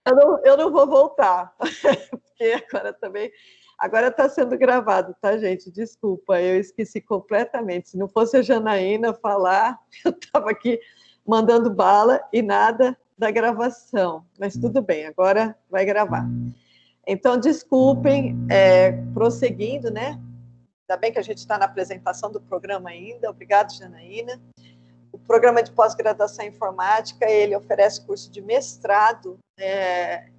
Eu não vou voltar, porque agora também... Agora está sendo gravado, tá, gente? Desculpa, eu esqueci completamente. Se não fosse a Janaína falar, eu estava aqui mandando bala e nada da gravação. Mas tudo bem, agora vai gravar. Então, desculpem, prosseguindo, né? Ainda bem que a gente está na apresentação do programa ainda. Obrigado, Janaína. O programa de pós-graduação em informática, ele oferece curso de mestrado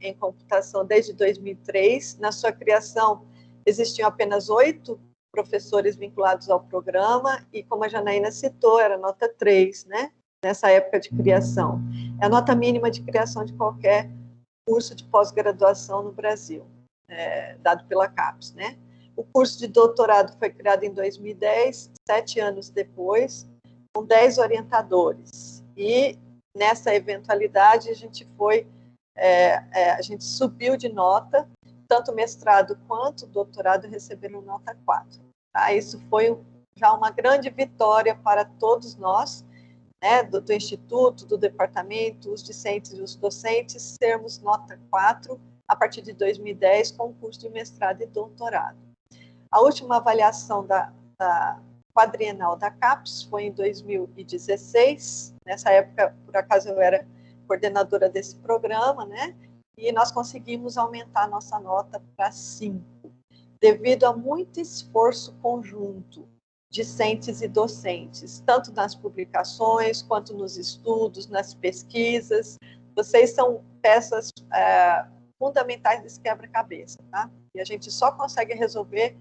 em computação desde 2003. Na sua criação, existiam apenas 8 professores vinculados ao programa, e como a Janaína citou, era nota 3, né? Nessa época de criação. É a nota mínima de criação de qualquer curso de pós-graduação no Brasil, dado pela CAPES, né? O curso de doutorado foi criado em 2010, 7 anos depois, com 10 orientadores. E nessa eventualidade a gente a gente subiu de nota, tanto o mestrado quanto o doutorado receberam nota 4. Tá? Isso foi já uma grande vitória para todos nós, né, do Instituto, do departamento, os discentes e os docentes, sermos nota 4 a partir de 2010 com o curso de mestrado e doutorado. A última avaliação da quadrienal da CAPES foi em 2016. Nessa época, por acaso, eu era coordenadora desse programa, né? E nós conseguimos aumentar a nossa nota para 5, devido a muito esforço conjunto, discentes e docentes, tanto nas publicações, quanto nos estudos, nas pesquisas. Vocês são peças fundamentais desse quebra-cabeça, tá? E a gente só consegue resolver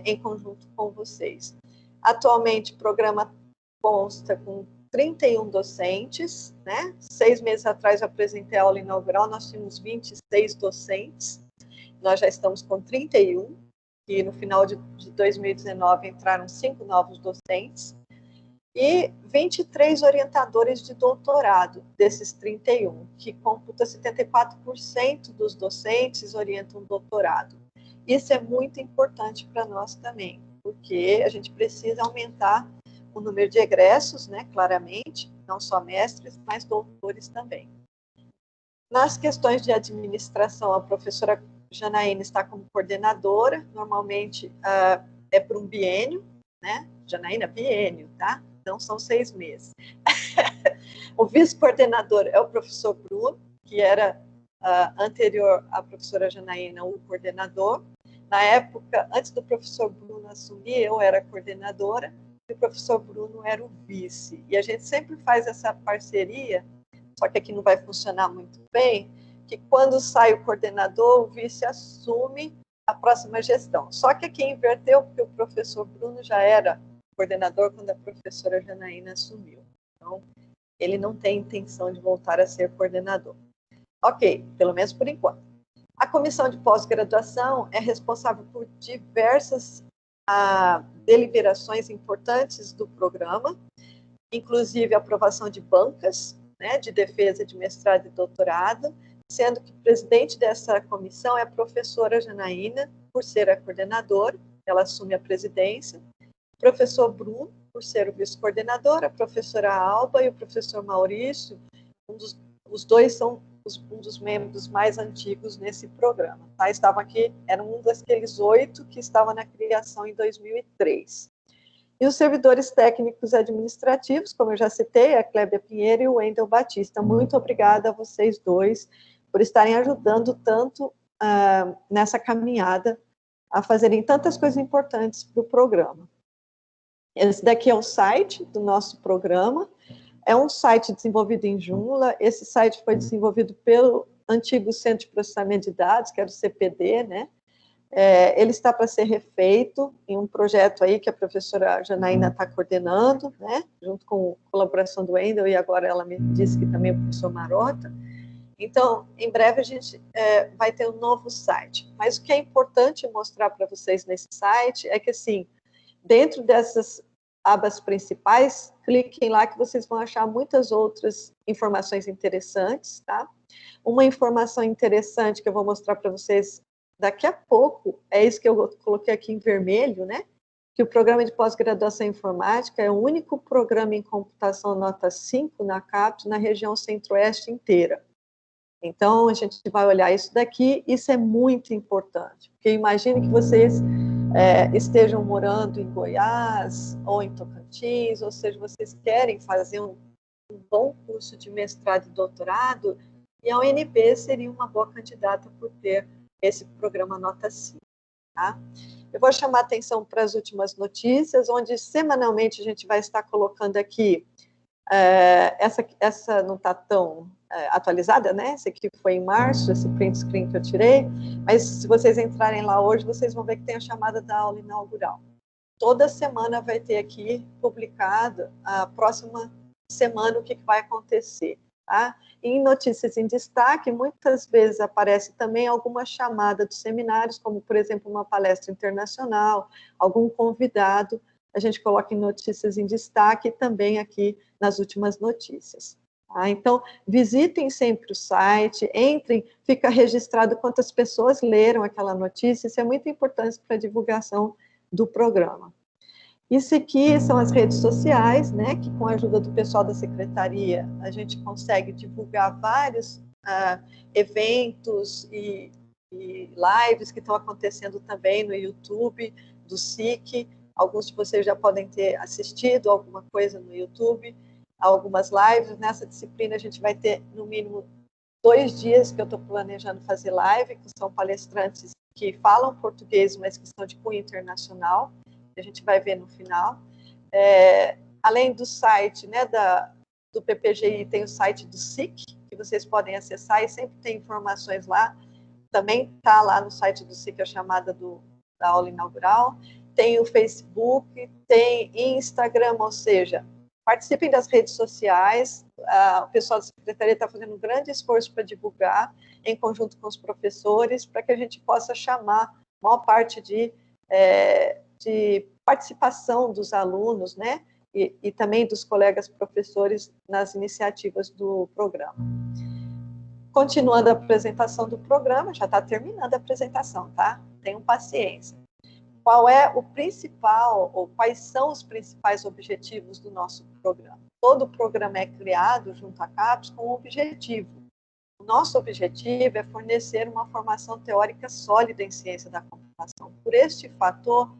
em conjunto com vocês. Atualmente, o programa consta com 31 docentes, né? 6 meses atrás eu apresentei a aula inaugural, nós tínhamos 26 docentes, nós já estamos com 31, e no final de 2019 entraram 5 novos docentes, e 23 orientadores de doutorado desses 31, que computa 74% dos docentes orientam doutorado. Isso é muito importante para nós também, porque a gente precisa aumentar o número de egressos, né, claramente, não só mestres, mas doutores também. Nas questões de administração, a professora Janaína está como coordenadora, normalmente é por um biênio, né? Janaína, biênio, tá? Então, são 6 meses. O vice-coordenador é o professor Bruno, que era anterior à professora Janaína, o coordenador. Na época, antes do professor Bruno assumir, eu era coordenadora, e o professor Bruno era o vice. E a gente sempre faz essa parceria, só que aqui não vai funcionar muito bem, que quando sai o coordenador, o vice assume a próxima gestão. Só que aqui inverteu, porque o professor Bruno já era coordenador quando a professora Janaína assumiu. Então, ele não tem intenção de voltar a ser coordenador. Ok, pelo menos por enquanto. A comissão de pós-graduação é responsável por diversas deliberações importantes do programa, inclusive a aprovação de bancas, né, de defesa de mestrado e doutorado, sendo que o presidente dessa comissão é a professora Janaína, por ser a coordenadora, ela assume a presidência, o professor Bruno, por ser o vice-coordenador, a professora Alba e o professor Maurício, os dois são um dos membros mais antigos nesse programa. Tá? Estavam aqui, eram um daqueles 8 que estavam na criação em 2003. E os servidores técnicos administrativos, como eu já citei, a Clébia Pinheiro e o Wendel Batista. Muito obrigada a vocês dois por estarem ajudando tanto nessa caminhada, a fazerem tantas coisas importantes para o programa. Esse daqui é o site do nosso programa. É um site desenvolvido em Joomla. Esse site foi desenvolvido pelo antigo Centro de Processamento de Dados, que era o CPD, né? Ele está para ser refeito em um projeto aí que a professora Janaína está coordenando, né? Junto com a colaboração do Wendel, e agora ela me disse que também o professor Marota. Então, em breve a gente vai ter um novo site. Mas o que é importante mostrar para vocês nesse site é que, assim, dentro dessas abas principais, cliquem lá que vocês vão achar muitas outras informações interessantes, tá? Uma informação interessante que eu vou mostrar para vocês daqui a pouco, é isso que eu coloquei aqui em vermelho, né? Que o programa de pós-graduação em informática é o único programa em computação nota 5 na CAPES, na região centro-oeste inteira. Então, a gente vai olhar isso daqui, isso é muito importante, porque imagine que vocês estejam morando em Goiás ou em Tocantins, ou seja, vocês querem fazer um bom curso de mestrado e doutorado, e a UNB seria uma boa candidata por ter esse programa Nota 5. Tá? Eu vou chamar a atenção para as últimas notícias, onde semanalmente a gente vai estar colocando aqui, essa não está tão atualizada, né? Esse aqui foi em março, esse print screen que eu tirei, mas se vocês entrarem lá hoje, vocês vão ver que tem a chamada da aula inaugural. Toda semana vai ter aqui publicado a próxima semana o que vai acontecer. Tá? Em notícias em destaque, muitas vezes aparece também alguma chamada dos seminários, como, por exemplo, uma palestra internacional, algum convidado, a gente coloca em notícias em destaque e também aqui nas últimas notícias. Tá? Então, visitem sempre o site, entrem, fica registrado quantas pessoas leram aquela notícia, isso é muito importante para a divulgação do programa. Isso aqui são as redes sociais, né, que com a ajuda do pessoal da secretaria, a gente consegue divulgar vários eventos e lives que estão acontecendo também no YouTube do SIC. Alguns de vocês já podem ter assistido alguma coisa no YouTube, algumas lives. Nessa disciplina a gente vai ter, no mínimo, 2 dias que eu estou planejando fazer live, que são palestrantes que falam português, mas que são de cunho internacional. A gente vai ver no final. Além do site, né, do PPGI, tem o site do SIC, que vocês podem acessar e sempre tem informações lá. Também está lá no site do SIC a chamada da aula inaugural. Tem o Facebook, tem Instagram, ou seja, participem das redes sociais. O pessoal da secretaria está fazendo um grande esforço para divulgar, em conjunto com os professores, para que a gente possa chamar a maior parte de participação dos alunos, né, e também dos colegas professores nas iniciativas do programa. Continuando a apresentação do programa, já está terminando a apresentação, tá? Tenham paciência. Qual é o principal, ou quais são os principais objetivos do nosso programa? Todo programa é criado junto à CAPES com um objetivo. O nosso objetivo é fornecer uma formação teórica sólida em ciência da computação. Por este fator,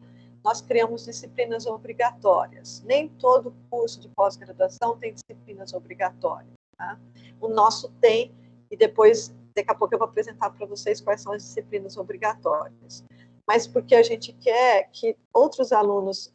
nós criamos disciplinas obrigatórias. Nem todo curso de pós-graduação tem disciplinas obrigatórias. Tá? O nosso tem, e depois, daqui a pouco eu vou apresentar para vocês quais são as disciplinas obrigatórias. Mas porque a gente quer que outros alunos,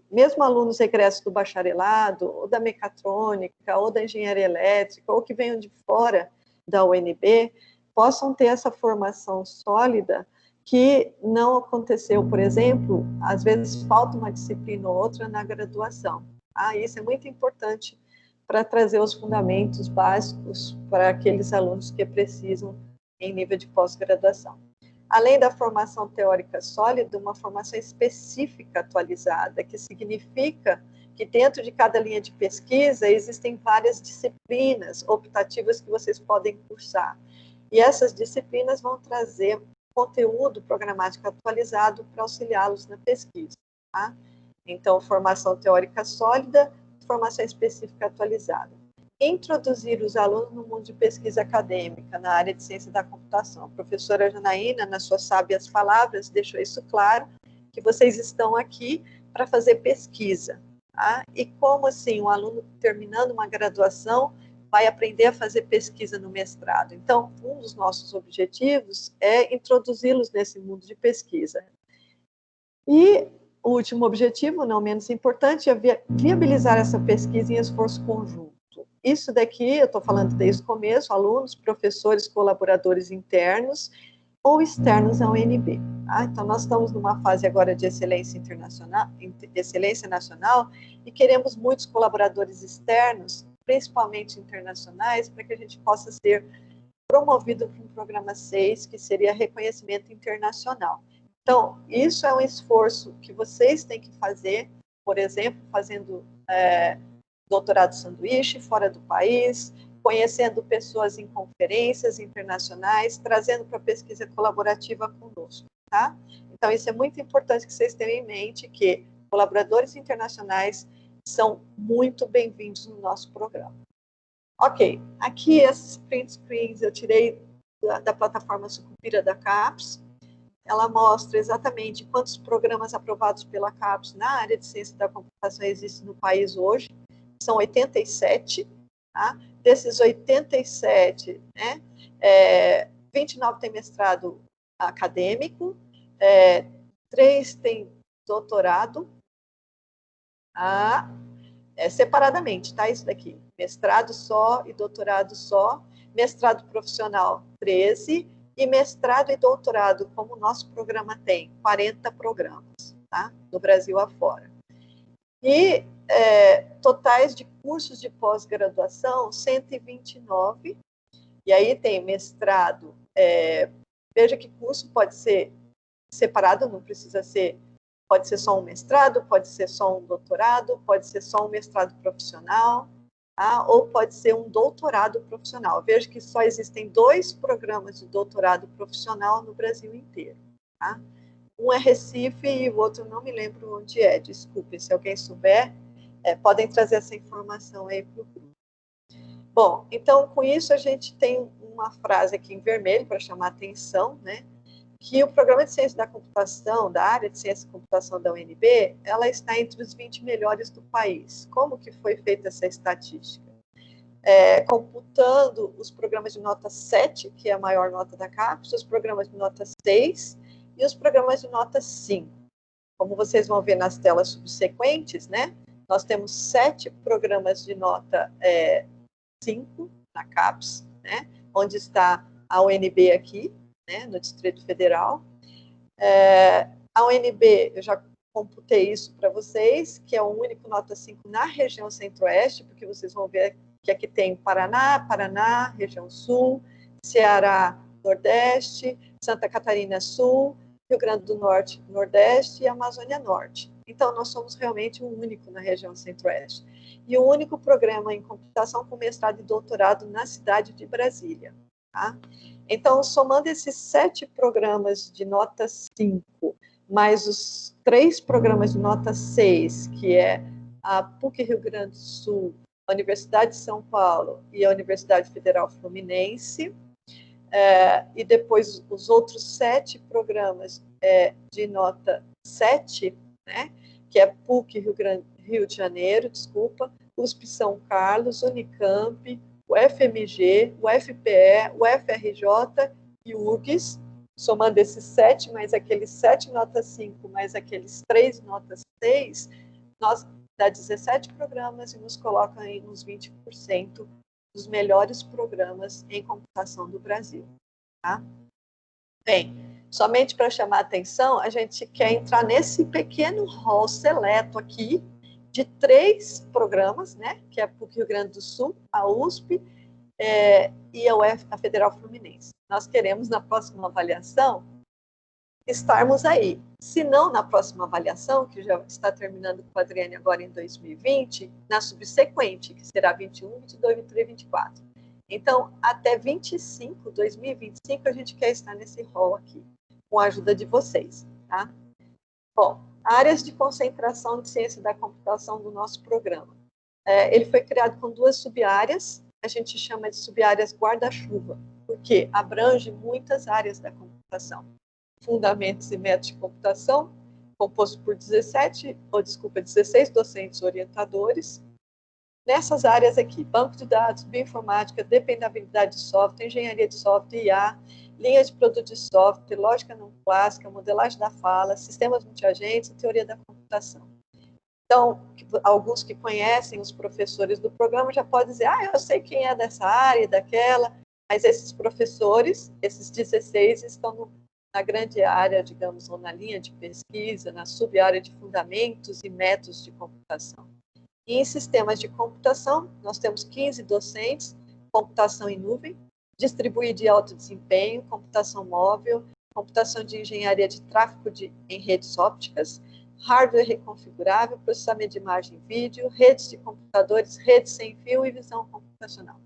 mesmo alunos egressos do bacharelado, ou da mecatrônica, ou da engenharia elétrica, ou que venham de fora da UNB, possam ter essa formação sólida que não aconteceu, por exemplo, às vezes falta uma disciplina ou outra na graduação. Isso é muito importante para trazer os fundamentos básicos para aqueles alunos que precisam em nível de pós-graduação. Além da formação teórica sólida, uma formação específica atualizada, que significa que dentro de cada linha de pesquisa existem várias disciplinas optativas que vocês podem cursar. E essas disciplinas vão trazer conteúdo programático atualizado para auxiliá-los na pesquisa. Tá? Então, formação teórica sólida, formação específica atualizada. Introduzir os alunos no mundo de pesquisa acadêmica, na área de ciência da computação. A professora Janaína, nas suas sábias palavras, deixou isso claro, que vocês estão aqui para fazer pesquisa. Tá? E como assim, um aluno terminando uma graduação vai aprender a fazer pesquisa no mestrado? Então, um dos nossos objetivos é introduzi-los nesse mundo de pesquisa. E o último objetivo, não menos importante, é viabilizar essa pesquisa em esforço conjunto. Isso daqui, eu estou falando desde o começo, alunos, professores, colaboradores internos ou externos à UNB. Tá? Então, nós estamos numa fase agora de excelência internacional, excelência nacional, e queremos muitos colaboradores externos, principalmente internacionais, para que a gente possa ser promovido para um programa 6, que seria reconhecimento internacional. Então, isso é um esforço que vocês têm que fazer, por exemplo, fazendo doutorado sanduíche fora do país, conhecendo pessoas em conferências internacionais, trazendo para a pesquisa colaborativa conosco, tá? Então, isso é muito importante que vocês tenham em mente, que colaboradores internacionais são muito bem-vindos no nosso programa. Ok, aqui esses print screens eu tirei da plataforma Sucupira da CAPES. Ela mostra exatamente quantos programas aprovados pela CAPES na área de ciência da computação existem no país hoje. São 87, tá? Desses 87, né, 29 tem mestrado acadêmico, 3 tem doutorado, separadamente, tá? Isso daqui, mestrado só e doutorado só, mestrado profissional 13, e mestrado e doutorado, como o nosso programa tem, 40 programas, tá? No Brasil afora. E totais de cursos de pós-graduação, 129, e aí tem mestrado, veja que curso pode ser separado, não precisa ser, pode ser só um mestrado, pode ser só um doutorado, pode ser só um mestrado profissional, tá? Ou pode ser um doutorado profissional. Veja que só existem 2 programas de doutorado profissional no Brasil inteiro, tá? Um é Recife e o outro não me lembro onde é, desculpe, se alguém souber, podem trazer essa informação aí para o grupo. Bom, então, com isso, a gente tem uma frase aqui em vermelho para chamar a atenção, né? Que o Programa de Ciência da Computação, da área de Ciência da Computação da UNB, ela está entre os 20 melhores do país. Como que foi feita essa estatística? Computando os programas de nota 7, que é a maior nota da CAPES, os programas de nota 6 e os programas de nota 5. Como vocês vão ver nas telas subsequentes, né? Nós temos 7 programas de nota 5 na CAPES, né? Onde está a UNB aqui, né, no Distrito Federal. A UNB, eu já computei isso para vocês, que é o único nota 5 na região centro-oeste, porque vocês vão ver que aqui tem Paraná, região sul, Ceará, nordeste, Santa Catarina sul, Rio Grande do Norte, nordeste e Amazônia Norte. Então, nós somos realmente o único na região centro-oeste. E o único programa em computação com mestrado e doutorado na cidade de Brasília, tá? Então, somando esses 7 programas de nota 5, mais os 3 programas de nota 6, que é a PUC Rio Grande do Sul, a Universidade de São Paulo e a Universidade Federal Fluminense, e depois os outros 7 programas de nota 7, né, que é PUC Rio de Janeiro, USP São Carlos, Unicamp, o FMG, o FPE, o FRJ e o URGS, somando esses 7, mais aqueles 7 nota 5, mais aqueles 3 nota 6, nós dá 17 programas e nos coloca aí nos 20% dos melhores programas em computação do Brasil, tá? Bem, somente para chamar a atenção, a gente quer entrar nesse pequeno rol seleto aqui, de 3 programas, né, que é a PUC Rio Grande do Sul, a USP e a Federal Fluminense. Nós queremos, na próxima avaliação, estarmos aí. Se não, na próxima avaliação, que já está terminando o quadriênio agora em 2020, na subsequente, que será 21, 22, 23, 24. Então, até 2025, a gente quer estar nesse rol aqui, com a ajuda de vocês, tá? Bom, áreas de concentração de ciência da computação do nosso programa. Ele foi criado com 2 sub-áreas, a gente chama de sub-áreas guarda-chuva, porque abrange muitas áreas da computação. Fundamentos e métodos de computação, composto por 16 docentes orientadores. Nessas áreas aqui, banco de dados, bioinformática, dependabilidade de software, engenharia de software, IA, linhas de produto de software, lógica não clássica, modelagem da fala, sistemas multiagentes e teoria da computação. Então, alguns que conhecem os professores do programa já podem dizer, eu sei quem é dessa área, daquela, mas esses professores, esses 16, estão na grande área, digamos, ou na linha de pesquisa, na sub-área de fundamentos e métodos de computação. E em sistemas de computação, nós temos 15 docentes, computação em nuvem, distribuída de alto desempenho, computação móvel, computação de engenharia de tráfego em redes ópticas, hardware reconfigurável, processamento de imagem e vídeo, redes de computadores, redes sem fio e visão computacional.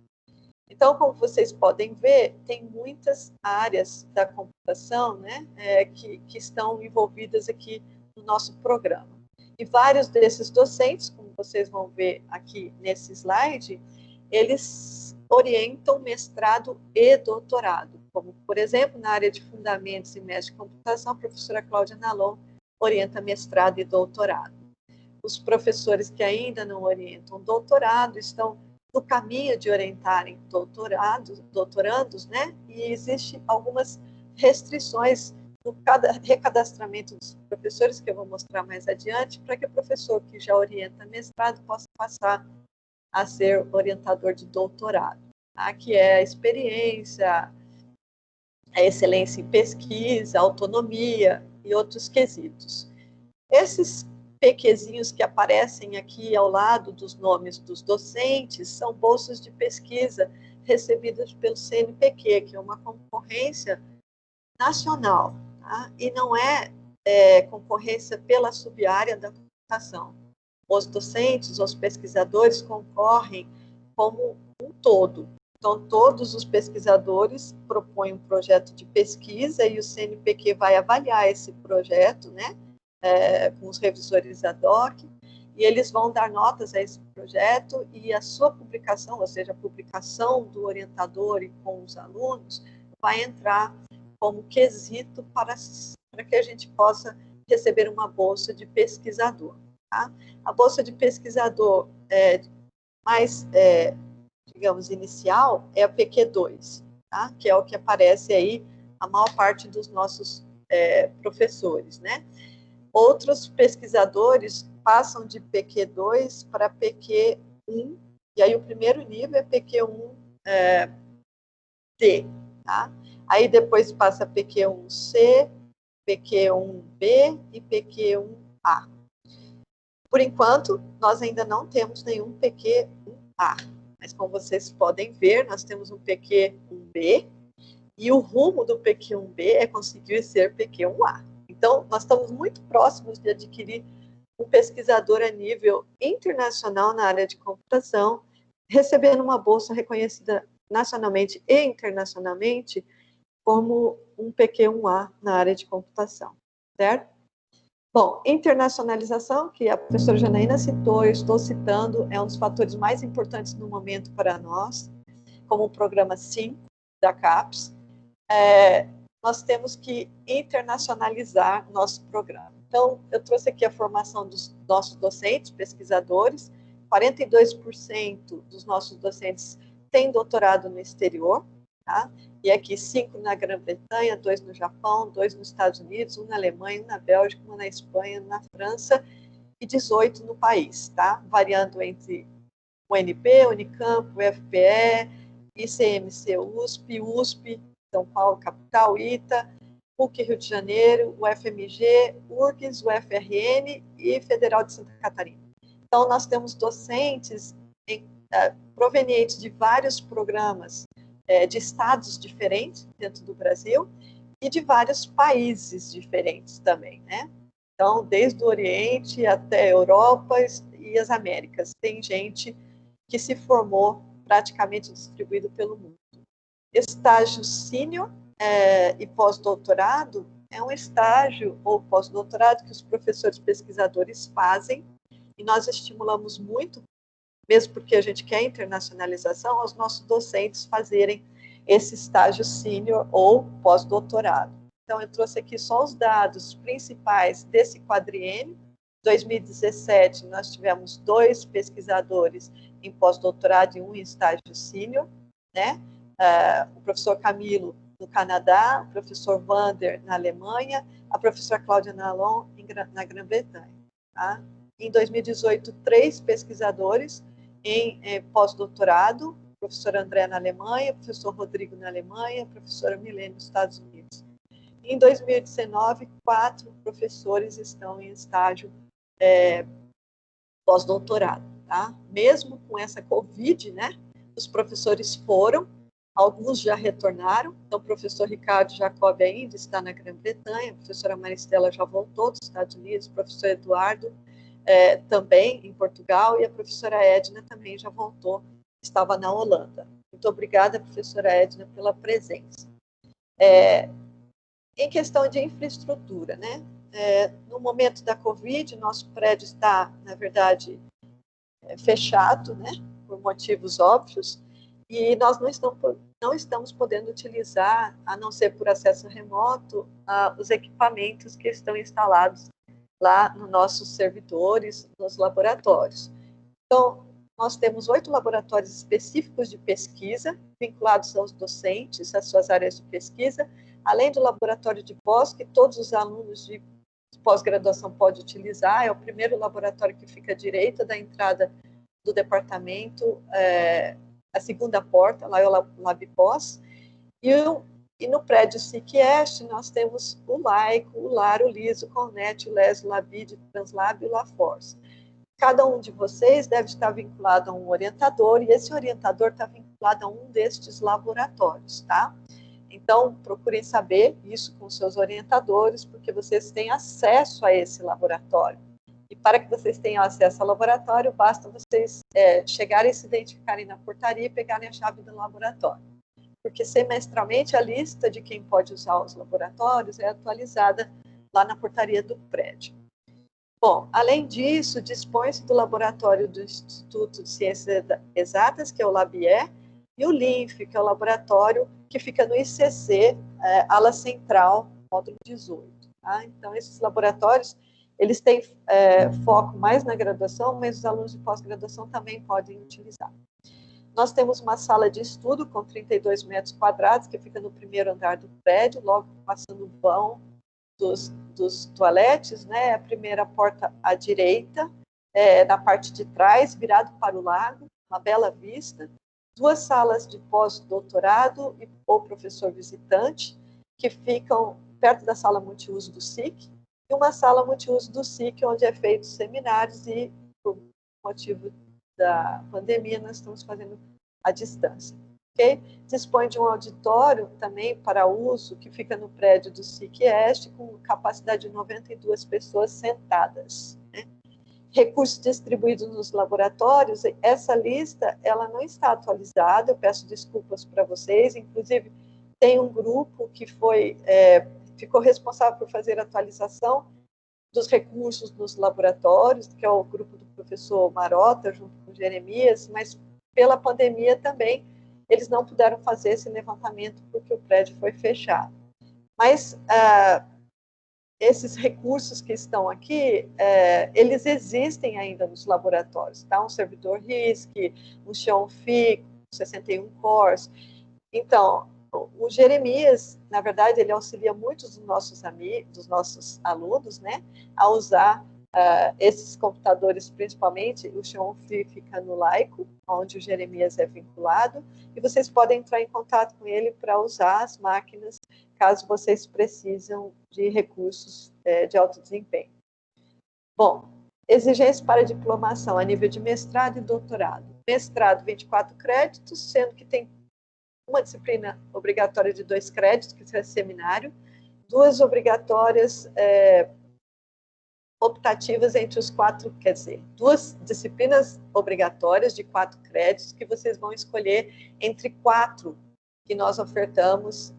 Então, como vocês podem ver, tem muitas áreas da computação, né, que estão envolvidas aqui no nosso programa. E vários desses docentes, como vocês vão ver aqui nesse slide, eles orientam mestrado e doutorado, como, por exemplo, na área de fundamentos e mestre de computação, a professora Cláudia Nalon orienta mestrado e doutorado. Os professores que ainda não orientam doutorado estão no caminho de orientarem doutorandos, né? E existe algumas restrições no recadastramento dos professores, que eu vou mostrar mais adiante, para que o professor que já orienta mestrado possa passar a ser orientador de doutorado, tá? Que é a experiência, a excelência em pesquisa, a autonomia e outros quesitos. Esses PQzinhos que aparecem aqui ao lado dos nomes dos docentes são bolsas de pesquisa recebidas pelo CNPq, que é uma concorrência nacional, tá? E não é concorrência pela subárea da computação. Os docentes, os pesquisadores concorrem como um todo. Então, todos os pesquisadores propõem um projeto de pesquisa e o CNPq vai avaliar esse projeto, né? Com os revisores ad hoc, e eles vão dar notas a esse projeto, e a sua publicação, ou seja, a publicação do orientador e com os alunos, vai entrar como quesito para que a gente possa receber uma bolsa de pesquisador. Tá? A bolsa de pesquisador digamos, inicial é a PQ2, tá? Que é o que aparece aí a maior parte dos nossos professores, né? Outros pesquisadores passam de PQ2 para PQ1, e aí o primeiro nível é PQ1D, tá? Aí depois passa PQ1C, PQ1B e PQ1A. Por enquanto, nós ainda não temos nenhum PQ1A, mas como vocês podem ver, nós temos um PQ1B, e o rumo do PQ1B é conseguir ser PQ1A. Então, nós estamos muito próximos de adquirir um pesquisador a nível internacional na área de computação, recebendo uma bolsa reconhecida nacionalmente e internacionalmente como um PQ1A na área de computação, certo? Bom, internacionalização, que a professora Janaína citou, eu estou citando, é um dos fatores mais importantes no momento para nós, como o programa 5 da CAPES. Nós temos que internacionalizar nosso programa. Então, eu trouxe aqui a formação dos nossos docentes, pesquisadores. 42% dos nossos docentes têm doutorado no exterior, tá? E aqui 5 na Grã-Bretanha, 2 no Japão, 2 nos Estados Unidos, 1 na Alemanha, 1 na Bélgica, 1 na Espanha, 1 na França e 18 no país, tá? Variando entre UNB, Unicamp, UFPE, ICMC, USP, São Paulo, capital, ITA, PUC, Rio de Janeiro, UFMG, URGS, UFRN e Federal de Santa Catarina. Então, nós temos docentes provenientes de vários programas de estados diferentes dentro do Brasil e de vários países diferentes também, né? Então, desde o Oriente até a Europa e as Américas, tem gente que se formou praticamente distribuído pelo mundo. Estágio sênior e pós-doutorado é um estágio ou pós-doutorado que os professores pesquisadores fazem, e nós estimulamos muito, mesmo porque a gente quer internacionalização, aos nossos docentes fazerem esse estágio sênior ou pós-doutorado. Então, eu trouxe aqui só os dados principais desse quadriênio. Em 2017, nós tivemos 2 pesquisadores em pós-doutorado e 1 em estágio sênior, né? O professor Camilo, no Canadá, o professor Wander, na Alemanha, a professora Cláudia Nalon, na Grã-Bretanha. Tá? Em 2018, 3 pesquisadores em pós-doutorado, o professor André na Alemanha, o professor Rodrigo na Alemanha, a professora Milene nos Estados Unidos. Em 2019, 4 professores estão em estágio pós-doutorado. Tá? Mesmo com essa Covid, né, os professores foram, alguns já retornaram. Então, o professor Ricardo Jacob ainda está na Grã-Bretanha, a professora Maristela já voltou dos Estados Unidos, o professor Eduardo também em Portugal, e a professora Edna também já voltou, estava na Holanda. Muito obrigada, professora Edna, pela presença. Em questão de infraestrutura, né? No momento da Covid, nosso prédio está, na verdade, fechado, né? Por motivos óbvios, e nós não estamos podendo utilizar, a não ser por acesso remoto, os equipamentos que estão instalados lá nos nossos servidores, nos laboratórios. Então, nós temos 8 laboratórios específicos de pesquisa, vinculados aos docentes, às suas áreas de pesquisa, além do laboratório de pós, que todos os alunos de pós-graduação podem utilizar. É o primeiro laboratório que fica à direita da entrada do departamento, a segunda porta, lá é o Lab Pós. E no prédio SICEST, nós temos o Laico, o LAR, o LIS, o CONET, o LES, o LABID, o Translab e o LaForce. Cada um de vocês deve estar vinculado a um orientador, e esse orientador está vinculado a um destes laboratórios, tá? Então, procurem saber isso com seus orientadores, porque vocês têm acesso a esse laboratório. E para que vocês tenham acesso ao laboratório, basta vocês chegarem e se identificarem na portaria e pegarem a chave do laboratório. Porque semestralmente a lista de quem pode usar os laboratórios é atualizada lá na portaria do prédio. Bom, além disso, dispõe-se do laboratório do Instituto de Ciências Exatas, que é o LabIE, e o LINF, que é o laboratório que fica no ICC, ala central, módulo 18. Tá? Então, esses laboratórios, eles têm foco mais na graduação, mas os alunos de pós-graduação também podem utilizar. Nós temos uma sala de estudo com 32 metros quadrados, que fica no primeiro andar do prédio, logo passando o vão dos toaletes, né? A primeira porta à direita, na parte de trás, virado para o lago, uma bela vista. 2 salas de pós-doutorado ou professor visitante, que ficam perto da sala multiuso do SIC, e uma sala multiuso do SIC, onde é feitos seminários, e por motivo da pandemia, nós estamos fazendo à distância. Okay? Dispõe de um auditório também para uso, que fica no prédio do SIC-Este, com capacidade de 92 pessoas sentadas. Né? Recursos distribuídos nos laboratórios, essa lista ela não está atualizada, eu peço desculpas para vocês, inclusive tem um grupo que ficou responsável por fazer a atualização dos recursos nos laboratórios, que é o grupo do professor Marota, junto com Jeremias, mas pela pandemia também eles não puderam fazer esse levantamento porque o prédio foi fechado. Mas esses recursos que estão aqui, eles existem ainda nos laboratórios, tá? Um servidor RISC, um Xeon-Phi, 61 cores. Então, o Jeremias, na verdade, ele auxilia muitos dos nossos amigos, dos nossos alunos, né, a usar esses computadores, principalmente. O Xeon-Phi fica no Laico, onde o Jeremias é vinculado, e vocês podem entrar em contato com ele para usar as máquinas, caso vocês precisem de recursos de alto desempenho. Bom, exigências para diplomação a nível de mestrado e doutorado. Mestrado, 24 créditos, sendo que tem uma disciplina obrigatória de 2 créditos, que é seminário, 2 obrigatórias optativas entre os 4, quer dizer, 2 disciplinas obrigatórias de 4 créditos, que vocês vão escolher entre 4 que nós ofertamos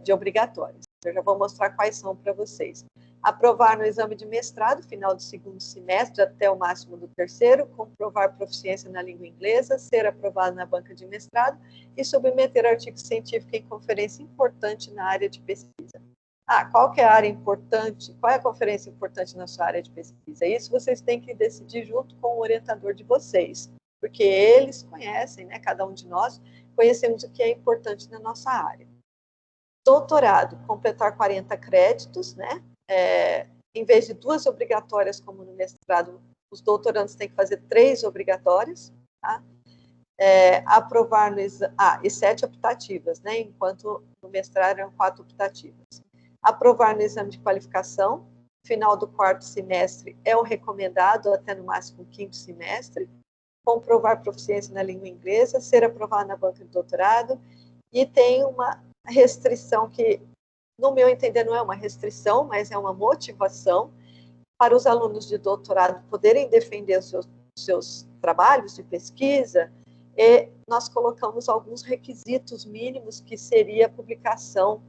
de obrigatórias. Eu já vou mostrar quais são para vocês. Aprovar no exame de mestrado, final do 2º semestre até o máximo do 3º, comprovar proficiência na língua inglesa, ser aprovado na banca de mestrado e submeter artigo científico em conferência importante na área de pesquisa. Qual que é a área importante? Qual é a conferência importante na sua área de pesquisa? Isso vocês têm que decidir junto com o orientador de vocês, porque eles conhecem, né? Cada um de nós conhecemos o que é importante na nossa área. Doutorado, completar 40 créditos, né? Em vez de 2 obrigatórias, como no mestrado, os doutorandos têm que fazer 3 obrigatórias, tá? Aprovar no e 7 optativas, né? Enquanto no mestrado eram 4 optativas. Aprovar no exame de qualificação, final do 4º semestre é o recomendado, até no máximo o 5º semestre. Comprovar proficiência na língua inglesa, ser aprovado na banca de doutorado, e tem uma restrição que, no meu entender, não é uma restrição, mas é uma motivação para os alunos de doutorado poderem defender os seus trabalhos de pesquisa, e nós colocamos alguns requisitos mínimos, que seria a publicação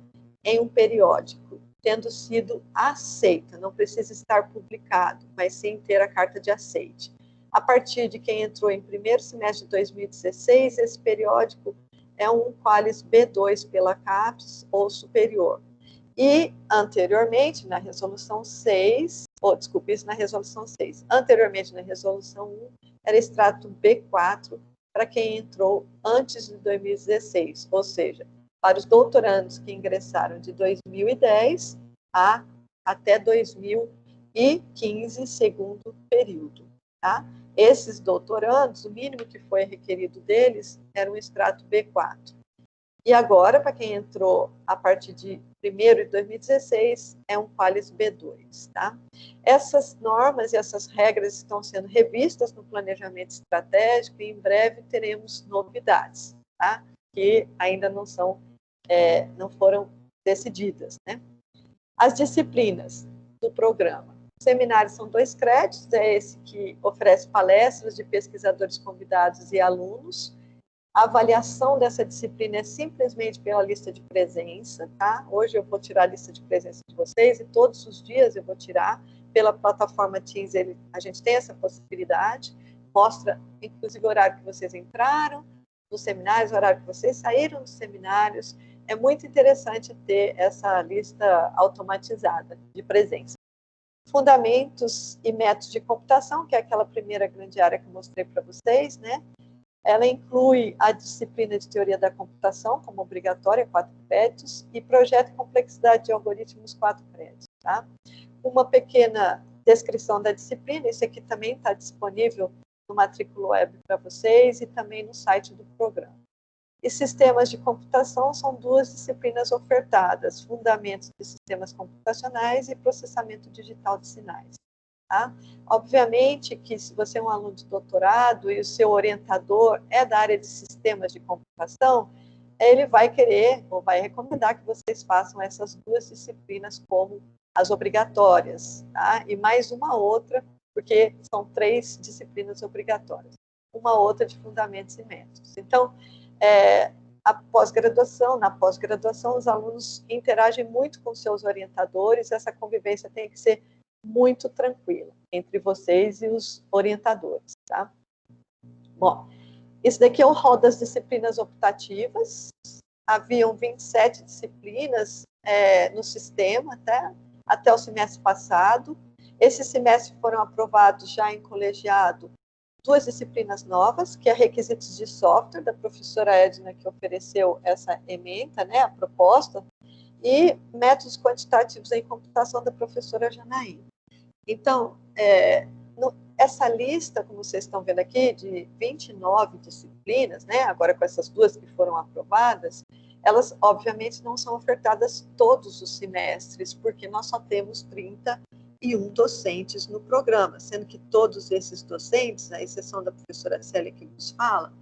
em um periódico, tendo sido aceita, não precisa estar publicado, mas sim ter a carta de aceite. A partir de quem entrou em 1º semestre de 2016, esse periódico é um Qualis B2 pela CAPES ou superior. E, anteriormente, na resolução 6, desculpe, isso na resolução 6, anteriormente, na resolução 1, era extrato B4 para quem entrou antes de 2016, ou seja, para os doutorandos que ingressaram de 2010 até 2015, segundo período. Tá? Esses doutorandos, o mínimo que foi requerido deles era um extrato B4. E agora, para quem entrou a partir de 1º de 2016, é um Qualis B2. Tá? Essas normas e essas regras estão sendo revistas no planejamento estratégico e em breve teremos novidades, tá? Que ainda não foram decididas. Né? As disciplinas do programa. Os seminários são 2 créditos, é esse que oferece palestras de pesquisadores convidados e alunos. A avaliação dessa disciplina é simplesmente pela lista de presença, tá? Hoje eu vou tirar a lista de presença de vocês e todos os dias eu vou tirar. Pela plataforma Teams, a gente tem essa possibilidade. Mostra, inclusive, o horário que vocês entraram nos seminários, o horário que vocês saíram dos seminários. É muito interessante ter essa lista automatizada de presença. Fundamentos e métodos de computação, que é aquela primeira grande área que eu mostrei para vocês, né? Ela inclui a disciplina de teoria da computação como obrigatória, 4 créditos, e projeto e complexidade de algoritmos, 4 créditos. Tá? Uma pequena descrição da disciplina, isso aqui também está disponível no matrícula web para vocês e também no site do programa. E sistemas de computação são 2 disciplinas ofertadas, fundamentos de sistemas computacionais e processamento digital de sinais. Tá? Obviamente que se você é um aluno de doutorado e o seu orientador é da área de sistemas de computação, ele vai querer ou vai recomendar que vocês façam essas 2 disciplinas como as obrigatórias, tá? E mais uma outra, porque são 3 disciplinas obrigatórias, uma outra de fundamentos e métodos. Então, na pós-graduação, os alunos interagem muito com seus orientadores, essa convivência tem que ser muito tranquila entre vocês e os orientadores, tá? Bom, esse daqui é o rol das disciplinas optativas. Haviam 27 disciplinas no sistema até o semestre passado. Esse semestre foram aprovados já em colegiado 2 disciplinas novas, que é requisitos de software, da professora Edna, que ofereceu essa ementa, né, a proposta, e métodos quantitativos em computação, da professora Janaína. Então, essa lista, como vocês estão vendo aqui, de 29 disciplinas, né, agora com essas 2 que foram aprovadas, elas, obviamente, não são ofertadas todos os semestres, porque nós só temos 31 docentes no programa, sendo que todos esses docentes, à exceção da professora Célia que nos fala,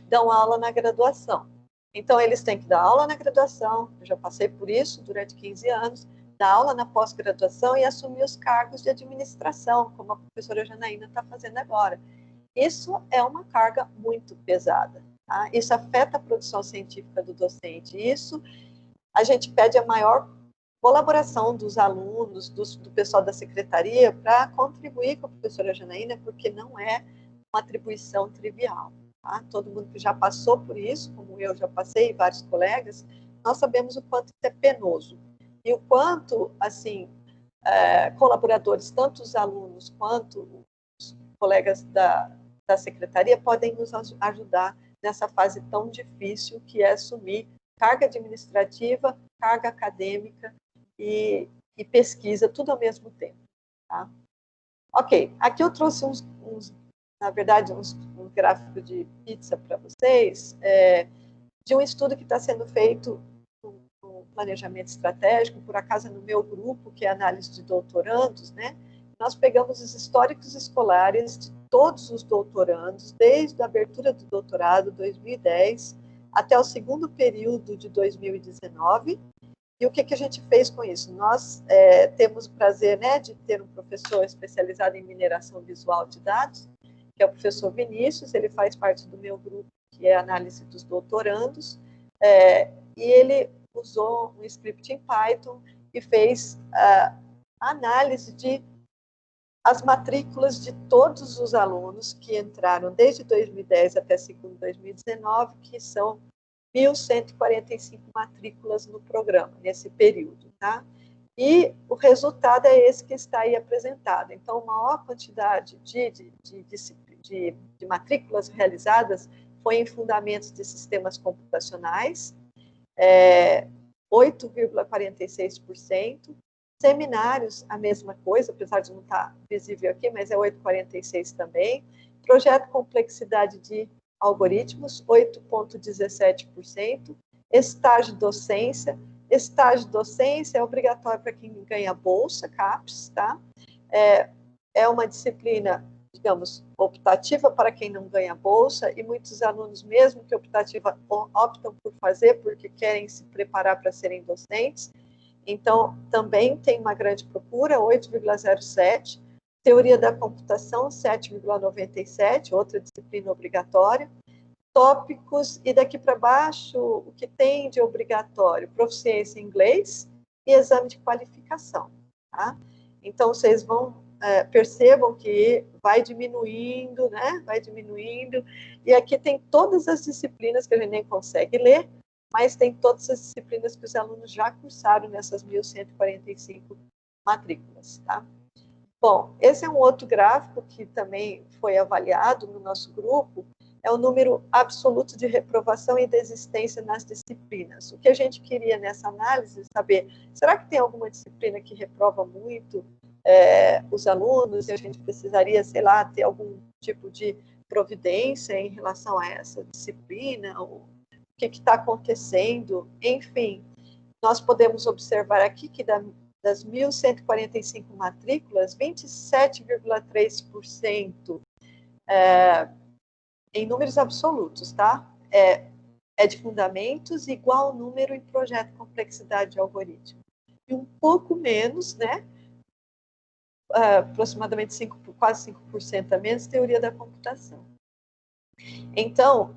dão aula na graduação. Então, eles têm que dar aula na graduação, eu já passei por isso durante 15 anos, dar aula na pós-graduação e assumir os cargos de administração, como a professora Janaína está fazendo agora. Isso é uma carga muito pesada. Tá? Isso afeta a produção científica do docente. Isso a gente pede a maior colaboração dos alunos, do pessoal da secretaria, para contribuir com a professora Janaína, porque não é uma atribuição trivial. Tá? Todo mundo que já passou por isso, como eu já passei, e vários colegas, nós sabemos o quanto isso é penoso. E o quanto, assim, colaboradores, tanto os alunos quanto os colegas da secretaria, podem nos ajudar nessa fase tão difícil que é assumir carga administrativa, carga acadêmica e pesquisa, tudo ao mesmo tempo. Tá? Ok, aqui eu trouxe na verdade, um gráfico de pizza para vocês, de um estudo que está sendo feito no planejamento estratégico, por acaso no meu grupo, que é análise de doutorandos, né? Nós pegamos os históricos escolares de todos os doutorandos, desde a abertura do doutorado, 2010, até o segundo período de 2019. E o que a gente fez com isso? Nós temos o prazer, né, de ter um professor especializado em mineração visual de dados, que é o professor Vinícius, ele faz parte do meu grupo, que é a análise dos doutorandos, e ele usou um script em Python e fez a análise de as matrículas de todos os alunos que entraram desde 2010 até segundo 2019, que são 1.145 matrículas no programa, nesse período, tá? E o resultado é esse que está aí apresentado. Então, a maior quantidade de matrículas realizadas foi em fundamentos de sistemas computacionais, 8,46%. Seminários, a mesma coisa, apesar de não estar visível aqui, mas é 8,46% também. Projeto complexidade de algoritmos, 8,17%. Estágio docência é obrigatório para quem ganha bolsa, CAPES, tá? É uma disciplina, digamos, optativa para quem não ganha bolsa, e muitos alunos, mesmo que optativa, optam por fazer porque querem se preparar para serem docentes. Então, também tem uma grande procura, 8,07%. Teoria da computação, 7,97%, outra disciplina obrigatória. Tópicos, e daqui para baixo, o que tem de obrigatório? Proficiência em inglês e exame de qualificação, tá? Então, vocês vão percebam que vai diminuindo, né? Vai diminuindo, e aqui tem todas as disciplinas que a gente nem consegue ler, mas tem todas as disciplinas que os alunos já cursaram nessas 1.145 matrículas, tá? Bom, esse é um outro gráfico que também foi avaliado no nosso grupo, é o número absoluto de reprovação e desistência nas disciplinas. O que a gente queria nessa análise é saber, será que tem alguma disciplina que reprova muito os alunos, e a gente precisaria, sei lá, ter algum tipo de providência em relação a essa disciplina, ou o que está acontecendo, enfim. Nós podemos observar aqui que das 1.145 matrículas, 27,3% em números absolutos, tá? É de fundamentos, igual número em projeto complexidade de algoritmo. E um pouco menos, né? Aproximadamente quase 5% a menos, teoria da computação. Então,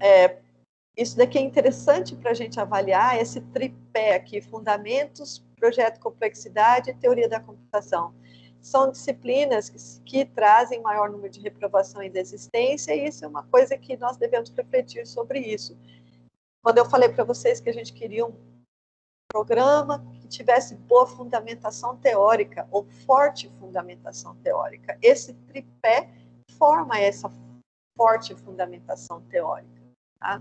isso daqui é interessante para a gente avaliar esse tripé aqui, fundamentos, projeto complexidade e teoria da computação. São disciplinas que trazem maior número de reprovação e desistência, e isso é uma coisa que nós devemos refletir sobre isso. Quando eu falei para vocês que a gente queria um programa que tivesse boa fundamentação teórica, ou forte fundamentação teórica, esse tripé forma essa forte fundamentação teórica, tá?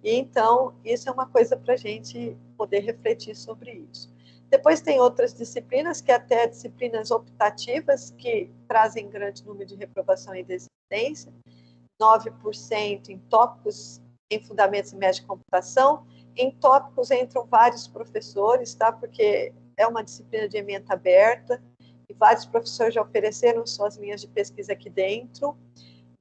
E então, isso é uma coisa para a gente poder refletir sobre isso. Depois tem outras disciplinas, que até disciplinas optativas, que trazem grande número de reprovação e desistência, 9% em tópicos em fundamentos e média de computação. Em tópicos entram vários professores, tá? Porque é uma disciplina de ementa aberta, e vários professores já ofereceram suas linhas de pesquisa aqui dentro.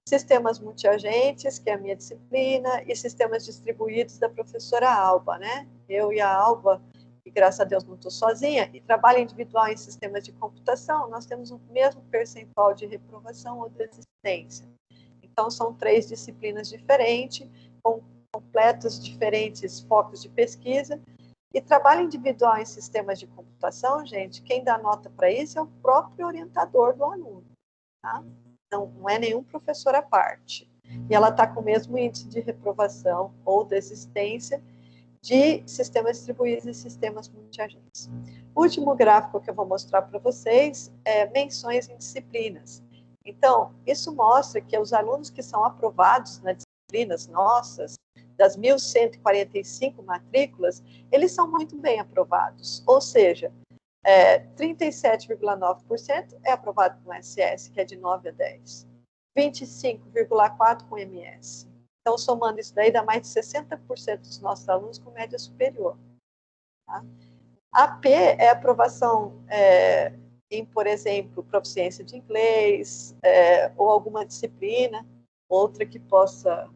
Sistemas multiagentes, que é a minha disciplina, e sistemas distribuídos da professora Alba, né? Eu e a Alba, e graças a Deus não estou sozinha, e trabalho individual em sistemas de computação, nós temos o mesmo percentual de reprovação ou desistência. Então, são 3 disciplinas diferentes, com completos diferentes focos de pesquisa, e trabalho individual em sistemas de computação, gente, quem dá nota para isso é o próprio orientador do aluno, tá? Não é nenhum professor à parte. E ela está com o mesmo índice de reprovação ou desistência de sistemas distribuídos e sistemas multiagentes. O último gráfico que eu vou mostrar para vocês é menções em disciplinas. Então, isso mostra que os alunos que são aprovados nas disciplinas nossas, das 1.145 matrículas, eles são muito bem aprovados. Ou seja, 37,9% é aprovado com SS, que é de 9 a 10. 25,4% com MS. Então, somando isso daí, dá mais de 60% dos nossos alunos com média superior. Tá? AP é aprovação em, por exemplo, proficiência de inglês, ou alguma disciplina, outra que possa...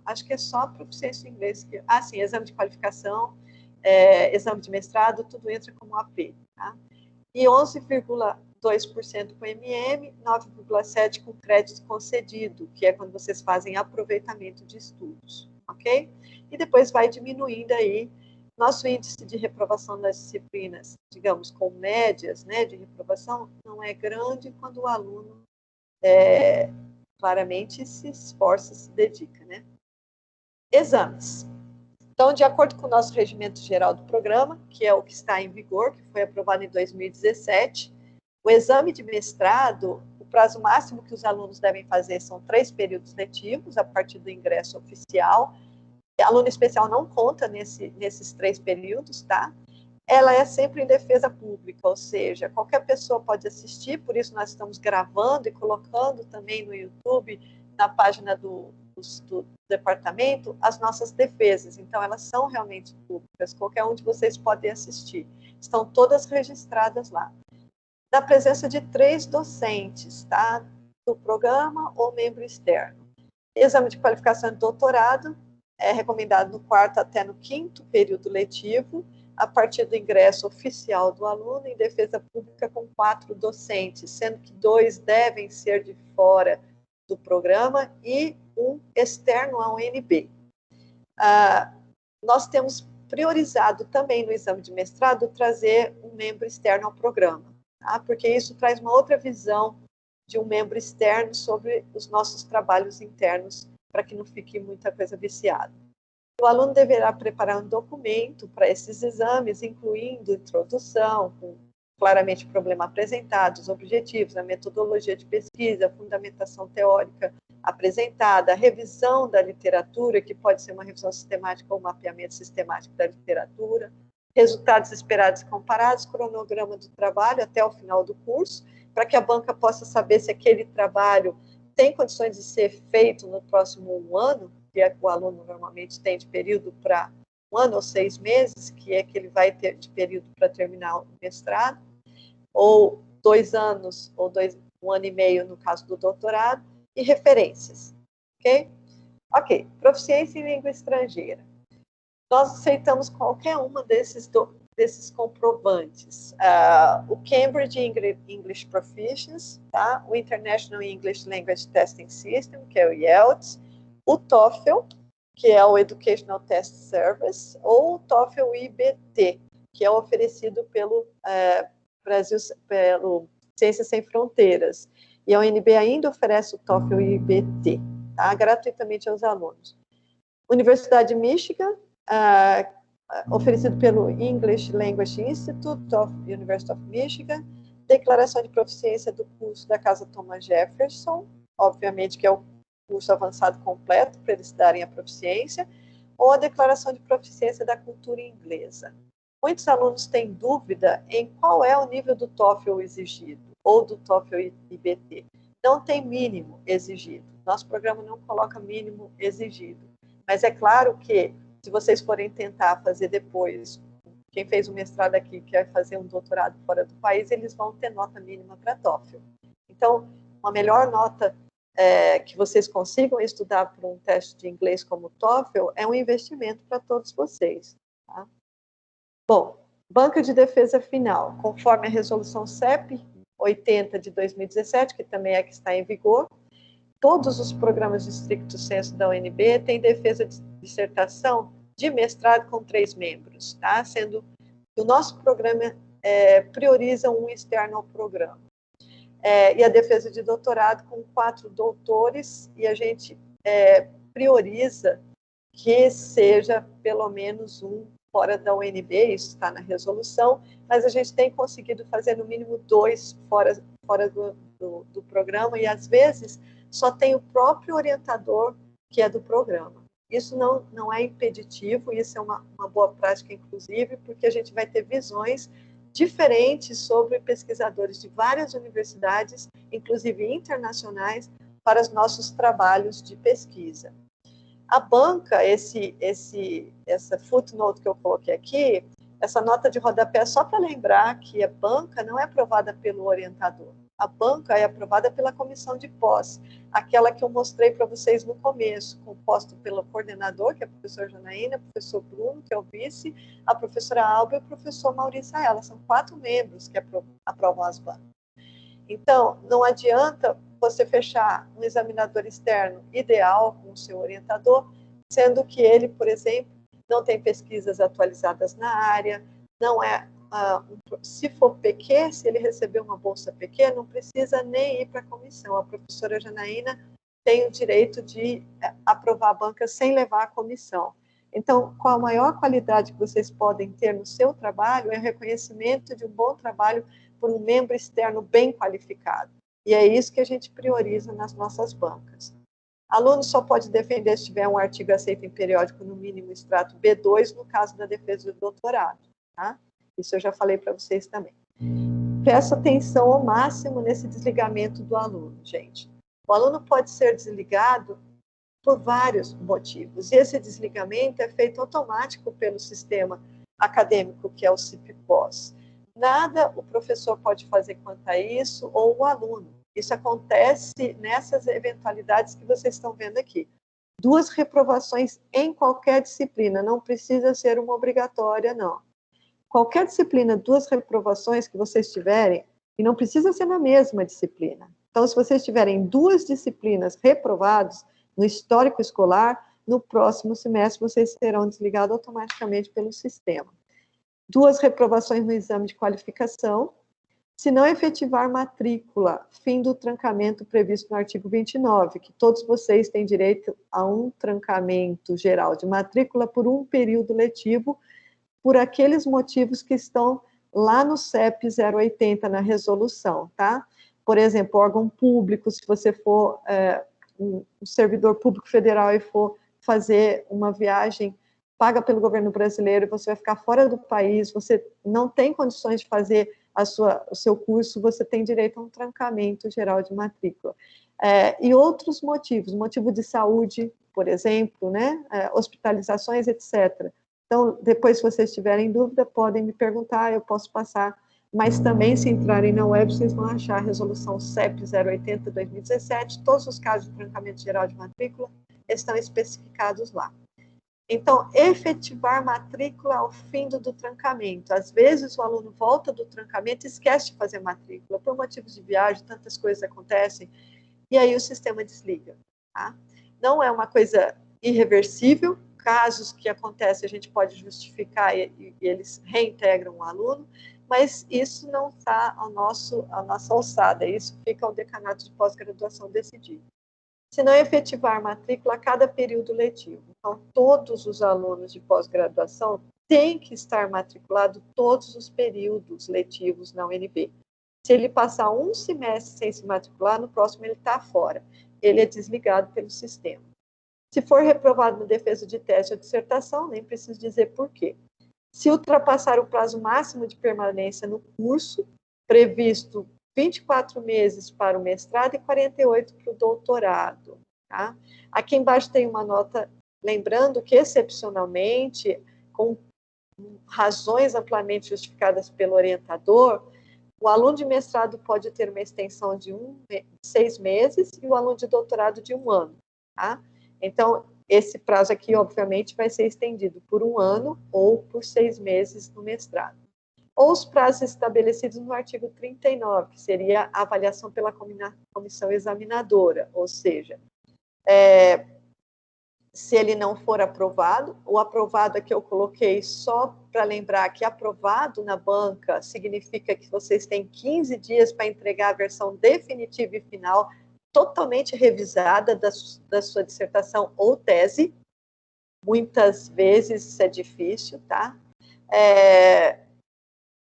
acho que é só proficiência em inglês. Sim, exame de qualificação, exame de mestrado, tudo entra como AP. Tá? E 11,2% com MM, 9,7% com crédito concedido, que é quando vocês fazem aproveitamento de estudos, ok? E depois vai diminuindo aí. Nosso índice de reprovação das disciplinas, digamos, com médias, né, de reprovação, não é grande quando o aluno claramente se esforça, se dedica, né? Exames. Então, de acordo com o nosso regimento geral do programa, que é o que está em vigor, que foi aprovado em 2017, o exame de mestrado, o prazo máximo que os alunos devem fazer são 3 períodos letivos, a partir do ingresso oficial. Aluno especial não conta nesses 3 períodos, tá? Ela é sempre em defesa pública, ou seja, qualquer pessoa pode assistir, por isso nós estamos gravando e colocando também no YouTube, na página do departamento, as nossas defesas. Então, elas são realmente públicas, qualquer um de vocês pode assistir. Estão todas registradas lá. Na presença de 3 docentes, tá? Do programa ou membro externo. Exame de qualificação de doutorado é recomendado no 4º até no 5º período letivo, a partir do ingresso oficial do aluno em defesa pública com 4 docentes, sendo que 2 devem ser de fora do programa e um externo ao UNB. Nós temos priorizado também no exame de mestrado trazer um membro externo ao programa, tá? Porque isso traz uma outra visão de um membro externo sobre os nossos trabalhos internos, para que não fique muita coisa viciada. O aluno deverá preparar um documento para esses exames, incluindo introdução, com claramente o problema apresentado, os objetivos, a metodologia de pesquisa, a fundamentação teórica apresentada, a revisão da literatura, que pode ser uma revisão sistemática ou um mapeamento sistemático da literatura, resultados esperados e comparados, cronograma do trabalho até o final do curso, para que a banca possa saber se aquele trabalho tem condições de ser feito no próximo ano, que é o aluno normalmente tem de período para 1 ano ou 6 meses, que é que ele vai ter de período para terminar o mestrado, ou 2 anos, ou 1 ano e meio no caso do doutorado, e referências, ok? Ok, proficiência em língua estrangeira. Nós aceitamos qualquer uma desses comprovantes. O Cambridge English Proficiency, tá? O International English Language Testing System, que é o IELTS, o TOEFL, que é o Educational Test Service, ou o TOEFL IBT, que é oferecido pelo Brasil, pelo Ciências Sem Fronteiras. E a UNB ainda oferece o TOEFL IBT, tá? Gratuitamente aos alunos. Universidade de Michigan, oferecido pelo English Language Institute of University of Michigan, declaração de proficiência do curso da Casa Thomas Jefferson, obviamente que é o curso avançado completo, para eles darem a proficiência, ou a declaração de proficiência da cultura inglesa. Muitos alunos têm dúvida em qual é o nível do TOEFL exigido, ou do TOEFL IBT. Não tem mínimo exigido. Nosso programa não coloca mínimo exigido. Mas é claro que, se vocês forem tentar fazer depois, quem fez o mestrado aqui quer fazer um doutorado fora do país, eles vão ter nota mínima para TOEFL. Então, uma melhor nota que vocês consigam estudar para um teste de inglês como o TOEFL é um investimento para todos vocês. Tá? Bom, banca de defesa final, conforme a resolução CEP 80 de 2017, que também é que está em vigor, todos os programas de stricto sensu da UNB têm defesa de dissertação de mestrado com 3 membros, tá? Sendo que o nosso programa prioriza um externo ao programa. E a defesa de doutorado com 4 doutores, e a gente prioriza que seja pelo menos um fora da UNB, isso está na resolução, mas a gente tem conseguido fazer no mínimo 2 fora do programa, e às vezes só tem o próprio orientador que é do programa. Isso não é impeditivo, isso é uma boa prática, inclusive, porque a gente vai ter visões diferentes sobre pesquisadores de várias universidades, inclusive internacionais, para os nossos trabalhos de pesquisa. A banca, essa footnote que eu coloquei aqui, essa nota de rodapé é só para lembrar que a banca não é aprovada pelo orientador. A banca é aprovada pela comissão de pós, aquela que eu mostrei para vocês no começo, composto pelo coordenador, que é o professor Janaína, o professor Bruno, que é o vice, a professora Alba e o professor Maurício Aela. São 4 membros que aprovam as bancas. Então, não adianta você fechar um examinador externo ideal com o seu orientador, sendo que ele, por exemplo, não tem pesquisas atualizadas na área, não é... se for PQ, se ele receber uma bolsa PQ, não precisa nem ir para a comissão. A professora Janaína tem o direito de aprovar a banca sem levar a comissão. Então, qual a maior qualidade que vocês podem ter no seu trabalho é o reconhecimento de um bom trabalho por um membro externo bem qualificado. E é isso que a gente prioriza nas nossas bancas. Aluno só pode defender se tiver um artigo aceito em periódico, no mínimo extrato B2, no caso da defesa do doutorado, tá? Isso eu já falei para vocês também. Presta atenção ao máximo nesse desligamento do aluno, gente. O aluno pode ser desligado por vários motivos, e esse desligamento é feito automático pelo sistema acadêmico, que é o CIPPOS. Nada o professor pode fazer quanto a isso, ou o aluno. Isso acontece nessas eventualidades que vocês estão vendo aqui. 2 reprovações em qualquer disciplina, não precisa ser uma obrigatória, não. Qualquer disciplina, 2 reprovações que vocês tiverem, e não precisa ser na mesma disciplina. Então, se vocês tiverem 2 disciplinas reprovadas no histórico escolar, no próximo semestre vocês serão desligados automaticamente pelo sistema. 2 reprovações no exame de qualificação. Se não efetivar matrícula, fim do trancamento previsto no artigo 29, que todos vocês têm direito a um trancamento geral de matrícula por um período letivo, por aqueles motivos que estão lá no CEP 080, na resolução, tá? Por exemplo, órgão público, se você for um servidor público federal e for fazer uma viagem paga pelo governo brasileiro, você vai ficar fora do país, você não tem condições de fazer o seu curso, você tem direito a um trancamento geral de matrícula. E outros motivos, motivo de saúde, por exemplo, né? Hospitalizações, etc. Então, depois, se vocês tiverem dúvida, podem me perguntar, eu posso passar, mas também, se entrarem na web, vocês vão achar a resolução CEP 080/2017, todos os casos de trancamento geral de matrícula estão especificados lá. Então, efetivar matrícula ao fim do trancamento. Às vezes, o aluno volta do trancamento e esquece de fazer matrícula, por motivos de viagem, tantas coisas acontecem, e aí o sistema desliga, tá? Não é uma coisa irreversível, casos que acontecem, a gente pode justificar e eles reintegram o aluno, mas isso não está à nossa alçada, isso fica ao decanato de pós-graduação decidir. Se não efetivar matrícula a cada período letivo. Então, todos os alunos de pós-graduação têm que estar matriculados todos os períodos letivos na UNB. Se ele passar um semestre sem se matricular, no próximo ele está fora. Ele é desligado pelo sistema. Se for reprovado na defesa de tese ou dissertação, nem preciso dizer por quê. Se ultrapassar o prazo máximo de permanência no curso, previsto 24 meses para o mestrado e 48 para o doutorado, tá? Aqui embaixo tem uma nota, lembrando que, excepcionalmente, com razões amplamente justificadas pelo orientador, o aluno de mestrado pode ter uma extensão de 6 meses e o aluno de doutorado de 1 ano, tá? Então, esse prazo aqui, obviamente, vai ser estendido por 1 ano ou por 6 meses no mestrado. Ou os prazos estabelecidos no artigo 39, que seria a avaliação pela comissão examinadora, ou seja, se ele não for aprovado, o aprovado aqui eu coloquei só para lembrar que aprovado na banca significa que vocês têm 15 dias para entregar a versão definitiva e final, totalmente revisada da sua dissertação ou tese. Muitas vezes isso é difícil, tá?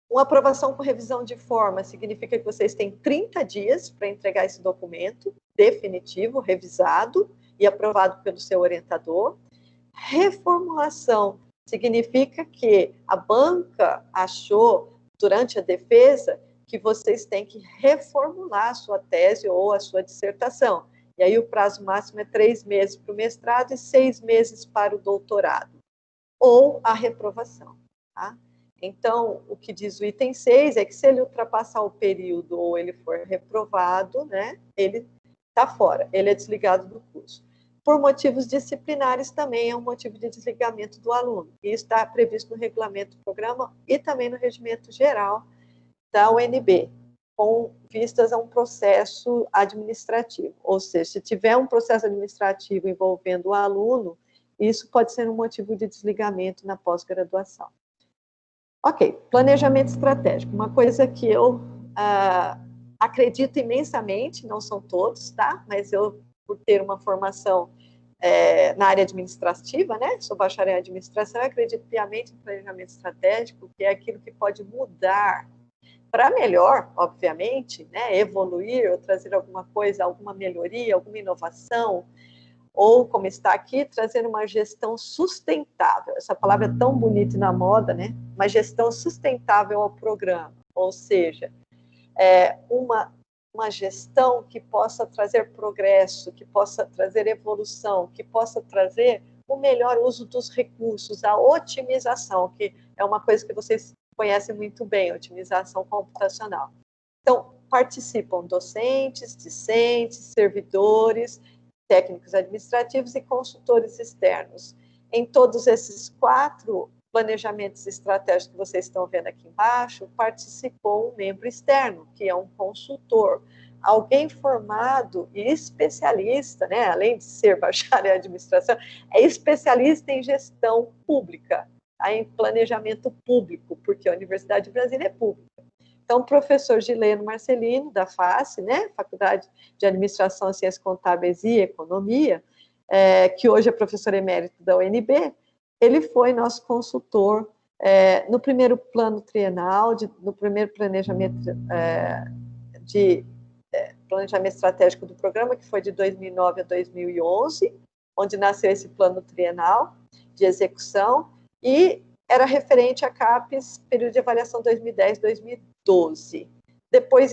Uma aprovação com revisão de forma significa que vocês têm 30 dias para entregar esse documento definitivo, revisado e aprovado pelo seu orientador. Reformulação significa que a banca achou, durante a defesa, que vocês têm que reformular a sua tese ou a sua dissertação. E aí o prazo máximo é 3 meses para o mestrado e 6 meses para o doutorado. Ou a reprovação, tá? Então, o que diz o item 6 é que se ele ultrapassar o período ou ele for reprovado, né, ele está fora, ele é desligado do curso. Por motivos disciplinares também é um motivo de desligamento do aluno. E está previsto no regulamento do programa e também no regimento geral da UNB, com vistas a um processo administrativo. Ou seja, se tiver um processo administrativo envolvendo o aluno, isso pode ser um motivo de desligamento na pós-graduação. Ok, planejamento estratégico, uma coisa que eu acredito imensamente, não são todos, tá? Mas eu, por ter uma formação na área administrativa, né? Sou bacharel em administração, eu acredito piamente em planejamento estratégico, que é aquilo que pode mudar para melhor, obviamente, né? Evoluir ou trazer alguma coisa, alguma melhoria, alguma inovação, ou, como está aqui, trazer uma gestão sustentável. Essa palavra é tão bonita e na moda, né? Uma gestão sustentável ao programa, ou seja, uma gestão que possa trazer progresso, que possa trazer evolução, que possa trazer o melhor uso dos recursos, a otimização, que é uma coisa que vocês conhecem muito bem, otimização computacional. Então, participam docentes, discentes, servidores, técnicos administrativos e consultores externos. Em todos esses 4 planejamentos estratégicos que vocês estão vendo aqui embaixo, participou um membro externo, que é um consultor, alguém formado e especialista, né, além de ser bacharel em administração, é especialista em gestão pública, tá, em planejamento público, porque a Universidade de Brasília é pública. Então, o professor Gileno Marcelino, da FACE, né, Faculdade de Administração, Ciências Contábeis e Economia, que hoje é professor emérito da UNB, ele foi nosso consultor no primeiro plano trienal, no primeiro planejamento planejamento estratégico do programa, que foi de 2009 a 2011, onde nasceu esse plano trienal de execução, e era referente a CAPES, período de avaliação 2010-2012. Depois,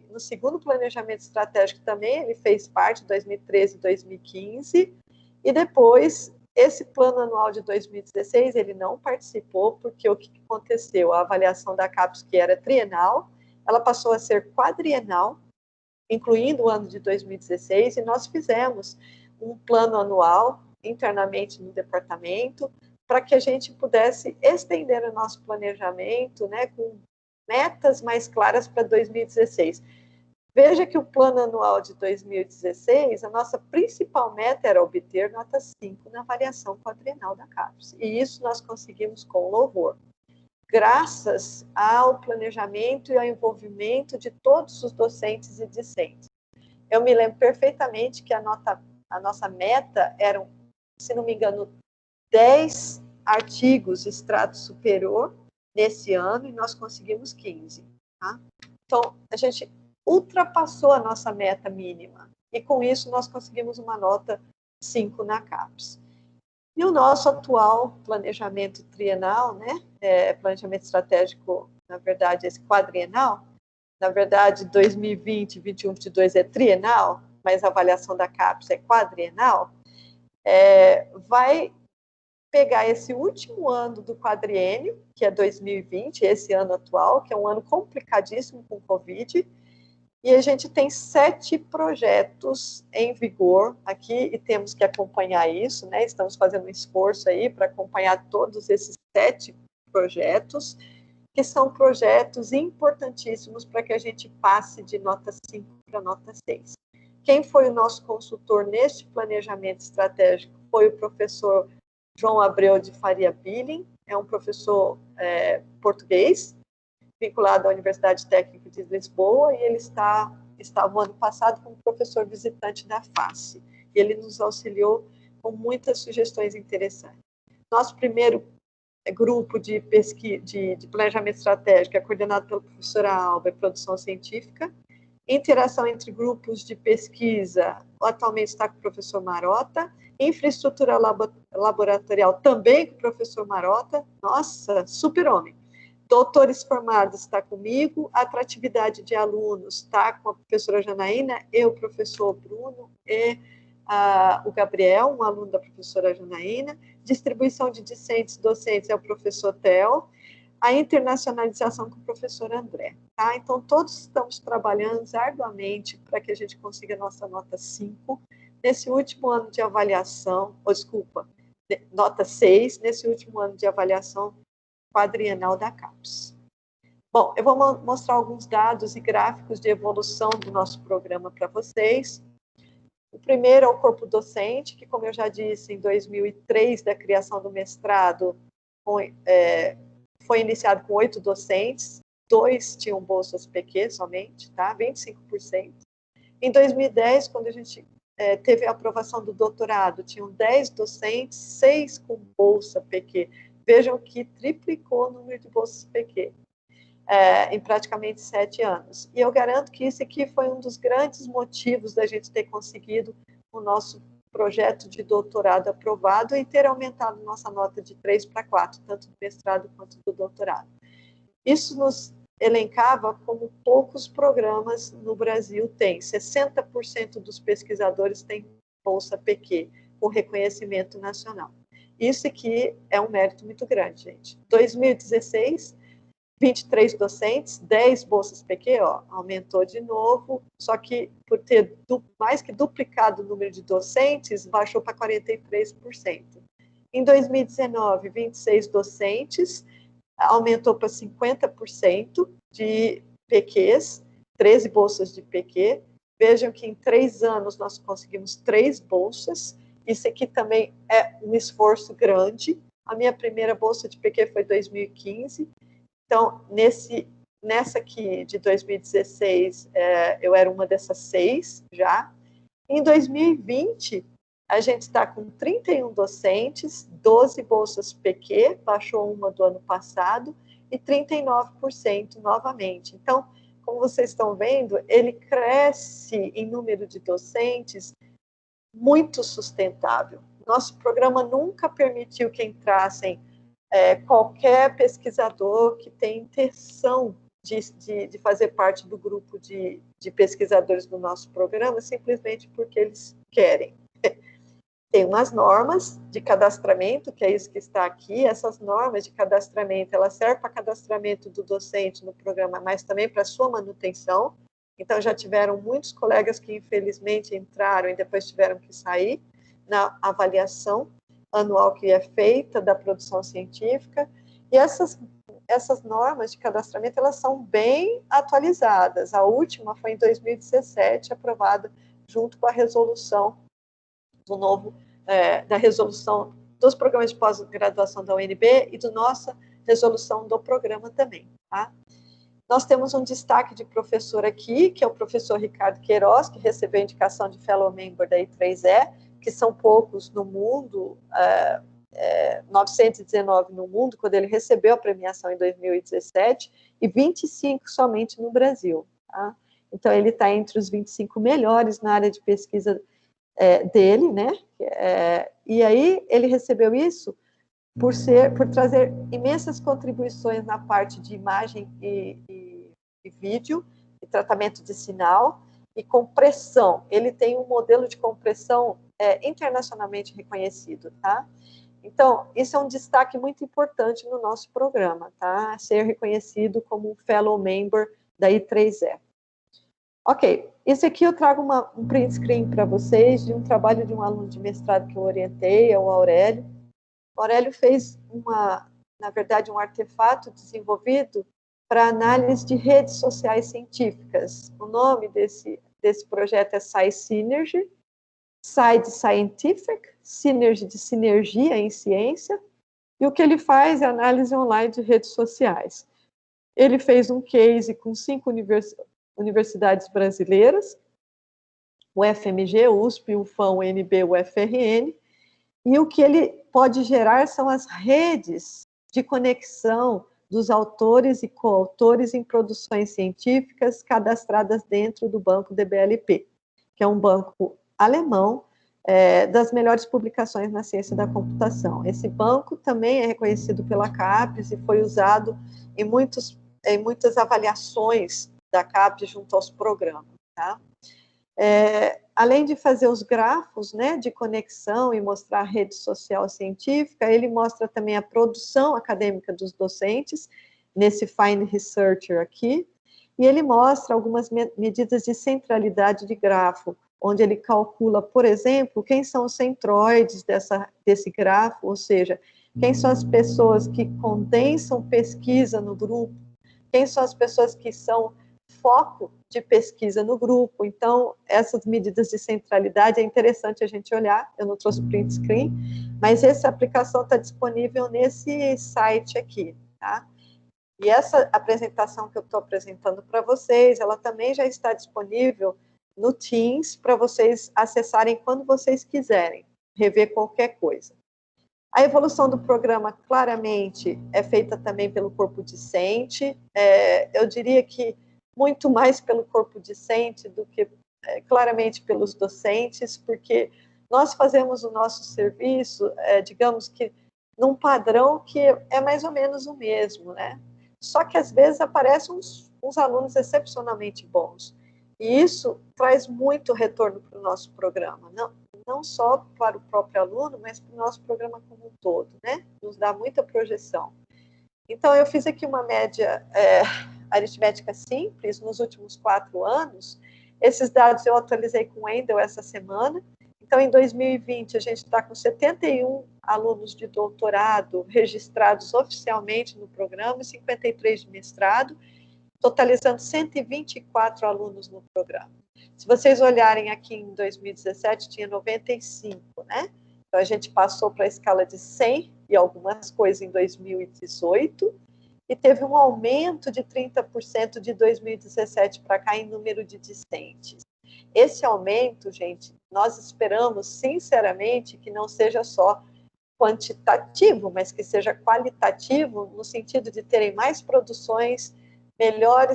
no segundo planejamento estratégico também, ele fez parte, 2013 e 2015, e depois, esse plano anual de 2016, ele não participou, porque o que aconteceu? A avaliação da CAPES, que era trienal, ela passou a ser quadrienal, incluindo o ano de 2016, e nós fizemos um plano anual internamente no departamento, para que a gente pudesse estender o nosso planejamento, né, com metas mais claras para 2016. Veja que o plano anual de 2016, a nossa principal meta era obter nota 5 na avaliação quadrienal da CAPES, e isso nós conseguimos com louvor, graças ao planejamento e ao envolvimento de todos os docentes e discentes. Eu me lembro perfeitamente que a nossa meta eram, se não me engano, 10 artigos extrato superior nesse ano, e nós conseguimos 15. Tá? Então, a gente ultrapassou a nossa meta mínima, e com isso nós conseguimos uma nota 5 na CAPES. E o nosso atual planejamento trienal, né, planejamento estratégico, na verdade, esse quadrienal, na verdade, 2020, 21, 22 é trienal, mas a avaliação da CAPES é quadrienal, vai pegar esse último ano do quadriênio, que é 2020, esse ano atual, que é um ano complicadíssimo com Covid, e a gente tem 7 projetos em vigor aqui, e temos que acompanhar isso, né? Estamos fazendo um esforço aí para acompanhar todos esses 7 projetos, que são projetos importantíssimos para que a gente passe de nota 5 para nota 6. Quem foi o nosso consultor neste planejamento estratégico foi o professor João Abreu de Faria Billing, é um professor português, vinculado à Universidade Técnica de Lisboa, e ele estava no ano passado como professor visitante da FACE, e ele nos auxiliou com muitas sugestões interessantes. Nosso primeiro grupo de pesquisa, de planejamento estratégico é coordenado pela professora Alba, produção científica, interação entre grupos de pesquisa, atualmente está com o professor Marota, infraestrutura laboratorial também com o professor Marota, nossa, super-homem. Doutores formados está comigo, atratividade de alunos está com a professora Janaína, eu, o professor Bruno e o Gabriel, um aluno da professora Janaína, distribuição de discentes docentes é o professor Theo, a internacionalização com o professor André. Tá? Então, todos estamos trabalhando arduamente para que a gente consiga a nossa nota 5 nesse último ano de avaliação, nota 6, nesse último ano de avaliação quadrienal da CAPES. Bom, eu vou mostrar alguns dados e gráficos de evolução do nosso programa para vocês. O primeiro é o corpo docente, que, como eu já disse, em 2003, da criação do mestrado, foi iniciado com 8 docentes, 2 tinham bolsas PQ somente, tá? 25%. Em 2010, quando a gente teve a aprovação do doutorado, tinham 10 docentes, 6 com bolsa PQ. Vejam que triplicou o número de bolsas PQ em praticamente 7 anos. E eu garanto que isso aqui foi um dos grandes motivos da gente ter conseguido o nosso projeto de doutorado aprovado e ter aumentado nossa nota de 3 para 4, tanto do mestrado quanto do doutorado. Isso nos elencava como poucos programas no Brasil têm. 60% dos pesquisadores têm bolsa PQ, com reconhecimento nacional. Isso aqui é um mérito muito grande, gente. 2016, 23 docentes, 10 bolsas PQ, aumentou de novo, só que por ter mais que duplicado o número de docentes, baixou para 43%. Em 2019, 26 docentes, aumentou para 50% de PQs, 13 bolsas de PQ. Vejam que em 3 anos nós conseguimos 3 bolsas. Isso aqui também é um esforço grande. A minha primeira bolsa de PQ foi em 2015. Então, nessa aqui de 2016, eu era uma dessas 6 já. Em 2020, a gente está com 31 docentes, 12 bolsas PQ, baixou uma do ano passado, e 39% novamente. Então, como vocês estão vendo, ele cresce em número de docentes muito sustentável. Nosso programa nunca permitiu que entrassem qualquer pesquisador que tem intenção de fazer parte do grupo de pesquisadores do nosso programa, simplesmente porque eles querem. Tem umas normas de cadastramento, que é isso que está aqui. Essas normas de cadastramento, elas servem para cadastramento do docente no programa, mas também para sua manutenção. Então, já tiveram muitos colegas que, infelizmente, entraram e depois tiveram que sair na avaliação anual que é feita da produção científica. E essas normas de cadastramento, elas são bem atualizadas. A última foi em 2017, aprovada junto com a resolução do novo, da resolução dos programas de pós-graduação da UNB e da nossa resolução do programa também, tá? Nós temos um destaque de professor aqui, que é o professor Ricardo Queiroz, que recebeu a indicação de Fellow Member da I3E, que são poucos no mundo, 919 no mundo, quando ele recebeu a premiação em 2017, e 25 somente no Brasil, tá? Então, ele está entre os 25 melhores na área de pesquisa dele, né? E aí ele recebeu isso por trazer imensas contribuições na parte de imagem e vídeo, e tratamento de sinal, e compressão. Ele tem um modelo de compressão internacionalmente reconhecido, tá? Então, isso é um destaque muito importante no nosso programa, tá? Ser reconhecido como um fellow member da I3E. Ok, esse aqui eu trago um print screen para vocês de um trabalho de um aluno de mestrado que eu orientei, é o Aurélio. O Aurélio fez, na verdade, um artefato desenvolvido para análise de redes sociais científicas. O nome desse projeto é SciSynergy, Sci de Scientific, Synergy de sinergia em ciência, e o que ele faz é análise online de redes sociais. Ele fez um case com 5 universidades brasileiras, o FMG, o USP, o UFAM, o UNB, o UFRN, e o que ele pode gerar são as redes de conexão dos autores e coautores em produções científicas cadastradas dentro do banco DBLP, que é um banco alemão das melhores publicações na ciência da computação. Esse banco também é reconhecido pela CAPES e foi usado em muitas avaliações da CAPES junto aos programas, tá? Além de fazer os grafos, né, de conexão e mostrar a rede social científica, ele mostra também a produção acadêmica dos docentes, nesse Find Researcher aqui, e ele mostra algumas medidas de centralidade de grafo, onde ele calcula, por exemplo, quem são os centroides desse grafo, ou seja, quem são as pessoas que condensam pesquisa no grupo, quem são as pessoas que são foco de pesquisa no grupo. Então, essas medidas de centralidade é interessante a gente olhar. Eu não trouxe print screen, mas essa aplicação está disponível nesse site aqui, tá? E essa apresentação que eu estou apresentando para vocês, ela também já está disponível no Teams para vocês acessarem quando vocês quiserem, rever qualquer coisa. A evolução do programa, claramente, é feita também pelo corpo discente. Eu diria que muito mais pelo corpo discente do que, claramente, pelos docentes, porque nós fazemos o nosso serviço, digamos que, num padrão que é mais ou menos o mesmo, né? Só que, às vezes, aparecem uns alunos excepcionalmente bons. E isso traz muito retorno para o nosso programa. Não só para o próprio aluno, mas para o nosso programa como um todo, né? Nos dá muita projeção. Então, eu fiz aqui uma média aritmética simples nos últimos 4 anos. Esses dados eu atualizei com o Wendel essa semana. Então, em 2020, a gente está com 71 alunos de doutorado registrados oficialmente no programa e 53 de mestrado, totalizando 124 alunos no programa. Se vocês olharem aqui em 2017, tinha 95, né? Então, a gente passou para a escala de 100 e algumas coisas em 2018, e teve um aumento de 30% de 2017 para cá em número de discentes. Esse aumento, gente, nós esperamos, sinceramente, que não seja só quantitativo, mas que seja qualitativo, no sentido de terem mais produções, melhor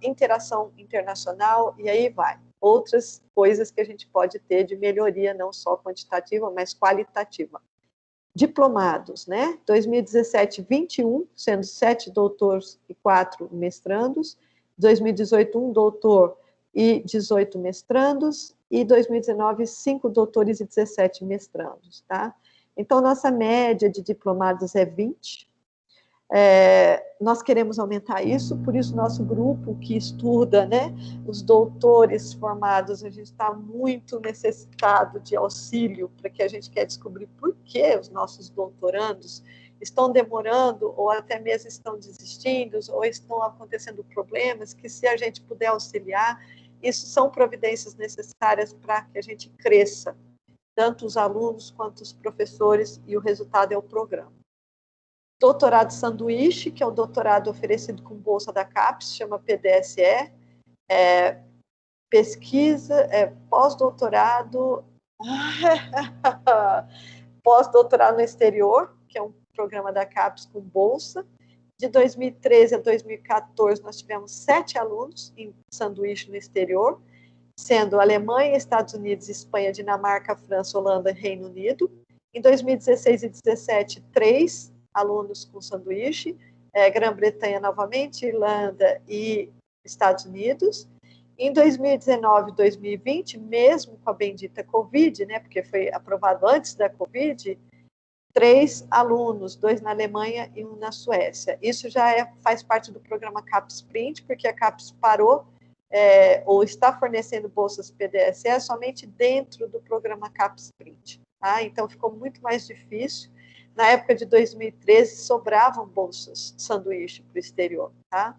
interação internacional, e aí vai. Outras coisas que a gente pode ter de melhoria, não só quantitativa, mas qualitativa. Diplomados, né? 2017, 21, sendo 7 doutores e 4 mestrandos. 2018, 1 doutor e 18 mestrandos. E 2019, 5 doutores e 17 mestrandos, tá? Então, nossa média de diplomados é 20. Nós queremos aumentar isso, por isso nosso grupo que estuda, né, os doutores formados, a gente está muito necessitado de auxílio, para que a gente quer descobrir por que os nossos doutorandos estão demorando, ou até mesmo estão desistindo, ou estão acontecendo problemas, que se a gente puder auxiliar, isso são providências necessárias para que a gente cresça, tanto os alunos quanto os professores, e o resultado é o programa. Doutorado sanduíche, que é o doutorado oferecido com bolsa da CAPES, chama PDSE, pesquisa, pós-doutorado, pós-doutorado no exterior, que é um programa da CAPES com bolsa. De 2013 a 2014, nós tivemos 7 alunos em sanduíche no exterior, sendo Alemanha, Estados Unidos, Espanha, Dinamarca, França, Holanda e Reino Unido. Em 2016 e 2017, 3 alunos com sanduíche, Grã-Bretanha novamente, Irlanda e Estados Unidos. Em 2019 e 2020, mesmo com a bendita Covid, né, porque foi aprovado antes da Covid, 3 alunos, 2 na Alemanha e 1 na Suécia. Isso já faz parte do programa CAPES Sprint, porque a CAPES parou ou está fornecendo bolsas PDSE somente dentro do programa CAPES Sprint. Tá? Então, ficou muito mais difícil. Na época de 2013, sobravam bolsas de sanduíche para o exterior, tá?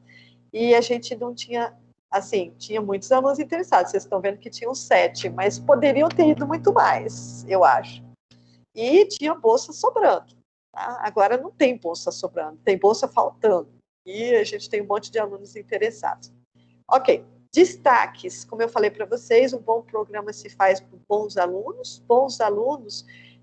E a gente não tinha, assim, tinha muitos alunos interessados, vocês estão vendo que tinham 7, mas poderiam ter ido muito mais, eu acho. E tinha bolsa sobrando, tá? Agora não tem bolsa sobrando, tem bolsa faltando, e a gente tem um monte de alunos interessados. Ok, destaques, como eu falei para vocês, um bom programa se faz por bons alunos,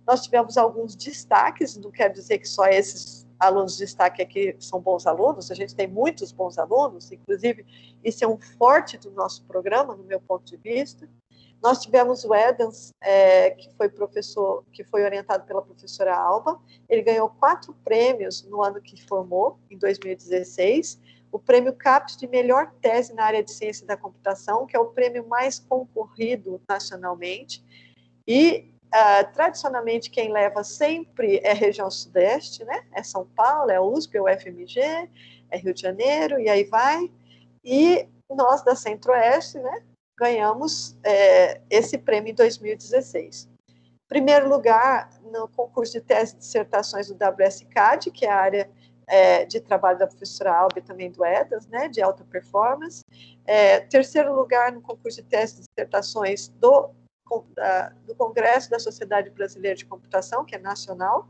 nós tivemos alguns destaques, não quer dizer que só esses alunos de destaque aqui são bons alunos, a gente tem muitos bons alunos, inclusive isso é um forte do nosso programa, no meu ponto de vista. Nós tivemos o Edans, que foi orientado pela professora Alba, ele ganhou 4 prêmios no ano que formou, em 2016, o prêmio CAPES de melhor tese na área de ciência da computação, que é o prêmio mais concorrido nacionalmente, e tradicionalmente quem leva sempre é região sudeste, né? É São Paulo, é USP, é o FMG, é Rio de Janeiro, e aí vai. E nós da Centro-Oeste, né, ganhamos esse prêmio em 2016. Primeiro lugar no concurso de tese de dissertações do WSCAD, que é a área de trabalho da professora Alba e também do EDAS, né, de alta performance. Terceiro lugar no concurso de tese de dissertações do Congresso da Sociedade Brasileira de Computação, que é nacional,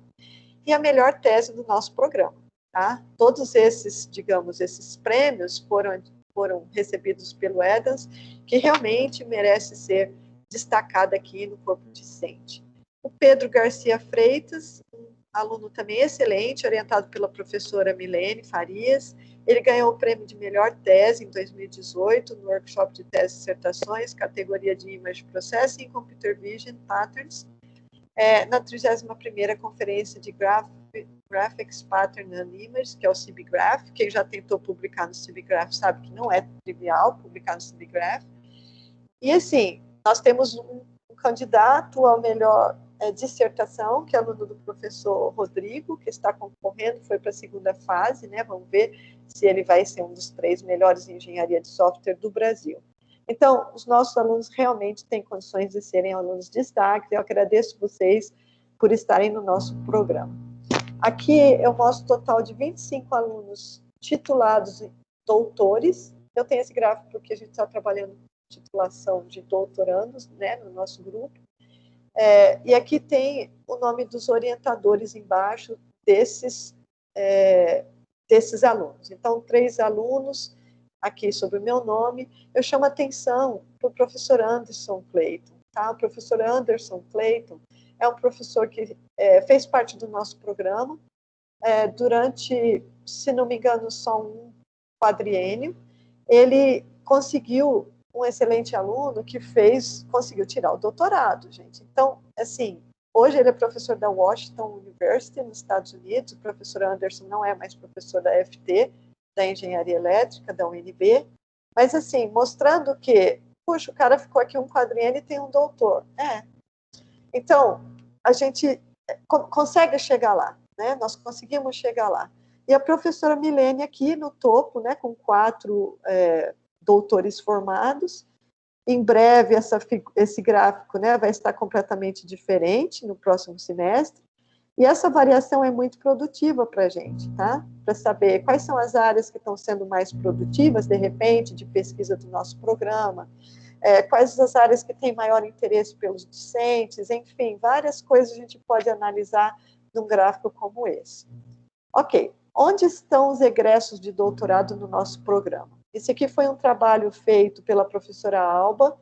e a melhor tese do nosso programa. Tá? Todos esses, digamos, esses prêmios foram foram recebidos pelo EDANS, que realmente merece ser destacada aqui no corpo discente. O Pedro Garcia Freitas, um aluno também excelente, orientado pela professora Milene Farias. Ele ganhou o prêmio de melhor tese em 2018, no workshop de tese e dissertações, categoria de Image Processing, Computer Vision Patterns, na 31ª Conferência de Graphics Pattern and Image, que é o CIBGRAPH. Quem já tentou publicar no CIBGRAPH sabe que não é trivial publicar no CIBGRAPH. E, assim, nós temos um candidato ao melhor dissertação, que é aluno do professor Rodrigo, que está concorrendo, foi para a segunda fase, né? Vamos ver se ele vai ser um dos 3 melhores em engenharia de software do Brasil. Então, os nossos alunos realmente têm condições de serem alunos de destaque. Eu agradeço vocês por estarem no nosso programa. Aqui eu mostro o total de 25 alunos titulados e doutores. Eu tenho esse gráfico porque a gente está trabalhando com titulação de doutorandos, né, no nosso grupo. E aqui tem o nome dos orientadores embaixo desses alunos. Então, 3 alunos aqui sobre o meu nome. Eu chamo a atenção para o professor Anderson Clayton. Tá? O professor Anderson Clayton é um professor que fez parte do nosso programa durante, se não me engano, só um quadriênio. Ele conseguiu um excelente aluno que conseguiu tirar o doutorado, gente. Então, assim, hoje ele é professor da Washington University, nos Estados Unidos. O professor Anderson não é mais professor da FT, da Engenharia Elétrica, da UNB, mas, assim, mostrando que, puxa, o cara ficou aqui um quadriênio e tem um doutor. Então, a gente consegue chegar lá, né? Nós conseguimos chegar lá. E a professora Milene aqui no topo, né, com 4 doutores formados. Em breve, esse gráfico, né, vai estar completamente diferente no próximo semestre. E essa variação é muito produtiva para a gente, tá? Para saber quais são as áreas que estão sendo mais produtivas, de repente, de pesquisa do nosso programa, quais as áreas que têm maior interesse pelos discentes, enfim, várias coisas a gente pode analisar num gráfico como esse. Ok, onde estão os egressos de doutorado no nosso programa? Esse aqui foi um trabalho feito pela professora Alba,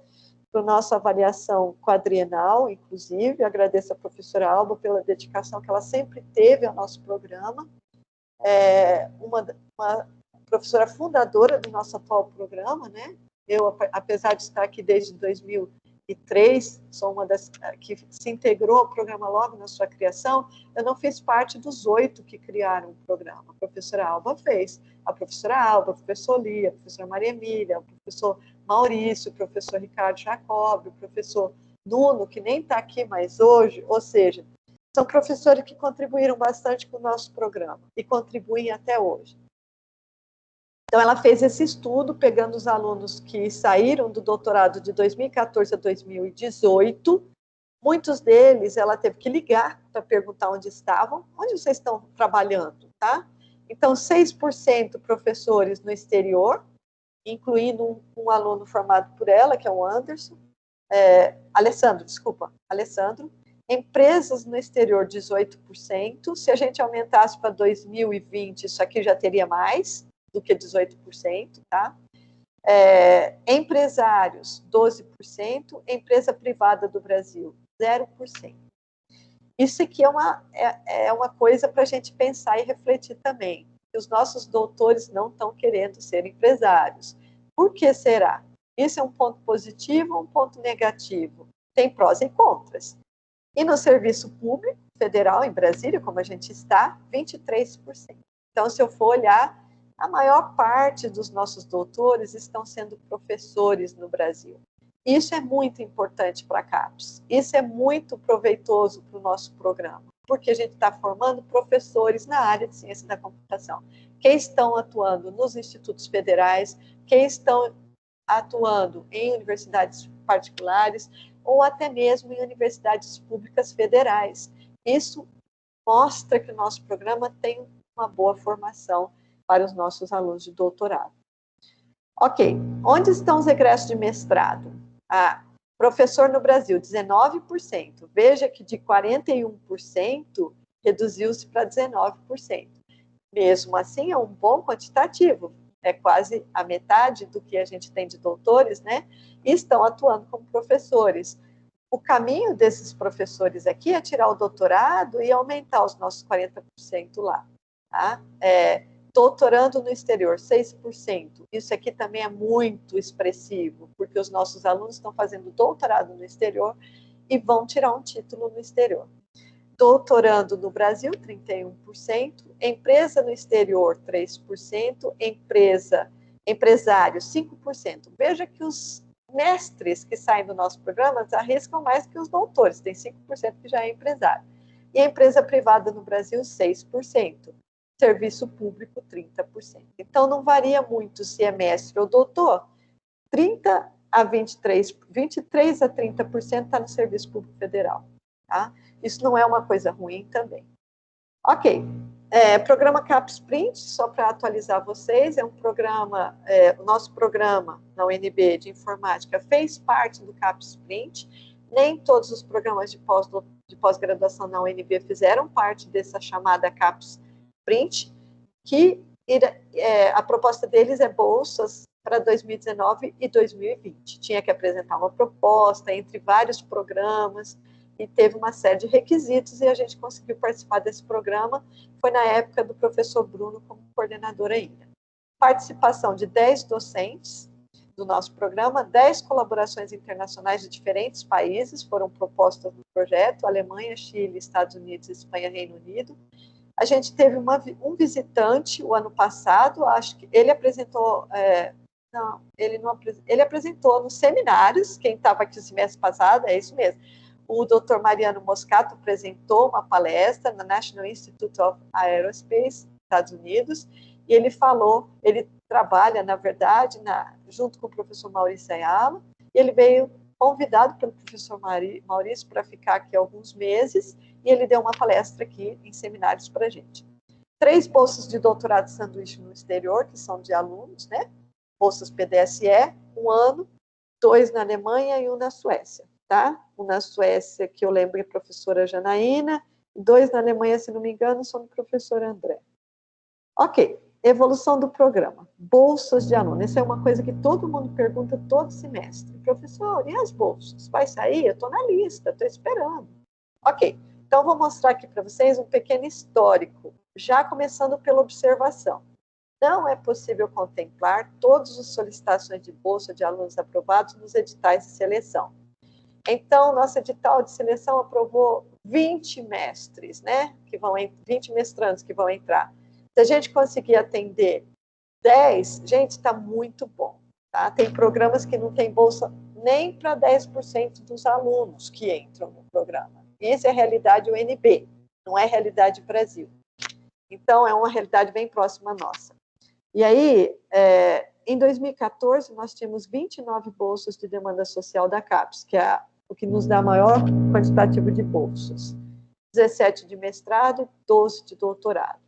para a nossa avaliação quadrienal, inclusive. Eu agradeço a professora Alba pela dedicação que ela sempre teve ao nosso programa. Uma professora fundadora do nosso atual programa, né? Eu, apesar de estar aqui desde 2003, sou uma das que se integrou ao programa logo na sua criação. Eu não fiz parte dos 8 que criaram o programa. A professora Alba fez. A professora Alba, o professor Lia, a professora Maria Emília, o professor Maurício, o professor Ricardo Jacob, o professor Nuno, que nem está aqui mais hoje, ou seja, são professores que contribuíram bastante com o nosso programa e contribuem até hoje. Então, ela fez esse estudo, pegando os alunos que saíram do doutorado de 2014 a 2018, muitos deles ela teve que ligar para perguntar onde estavam, onde vocês estão trabalhando, tá? Então, 6% professores no exterior, incluindo um aluno formado por ela, que é o Alessandro. Empresas no exterior, 18%. Se a gente aumentasse para 2020, isso aqui já teria mais do que 18%, tá? Empresários, 12%. Empresa privada do Brasil, 0%. Isso aqui é uma coisa para a gente pensar e refletir também. Que os nossos doutores não estão querendo ser empresários. Por que será? Isso é um ponto positivo ou um ponto negativo? Tem prós e contras. E no serviço público federal, em Brasília, como a gente está, 23%. Então, se eu for olhar, a maior parte dos nossos doutores estão sendo professores no Brasil. Isso é muito importante para a CAPES. Isso é muito proveitoso para o nosso programa, porque a gente está formando professores na área de ciência da computação, que estão atuando nos institutos federais, que estão atuando em universidades particulares ou até mesmo em universidades públicas federais. Isso mostra que o nosso programa tem uma boa formação para os nossos alunos de doutorado. Ok, onde estão os egressos de mestrado? Professor no Brasil, 19%. Veja que de 41% reduziu-se para 19%. Mesmo assim, é um bom quantitativo. é quase a metade do que a gente tem de doutores, né? E estão atuando como professores. O caminho desses professores aqui é tirar o doutorado e aumentar os nossos 40% lá, tá? Doutorando no exterior, 6%. Isso aqui também é muito expressivo, porque os nossos alunos estão fazendo doutorado no exterior e vão tirar um título no exterior. Doutorando no Brasil, 31%, empresa no exterior, 3%, empresário, 5%. Veja que os mestres que saem do nosso programa arriscam mais que os doutores, tem 5% que já é empresário. E a empresa privada no Brasil, 6%. Serviço público, 30%. Então, não varia muito se é mestre ou doutor, 30 a 23, 23 a 30% está no Serviço Público Federal, tá? Isso não é uma coisa ruim também. Ok, programa CapSprint, só para atualizar vocês, é um programa, o nosso programa na UNB de informática fez parte do CapSprint, nem todos os programas de pós-graduação na UNB fizeram parte dessa chamada CapSprint, que a proposta deles é bolsas para 2019 e 2020. Tinha que apresentar uma proposta entre vários programas, e teve uma série de requisitos, e a gente conseguiu participar desse programa, foi na época do professor Bruno como coordenador ainda. Participação de 10 docentes do nosso programa, 10 colaborações internacionais de diferentes países foram propostas no projeto, Alemanha, Chile, Estados Unidos, Espanha, Reino Unido. A gente teve um visitante o ano passado, acho que ele apresentou... ele apresentou nos seminários, quem estava aqui o semestre passado, é isso mesmo. O Dr. Mariano Moscato apresentou uma palestra na National Institute of Aerospace, Estados Unidos, e ele falou, ele trabalha, na verdade, junto com o professor Maurício Ayala, e ele veio convidado pelo professor Maurício para ficar aqui alguns meses, e ele deu uma palestra aqui em seminários para a gente. 3 bolsas de doutorado de sanduíche no exterior, que são de alunos, né? Bolsas PDSE, 1 ano, 2 na Alemanha e 1 na Suécia. Tá? Um na Suécia, que eu lembro, é a professora Janaína, 2 na Alemanha, se não me engano, são do professor André. Ok, evolução do programa. Bolsas de aluno. Essa é uma coisa que todo mundo pergunta todo semestre. Professor, e as bolsas? Vai sair? Eu estou na lista, estou esperando. Ok, então vou mostrar aqui para vocês um pequeno histórico, já começando pela observação. Não é possível contemplar todas as solicitações de bolsa de alunos aprovados nos editais de seleção. Então, nosso edital de seleção aprovou 20 mestres, né? 20 mestrandos que vão entrar. Se a gente conseguir atender 10, gente, está muito bom. Tá? Tem programas que não tem bolsa nem para 10% dos alunos que entram no programa. Isso é realidade UNB, não é realidade Brasil. Então, é uma realidade bem próxima à nossa. E aí, em 2014, nós tínhamos 29 bolsas de demanda social da CAPES, que é o que nos dá maior quantitativo de bolsas. 17 de mestrado, 12 de doutorado.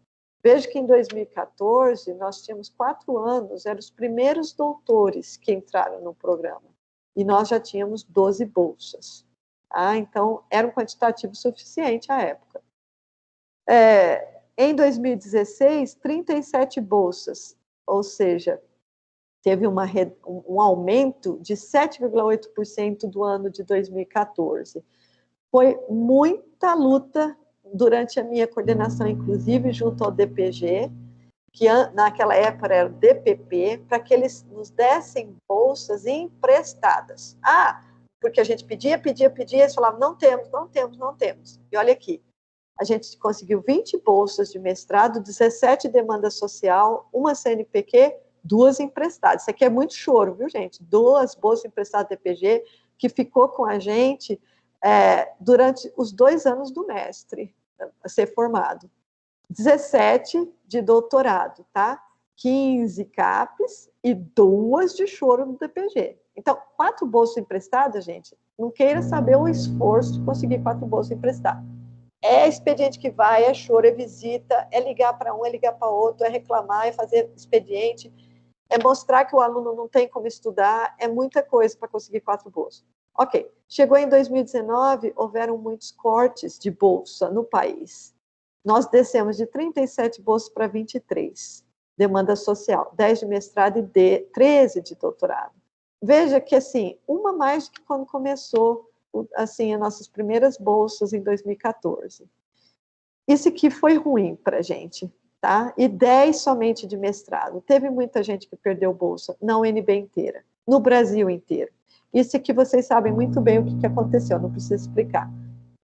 Veja que em 2014, nós tínhamos 4 anos, eram os primeiros doutores que entraram no programa. E nós já tínhamos 12 bolsas. Tá? Então, era um quantitativo suficiente à época. Em 2016, 37 bolsas, ou seja, teve um aumento de 7,8% do ano de 2014. Foi muita luta durante a minha coordenação, inclusive junto ao DPG, que naquela época era o DPP, para que eles nos dessem bolsas emprestadas. Porque a gente pedia, eles falavam, não temos. E olha aqui, a gente conseguiu 20 bolsas de mestrado, 17 demanda social, 1 CNPq, 2 emprestadas. Isso aqui é muito choro, viu, gente? 2 bolsas emprestadas do DPG, que ficou com a gente durante os 2 anos do mestre a ser formado. 17 de doutorado, tá? 15 CAPES e 2 de choro no DPG. Então, 4 bolsas emprestadas, gente, não queira saber o esforço de conseguir 4 bolsas emprestadas. É expediente que vai, é choro, é visita, é ligar para um, é ligar para outro, é reclamar, é fazer expediente, é mostrar que o aluno não tem como estudar, é muita coisa para conseguir 4 bolsas. Ok, chegou em 2019, houveram muitos cortes de bolsa no país. Nós descemos de 37 bolsas para 23. demanda social, 10 de mestrado e 13 de doutorado. Veja que, assim, uma mais do que quando começou, assim, as nossas primeiras bolsas em 2014. Isso aqui foi ruim para a gente, tá? E 10 somente de mestrado. Teve muita gente que perdeu bolsa, na UNB inteira, no Brasil inteiro. Isso aqui vocês sabem muito bem o que aconteceu, não preciso explicar.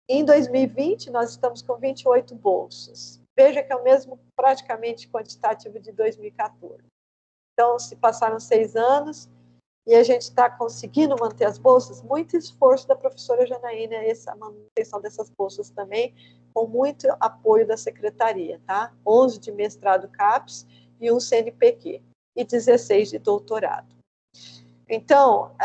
Em 2020, nós estamos com 28 bolsas. Veja que é o mesmo praticamente quantitativo de 2014. Então, se passaram 6 anos e a gente está conseguindo manter as bolsas, muito esforço da professora Janaína, essa manutenção dessas bolsas também, com muito apoio da secretaria, tá? 11 de mestrado CAPES e um CNPq, e 16 de doutorado. Então,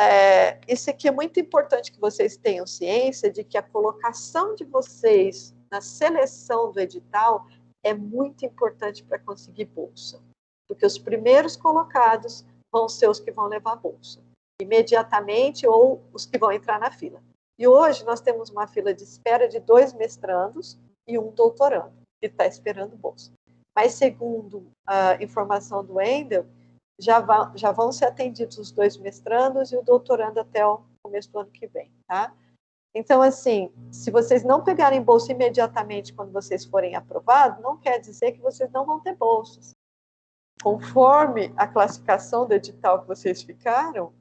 isso aqui é muito importante que vocês tenham ciência de que a colocação de vocês na seleção do edital é muito importante para conseguir bolsa, porque os primeiros colocados vão ser os que vão levar bolsa, imediatamente, ou os que vão entrar na fila. E hoje nós temos uma fila de espera de 2 mestrandos e um doutorando, que está esperando bolsa. Mas, segundo a informação do Wendel, já vão ser atendidos os 2 mestrandos e o doutorando até o começo do ano que vem, tá? Então, assim, se vocês não pegarem bolsa imediatamente quando vocês forem aprovados, não quer dizer que vocês não vão ter bolsas. Conforme a classificação do edital que vocês ficaram,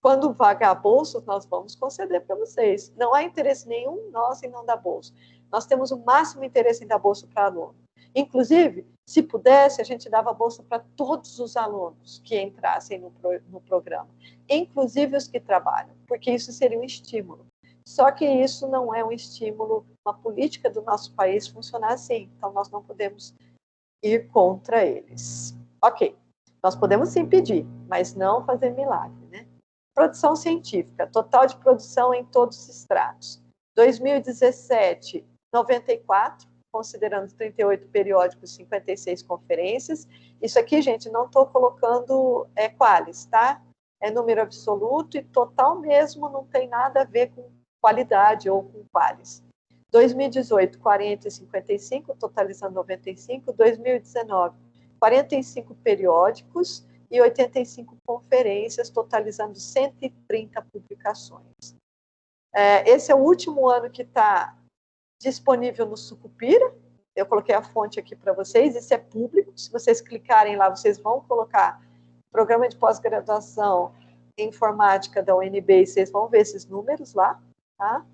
quando vagar a bolsa, nós vamos conceder para vocês. Não há interesse nenhum nosso em não dar bolsa. Nós temos o máximo interesse em dar bolsa para aluno. Inclusive, se pudesse, a gente dava bolsa para todos os alunos que entrassem no programa, inclusive os que trabalham, porque isso seria um estímulo. Só que isso não é um estímulo, uma política do nosso país funcionar assim, então nós não podemos ir contra eles. Ok, nós podemos sim pedir, mas não fazer milagre, né? Produção científica, total de produção em todos os estratos. 2017, 94, considerando 38 periódicos, 56 conferências. Isso aqui, gente, não estou colocando qualis, tá? É número absoluto e total mesmo, não tem nada a ver com qualidade ou com qualis. 2018, 40 e 55, totalizando 95. 2019, 45 periódicos e 85 conferências, totalizando 130 publicações. Esse é o último ano que está disponível no Sucupira. Eu coloquei a fonte aqui para vocês, isso é público. Se vocês clicarem lá, vocês vão colocar programa de pós-graduação em informática da UNB e vocês vão ver esses números lá, tá?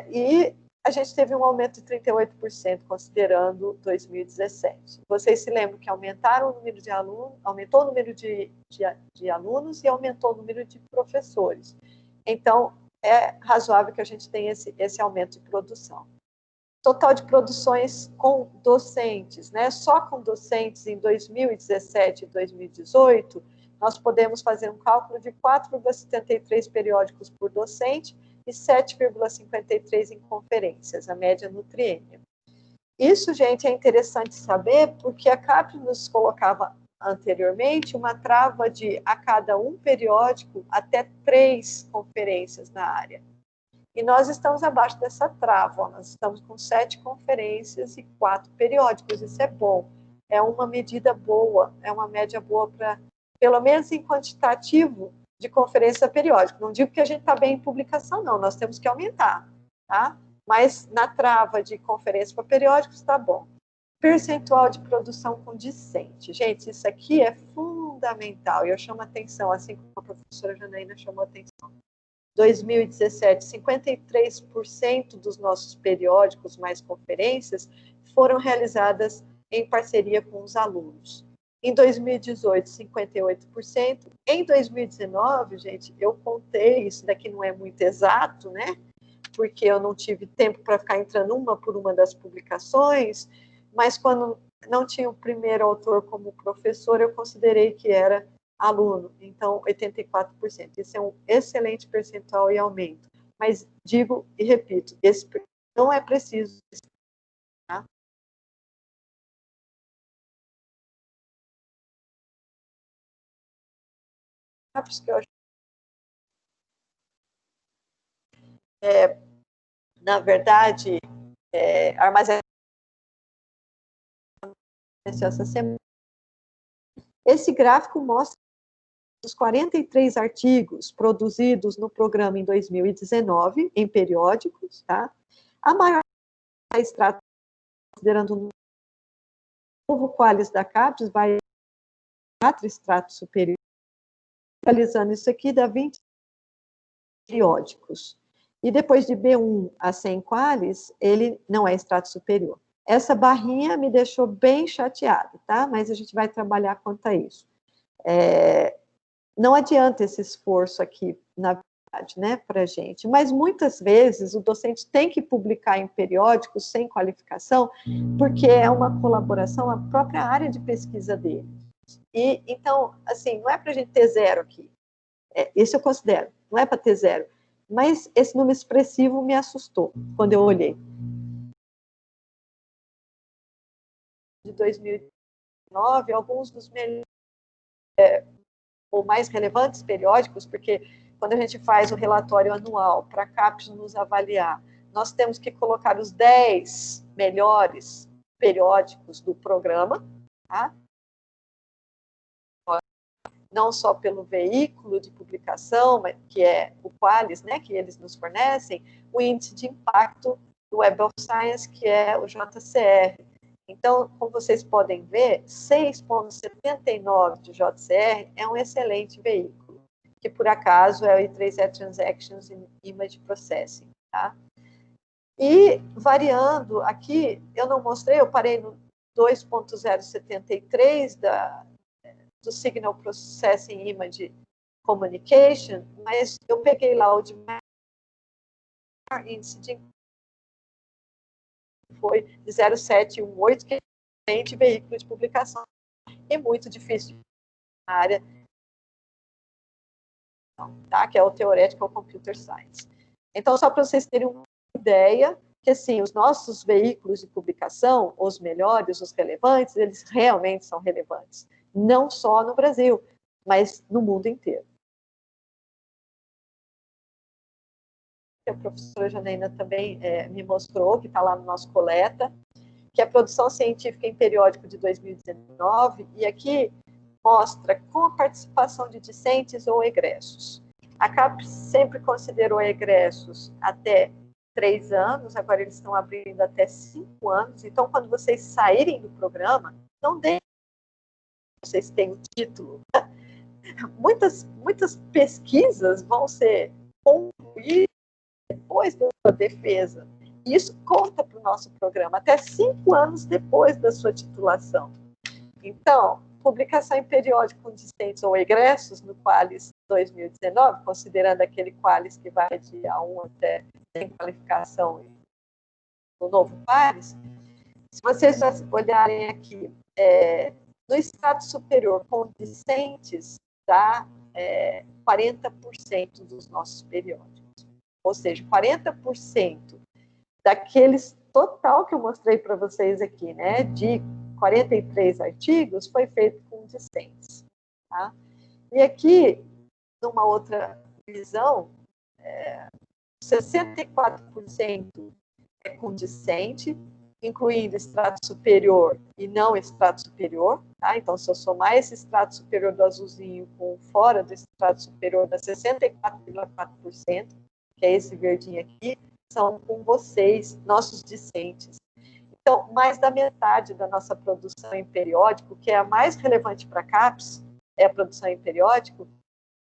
E a gente teve um aumento de 38%, considerando 2017. Vocês se lembram que aumentaram o número de alunos, aumentou o número de alunos e aumentou o número de professores. Então, é razoável que a gente tenha esse aumento de produção. Total de produções com docentes, né? Só com docentes em 2017 e 2018, nós podemos fazer um cálculo de 4,73 periódicos por docente e 7,53 em conferências, a média no triênio. Isso, gente, é interessante saber, porque a CAPES nos colocava anteriormente uma trava de, a cada um periódico, até 3 conferências na área. E nós estamos abaixo dessa trava, nós estamos com 7 conferências e 4 periódicos, isso é bom. É uma medida boa, é uma média boa para, pelo menos em quantitativo, de conferência periódica. Não digo que a gente está bem em publicação, não, nós temos que aumentar, tá? Mas na trava de conferência para periódicos está bom. Percentual de produção com discente. Gente, isso aqui é fundamental, e eu chamo a atenção, assim como a professora Janaína chamou a atenção. 2017, 53% dos nossos periódicos mais conferências foram realizadas em parceria com os alunos. Em 2018, 58%. Em 2019, gente, eu contei, isso daqui não é muito exato, né? Porque eu não tive tempo para ficar entrando uma por uma das publicações, mas quando não tinha o primeiro autor como professor, eu considerei que era aluno, então 84%. Isso é um excelente percentual e aumento. Mas digo e repito, esse não é preciso. Tá? Na verdade, armazenamento essa semana. Esse gráfico mostra os 43 artigos produzidos no programa em 2019, em periódicos, tá? A maior extrato, considerando o novo qualis da CAPES, vai 4 extratos superiores. Realizando isso aqui, dá 20 periódicos. E depois de B1 a 100 qualis, ele não é extrato superior. Essa barrinha me deixou bem chateada, tá? Mas a gente vai trabalhar quanto a isso. Não adianta esse esforço aqui, na verdade, né, para a gente. Mas muitas vezes o docente tem que publicar em periódicos sem qualificação, porque é uma colaboração à própria área de pesquisa dele. E, então, assim, não é para a gente ter zero aqui. Isso eu considero, não é para ter zero. Mas esse número expressivo me assustou quando eu olhei. De 2009, alguns dos melhores ou mais relevantes periódicos, porque quando a gente faz o relatório anual para a CAPES nos avaliar, nós temos que colocar os 10 melhores periódicos do programa, tá? Não só pelo veículo de publicação, mas, que é o qualis, né, que eles nos fornecem, o índice de impacto do Web of Science, que é o JCR. Então, como vocês podem ver, 6,79 de JCR é um excelente veículo, que por acaso é o I3E Transactions Image Processing, tá? E variando aqui, eu não mostrei, eu parei no 2,073 do Signal Processing Image Communication, mas eu peguei lá o de maior índice de foi de 0,718, que é excelente veículo de publicação e muito difícil na área, tá? Que é o Theoretical Computer Science. Então, só para vocês terem uma ideia, que assim, os nossos veículos de publicação, os melhores, os relevantes, eles realmente são relevantes. Não só no Brasil, mas no mundo inteiro. A professora Janaína também me mostrou, que está lá no nosso coleta, que é a produção científica em periódico de 2019, e aqui mostra com a participação de discentes ou egressos. A CAPES sempre considerou egressos até 3 anos, agora eles estão abrindo até 5 anos, então quando vocês saírem do programa, não deixem que vocês tenham o título. Muitas pesquisas vão ser concluídas depois da sua defesa. E isso conta para o nosso programa, até 5 anos depois da sua titulação. Então, publicação em periódico com discentes ou egressos no Qualis 2019, considerando aquele Qualis que vai de A1 até sem qualificação no novo Qualis, se vocês olharem aqui, no estado superior com discentes, dá 40% dos nossos periódicos. Ou seja, 40% daqueles total que eu mostrei para vocês aqui, né, de 43 artigos, foi feito com discentes. Tá? E aqui, numa outra visão, 64% é com discente, incluindo extrato superior e não extrato superior. Tá? Então, se eu somar esse extrato superior do azulzinho com fora do extrato superior, dá 64,4%, que é esse verdinho aqui, são com vocês, nossos discentes. Então, mais da metade da nossa produção em periódico, que é a mais relevante para a CAPES, é a produção em periódico,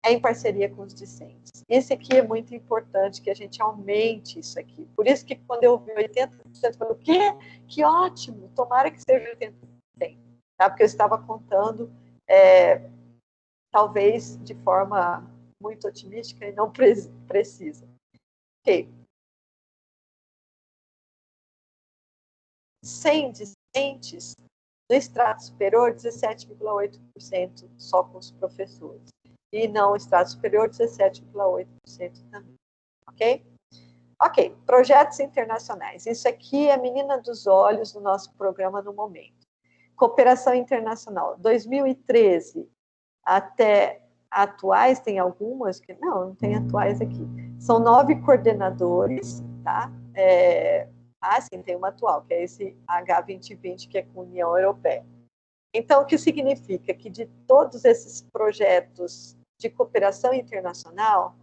é em parceria com os discentes. Esse aqui é muito importante, que a gente aumente isso aqui. Por isso que quando eu vi 80%, eu falei, o quê? Que ótimo, tomara que seja 80%. Tá? Porque eu estava contando, talvez, de forma muito otimística e não precisa. Ok. Sem discentes, no extrato superior, 17,8% só com os professores. E não extrato superior, 17,8% também. Ok? Ok, projetos internacionais. Isso aqui é a menina dos olhos do nosso programa no momento. Cooperação internacional. 2013 até atuais, tem algumas que... Não tem atuais aqui. São 9 coordenadores, tá? Sim, tem uma atual, que é esse H2020, que é com a União Europeia. Então, o que significa? Que de todos esses projetos de cooperação internacional,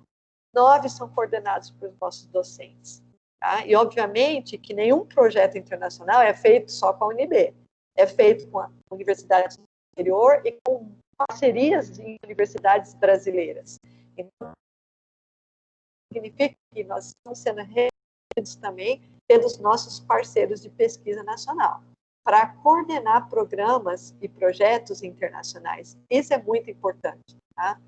9 são coordenados por nossos docentes. Tá? E, obviamente, que nenhum projeto internacional é feito só com a UNB. É feito com a universidade do exterior e com parcerias de universidades brasileiras. Então, significa que nós estamos sendo reconhecidos também pelos nossos parceiros de pesquisa nacional, para coordenar programas e projetos internacionais. Isso é muito importante. Tá?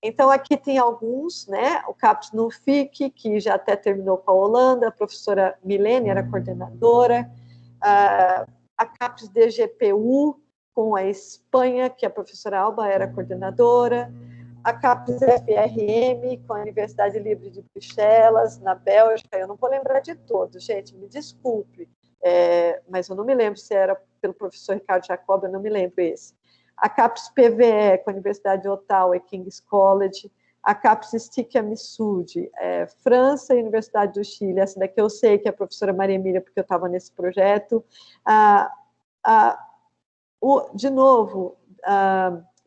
Então, aqui tem alguns, né? O CAPES no FIC, que já até terminou com a Holanda, a professora Milene era coordenadora, a CAPES DGPU, com a Espanha, que a professora Alba era coordenadora, a CAPES FRM, com a Universidade Livre de Bruxelas, na Bélgica. Eu não vou lembrar de todos, gente, me desculpe, mas eu não me lembro se era pelo professor Ricardo Jacob, eu não me lembro esse. A CAPES PVE, com a Universidade de Ottawa e King's College, a CAPES STIC Amisud, França e Universidade do Chile, essa daqui eu sei que é a professora Maria Emília, porque eu estava nesse projeto. De novo,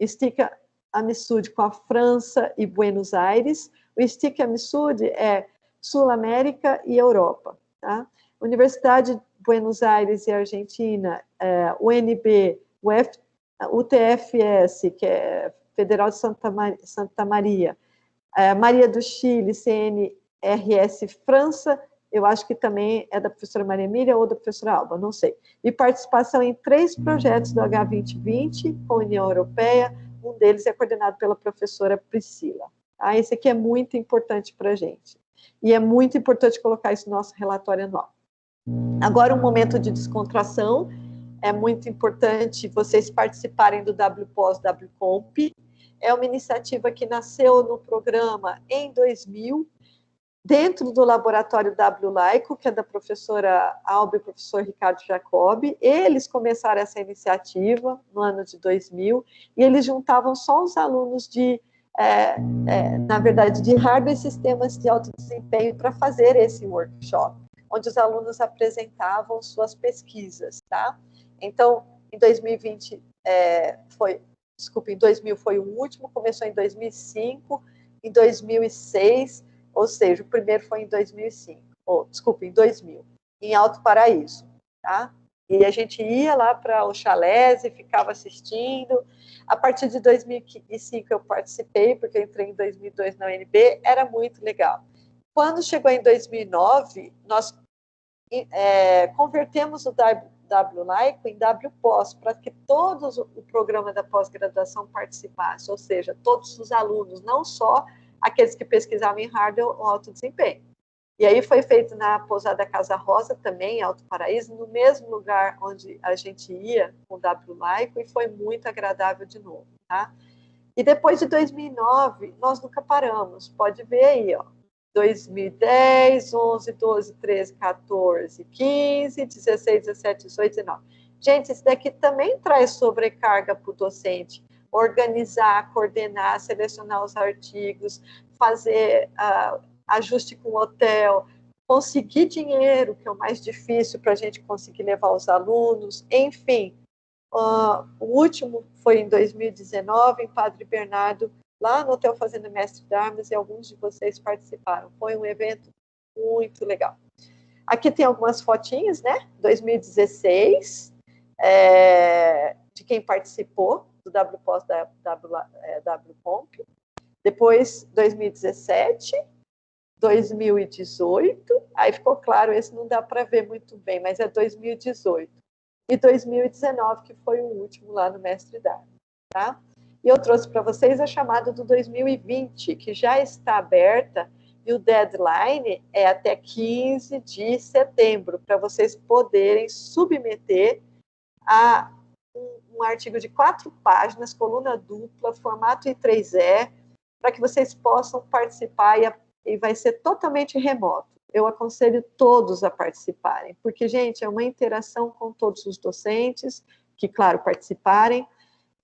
STIC Amisud com a França e Buenos Aires. O STIC Amisud é Sul-América e Europa. Tá? Universidade de Buenos Aires e Argentina, UNB, UTFS, que é Federal de Santa Maria, Maria do Chile, CNRS França, eu acho que também é da professora Maria Emília ou da professora Alba, não sei. E participação em 3 projetos do H2020 com a União Europeia, um deles é coordenado pela professora Priscila. Tá? Esse aqui é muito importante para a gente. E é muito importante colocar isso no nosso relatório anual. Agora, um momento de descontração. É muito importante vocês participarem do WPOS WComp. É uma iniciativa que nasceu no programa em 2000, dentro do laboratório WLaico, que é da professora Alba e professor Ricardo Jacob. Eles começaram essa iniciativa no ano de 2000, e eles juntavam só os alunos na verdade, de hardware e sistemas de alto desempenho para fazer esse workshop, onde os alunos apresentavam suas pesquisas, tá? Então, em 2020 em 2000 foi o último, começou em 2005, em 2006, ou seja, o primeiro foi em 2005, em 2000, em Alto Paraíso, tá? E a gente ia lá para o chalés e ficava assistindo. A partir de 2005 eu participei, porque eu entrei em 2002 na UNB, era muito legal. Quando chegou em 2009, nós convertemos o WLaico em WPOS, para que todos o programa da pós-graduação participasse, ou seja, todos os alunos, não só aqueles que pesquisavam em hardware ou alto desempenho. E aí foi feito na Pousada Casa Rosa, também em Alto Paraíso, no mesmo lugar onde a gente ia com o WLaico, e foi muito agradável de novo, tá? E depois de 2009, nós nunca paramos, pode ver aí, ó. 2010, 11, 12, 13, 14, 15, 16, 17, 18, 19. Gente, isso daqui também traz sobrecarga para o docente. Organizar, coordenar, selecionar os artigos, fazer ajuste com o hotel, conseguir dinheiro, que é o mais difícil para a gente conseguir levar os alunos, enfim. O último foi em 2019, em Padre Bernardo, lá no Hotel Fazenda Mestre Darmas, e alguns de vocês participaram. Foi um evento muito legal. Aqui tem algumas fotinhas, né? 2016, de quem participou do WPOS da WComp. Depois, 2017, 2018. Aí ficou claro, esse não dá para ver muito bem, mas é 2018. E 2019, que foi o último lá no Mestre Darmas, tá? E eu trouxe para vocês a chamada do 2020, que já está aberta, e o deadline é até 15 de setembro, para vocês poderem submeter a um artigo de 4 páginas, coluna dupla, formato I3E, para que vocês possam participar, e vai ser totalmente remoto. Eu aconselho todos a participarem, porque, gente, é uma interação com todos os docentes, que, claro, participarem,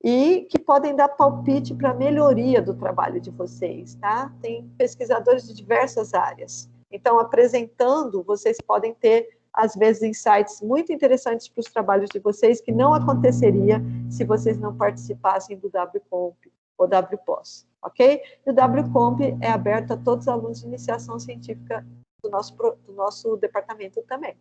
e que podem dar palpite para a melhoria do trabalho de vocês, tá? Tem pesquisadores de diversas áreas. Então, apresentando, vocês podem ter, às vezes, insights muito interessantes para os trabalhos de vocês, que não aconteceria se vocês não participassem do WComp ou WPOS, ok? E o WComp é aberto a todos os alunos de iniciação científica do nosso departamento também.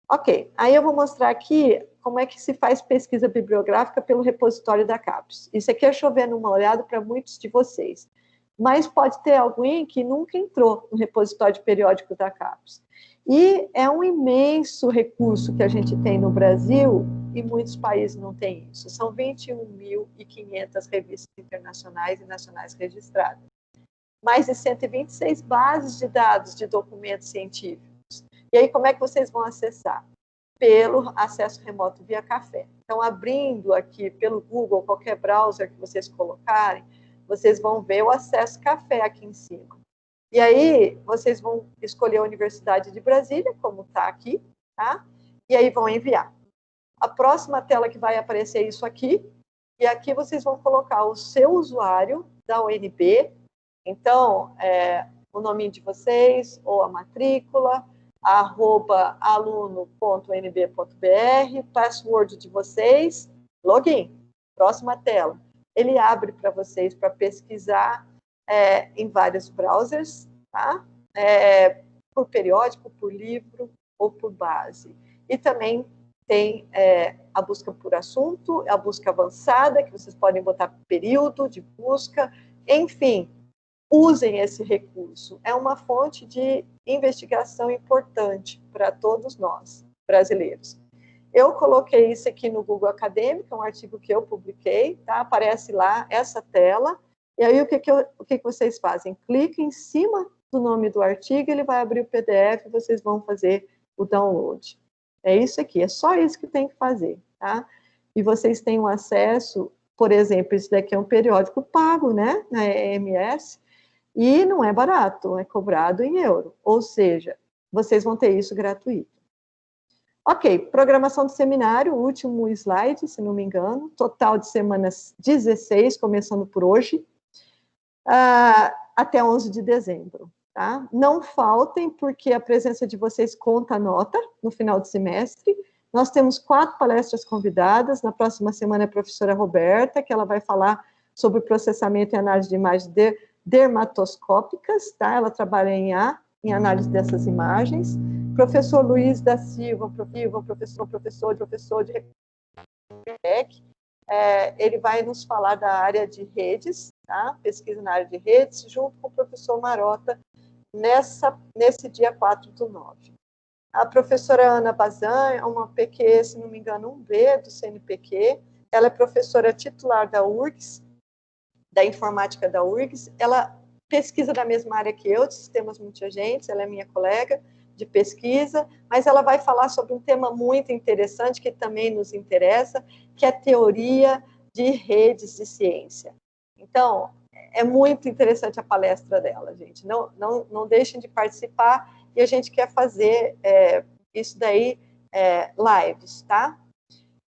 Ok, aí eu vou mostrar aqui como é que se faz pesquisa bibliográfica pelo repositório da CAPES. Isso aqui é chovendo uma olhada para muitos de vocês, mas pode ter alguém que nunca entrou no repositório periódico da CAPES. E é um imenso recurso que a gente tem no Brasil, e muitos países não têm isso. São 21.500 revistas internacionais e nacionais registradas. Mais de 126 bases de dados de documentos científicos. E aí, como é que vocês vão acessar? Pelo acesso remoto via café. Então, abrindo aqui pelo Google, qualquer browser que vocês colocarem, vocês vão ver o acesso café aqui em cima. E aí, vocês vão escolher a Universidade de Brasília, como está aqui, tá? E aí vão enviar. A próxima tela que vai aparecer é isso aqui, e aqui vocês vão colocar o seu usuário da UNB, então, o nome de vocês, ou a matrícula, @aluno.unb.br, password de vocês, login. Próxima tela. Ele abre para vocês para pesquisar em vários browsers, tá? Por periódico, por livro ou por base. E também tem a busca por assunto, a busca avançada, que vocês podem botar período de busca, enfim, usem esse recurso. É uma fonte de investigação importante para todos nós, brasileiros. Eu coloquei isso aqui no Google Acadêmico, é um artigo que eu publiquei, tá? Aparece lá essa tela, e aí o que vocês fazem? Clica em cima do nome do artigo, ele vai abrir o PDF, vocês vão fazer o download. É isso aqui, é só isso que tem que fazer, tá? E vocês têm um acesso, por exemplo, isso daqui é um periódico pago, né, na EMS, e não é barato, é cobrado em euro. Ou seja, vocês vão ter isso gratuito. Ok, programação do seminário, último slide, se não me engano. Total de semanas 16, começando por hoje, até 11 de dezembro. Tá? Não faltem, porque a presença de vocês conta a nota no final do semestre. Nós temos 4 palestras convidadas. Na próxima semana é a professora Roberta, que ela vai falar sobre processamento e análise de imagens dermatoscópicas, tá? Ela trabalha em análise dessas imagens. Professor Luiz da Silva, professor de REC, ele vai nos falar da área de redes, tá? Pesquisa na área de redes, junto com o professor Marota, nesse dia 4/9. A professora Ana Bazan é uma PQ, se não me engano, 1B do CNPq, ela é professora titular da URGS, da informática da URGS, ela pesquisa da mesma área que eu, de sistemas multiagentes, ela é minha colega de pesquisa, mas ela vai falar sobre um tema muito interessante, que também nos interessa, que é a teoria de redes de ciência. Então, é muito interessante a palestra dela, gente, não deixem de participar, e a gente quer fazer isso daí, lives, tá?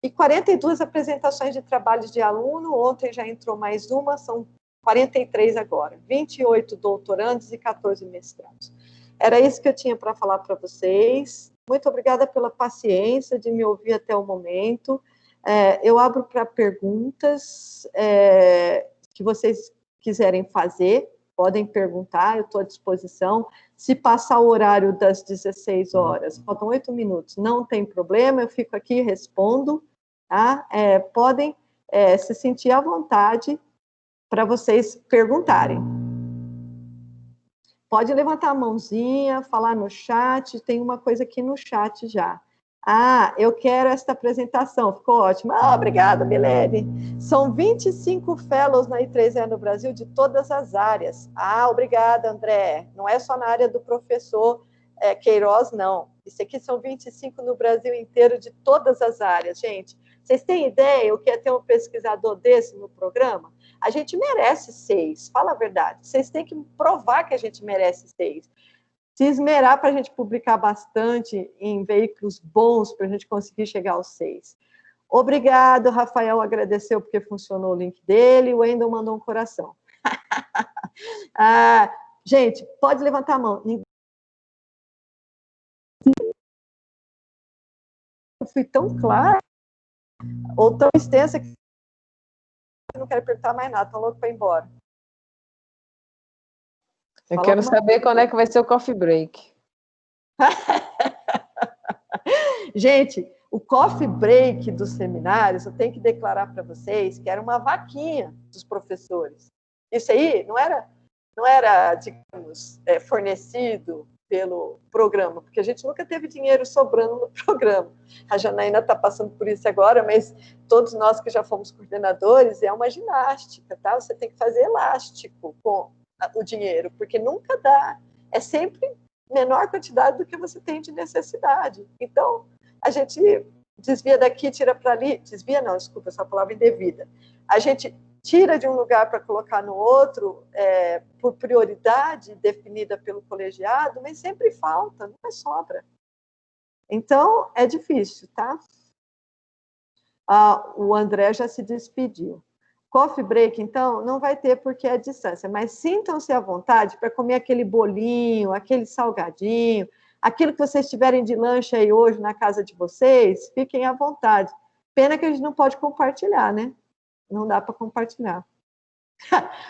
E 42 apresentações de trabalhos de aluno, ontem já entrou mais uma, são 43 agora, 28 doutorandos e 14 mestrados. Era isso que eu tinha para falar para vocês. Muito obrigada pela paciência de me ouvir até o momento. Eu abro para perguntas que vocês quiserem fazer, podem perguntar, eu estou à disposição. Se passar o horário das 16 horas, faltam 8 minutos, não tem problema, eu fico aqui e respondo. Tá? Podem se sentir à vontade para vocês perguntarem. Pode levantar a mãozinha, falar no chat, tem uma coisa aqui no chat já. Eu quero esta apresentação, ficou ótimo. Obrigada, Milene. São 25 fellows na I3E no Brasil, de todas as áreas. Obrigada, André. Não é só na área do professor Queiroz, não. Isso aqui são 25 no Brasil inteiro, de todas as áreas, gente. Vocês têm ideia o que é ter um pesquisador desse no programa? A gente merece 6, fala a verdade. Vocês têm que provar que a gente merece 6. Se esmerar para a gente publicar bastante em veículos bons para a gente conseguir chegar aos 6. Obrigado, Rafael agradeceu porque funcionou o link dele, o Wendel mandou um coração. Gente, pode levantar a mão. Eu fui tão clara. ou tão extensa que eu não quero perguntar mais nada, tão louco para ir embora. Eu quero saber quando é que vai ser o coffee break. Gente, o coffee break dos seminários, eu tenho que declarar para vocês que era uma vaquinha dos professores. Isso aí não era, digamos, fornecido pelo programa, porque a gente nunca teve dinheiro sobrando no programa. A Janaína está passando por isso agora, mas todos nós que já fomos coordenadores, é uma ginástica, tá? Você tem que fazer elástico com o dinheiro, porque nunca dá. É sempre menor quantidade do que você tem de necessidade. Então, a gente desvia daqui, tira para ali. Desvia não, desculpa, essa palavra indevida. A gente tira de um lugar para colocar no outro, por prioridade definida pelo colegiado, mas sempre falta, não é sobra. Então, é difícil, tá? O André já se despediu. Coffee break, então, não vai ter porque é à distância, mas sintam-se à vontade para comer aquele bolinho, aquele salgadinho, aquilo que vocês tiverem de lanche aí hoje na casa de vocês, fiquem à vontade. Pena que a gente não pode compartilhar, né? Não dá para compartilhar.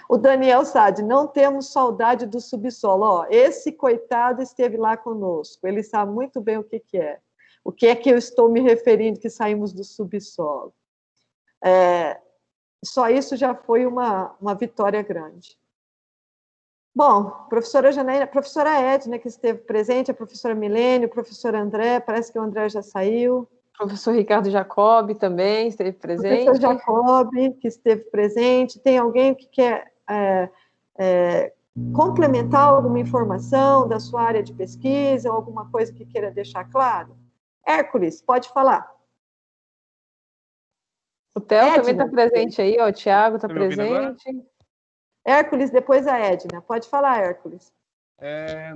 O Daniel Sade, não temos saudade do subsolo. Ó, esse coitado esteve lá conosco, ele sabe muito bem o que é. O que é que eu estou me referindo que saímos do subsolo? Só isso já foi uma vitória grande. Bom, professora Janaína, professora Edna, que esteve presente, a professora Milene, o professor André, parece que o André já saiu. Professor Ricardo Jacob também esteve presente. Professor Jacob, que esteve presente. Tem alguém que quer complementar alguma informação da sua área de pesquisa ou alguma coisa que queira deixar claro? Hércules, pode falar. O Theo também está presente aí, ó, o Thiago está presente. Hércules, depois a Edna. Pode falar, Hércules.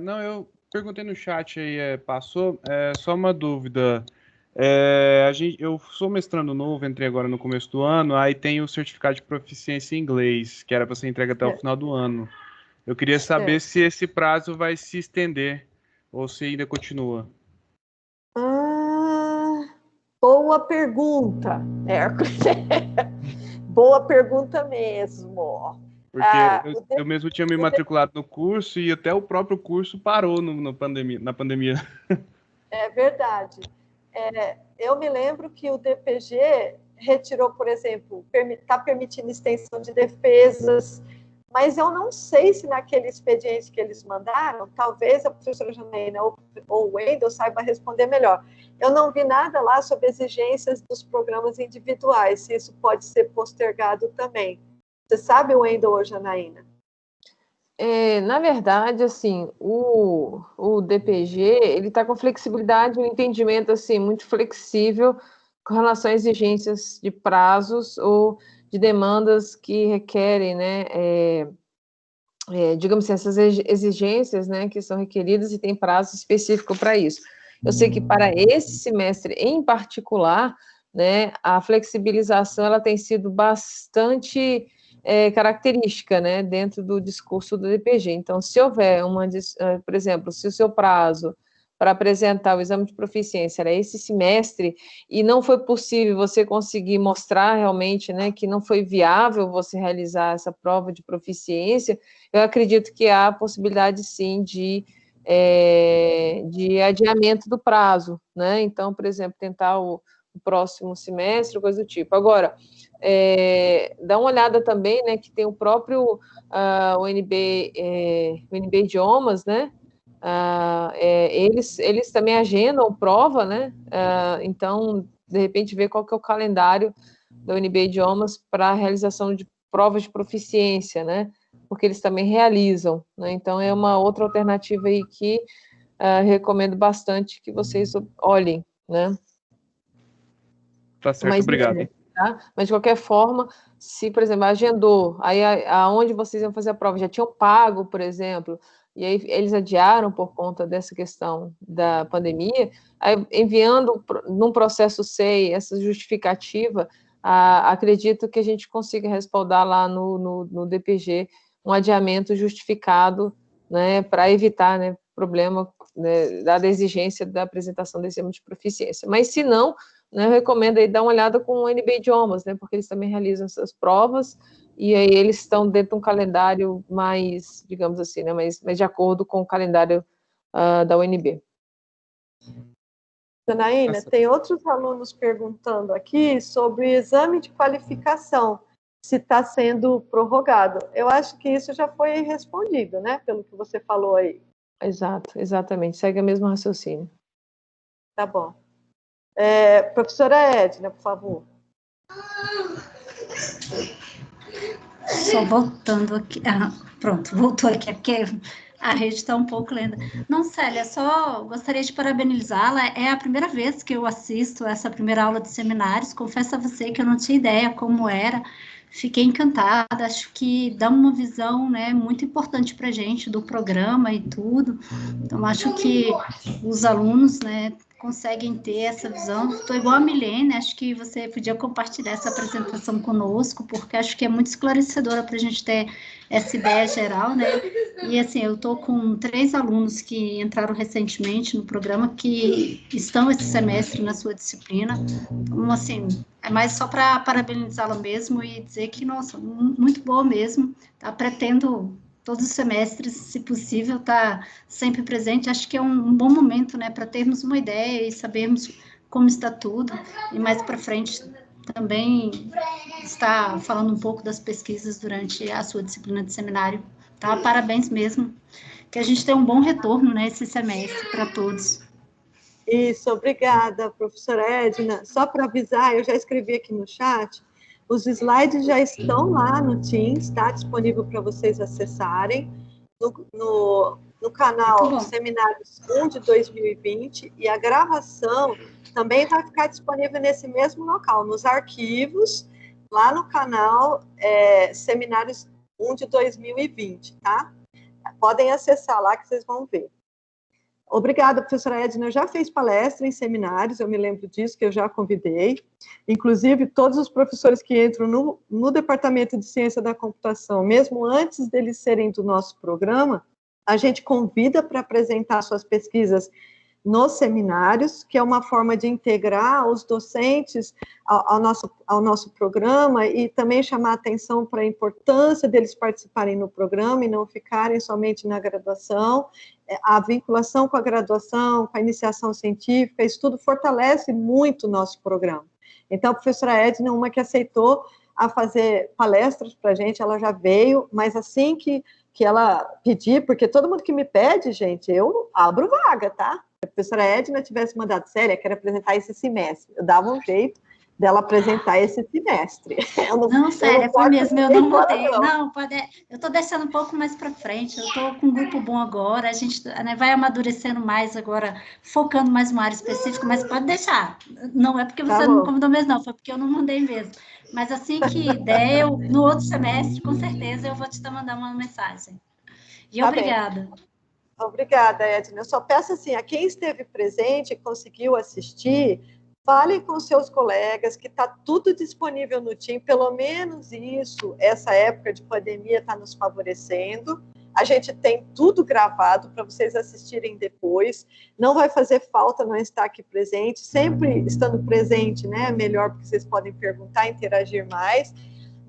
Não, eu perguntei no chat aí, passou, só uma dúvida. Eu sou mestrando novo, entrei agora no começo do ano, aí tem o certificado de proficiência em inglês, que era para ser entregue até o final do ano. Eu queria saber se esse prazo vai se estender ou se ainda continua. Boa pergunta, Hércules. Boa pergunta mesmo. Porque eu mesmo tinha me matriculado no curso e até o próprio curso parou na pandemia. É verdade. Eu me lembro que o DPG retirou, por exemplo, está permitindo extensão de defesas, mas eu não sei se naquele expediente que eles mandaram, talvez a professora Janaína ou o Wendel saiba responder melhor. Eu não vi nada lá sobre exigências dos programas individuais, se isso pode ser postergado também. Você sabe, Wendel ou Janaína? Na verdade, assim, o DPG, ele está com flexibilidade, um entendimento, assim, muito flexível com relação a exigências de prazos ou de demandas que requerem, né, digamos assim, essas exigências, né, que são requeridas e tem prazo específico para isso. Eu sei que para esse semestre em particular, né, a flexibilização, ela tem sido bastante característica, né, dentro do discurso do DPG. Então, se houver por exemplo, se o seu prazo para apresentar o exame de proficiência era esse semestre e não foi possível você conseguir mostrar realmente, né, que não foi viável você realizar essa prova de proficiência, eu acredito que há a possibilidade, sim, de adiamento do prazo, né? Então, por exemplo, tentar o próximo semestre, coisa do tipo. Agora, dá uma olhada também, né, que tem o próprio UNB Idiomas, né? Eles também agendam prova, né? Então, de repente, ver qual que é o calendário da UNB Idiomas para a realização de provas de proficiência, né? Porque eles também realizam, né? Então, é uma outra alternativa aí que recomendo bastante que vocês olhem, né? Tá certo, obrigado. Tá? Mas, de qualquer forma, se, por exemplo, agendou, aí aonde vocês iam fazer a prova já tinham pago, por exemplo, e aí eles adiaram por conta dessa questão da pandemia, aí enviando num processo SEI essa justificativa, acredito que a gente consiga respaldar lá no DPG um adiamento justificado, né, para evitar, né, problema, né, dada a exigência da apresentação desse exame de proficiência. Mas, se não, né, eu recomendo aí dar uma olhada com o NB Idiomas, né, porque eles também realizam essas provas, e aí eles estão dentro de um calendário mais, digamos assim, né, mais de acordo com o calendário da UNB. Janaína, tem outros alunos perguntando aqui sobre o exame de qualificação, se está sendo prorrogado. Eu acho que isso já foi respondido, né, pelo que você falou aí. Exato, exatamente, segue o mesmo raciocínio. Tá bom. Professora Edna, por favor. Só voltando aqui. Pronto, voltou aqui, porque a rede está um pouco lenta. Não, Célia, só gostaria de parabenizá-la. É a primeira vez que eu assisto essa primeira aula de seminários. Confesso a você que eu não tinha ideia como era. Fiquei encantada. Acho que dá uma visão, né, muito importante para a gente do programa e tudo. Então, acho que os alunos, né, conseguem ter essa visão. Estou igual a Milene, acho que você podia compartilhar essa apresentação conosco, porque acho que é muito esclarecedora para a gente ter essa ideia geral, né? E assim, eu estou com 3 alunos que entraram recentemente no programa, que estão esse semestre na sua disciplina. Então, assim, é mais só para parabenizá-la mesmo e dizer que, nossa, muito boa mesmo. Tá? Pretendo todos os semestres, se possível, estar sempre presente. Acho que é um bom momento, né, para termos uma ideia e sabermos como está tudo. E mais para frente também estar falando um pouco das pesquisas durante a sua disciplina de seminário. Tá? Parabéns mesmo. Que a gente tenha um bom retorno, né, esse semestre para todos. Isso, obrigada, professora Edna. Só para avisar, eu já escrevi aqui no chat, os slides já estão lá no Teams, está disponível para vocês acessarem, no canal Seminários 1 de 2020, e a gravação também vai ficar disponível nesse mesmo local, nos arquivos, lá no canal Seminários 1 de 2020, tá? Podem acessar lá que vocês vão ver. Obrigada, professora Edna. Já fez palestra em seminários, eu me lembro disso, que eu já convidei. Inclusive, todos os professores que entram no Departamento de Ciência da Computação, mesmo antes deles serem do nosso programa, a gente convida para apresentar suas pesquisas nos seminários, que é uma forma de integrar os docentes ao nosso programa e também chamar atenção para a importância deles participarem no programa e não ficarem somente na graduação. A vinculação com a graduação, com a iniciação científica, isso tudo fortalece muito o nosso programa. Então, a professora Edna, uma que aceitou a fazer palestras para a gente, ela já veio, mas assim que ela pedir, porque todo mundo que me pede, gente, eu abro vaga, tá? Se a professora Edna tivesse mandado, Célia, quero apresentar esse semestre, eu dava um jeito dela apresentar esse semestre. Não, Célia, foi mesmo, eu não mudei. Não, eu estou deixando um pouco mais para frente, eu estou com um grupo bom agora, a gente, né, vai amadurecendo mais agora, focando mais numa área específica, mas pode deixar. Não é porque você não convidou mesmo, não, foi porque eu não mandei mesmo. Mas assim que der, no outro semestre, com certeza, eu vou te mandar uma mensagem. E obrigada. Bem. Obrigada, Edna. Eu só peço assim, a quem esteve presente e conseguiu assistir, fale com seus colegas que está tudo disponível no Teams, pelo menos isso, essa época de pandemia está nos favorecendo. A gente tem tudo gravado para vocês assistirem depois. Não vai fazer falta não estar aqui presente, sempre estando presente, né? Melhor, porque vocês podem perguntar, interagir mais.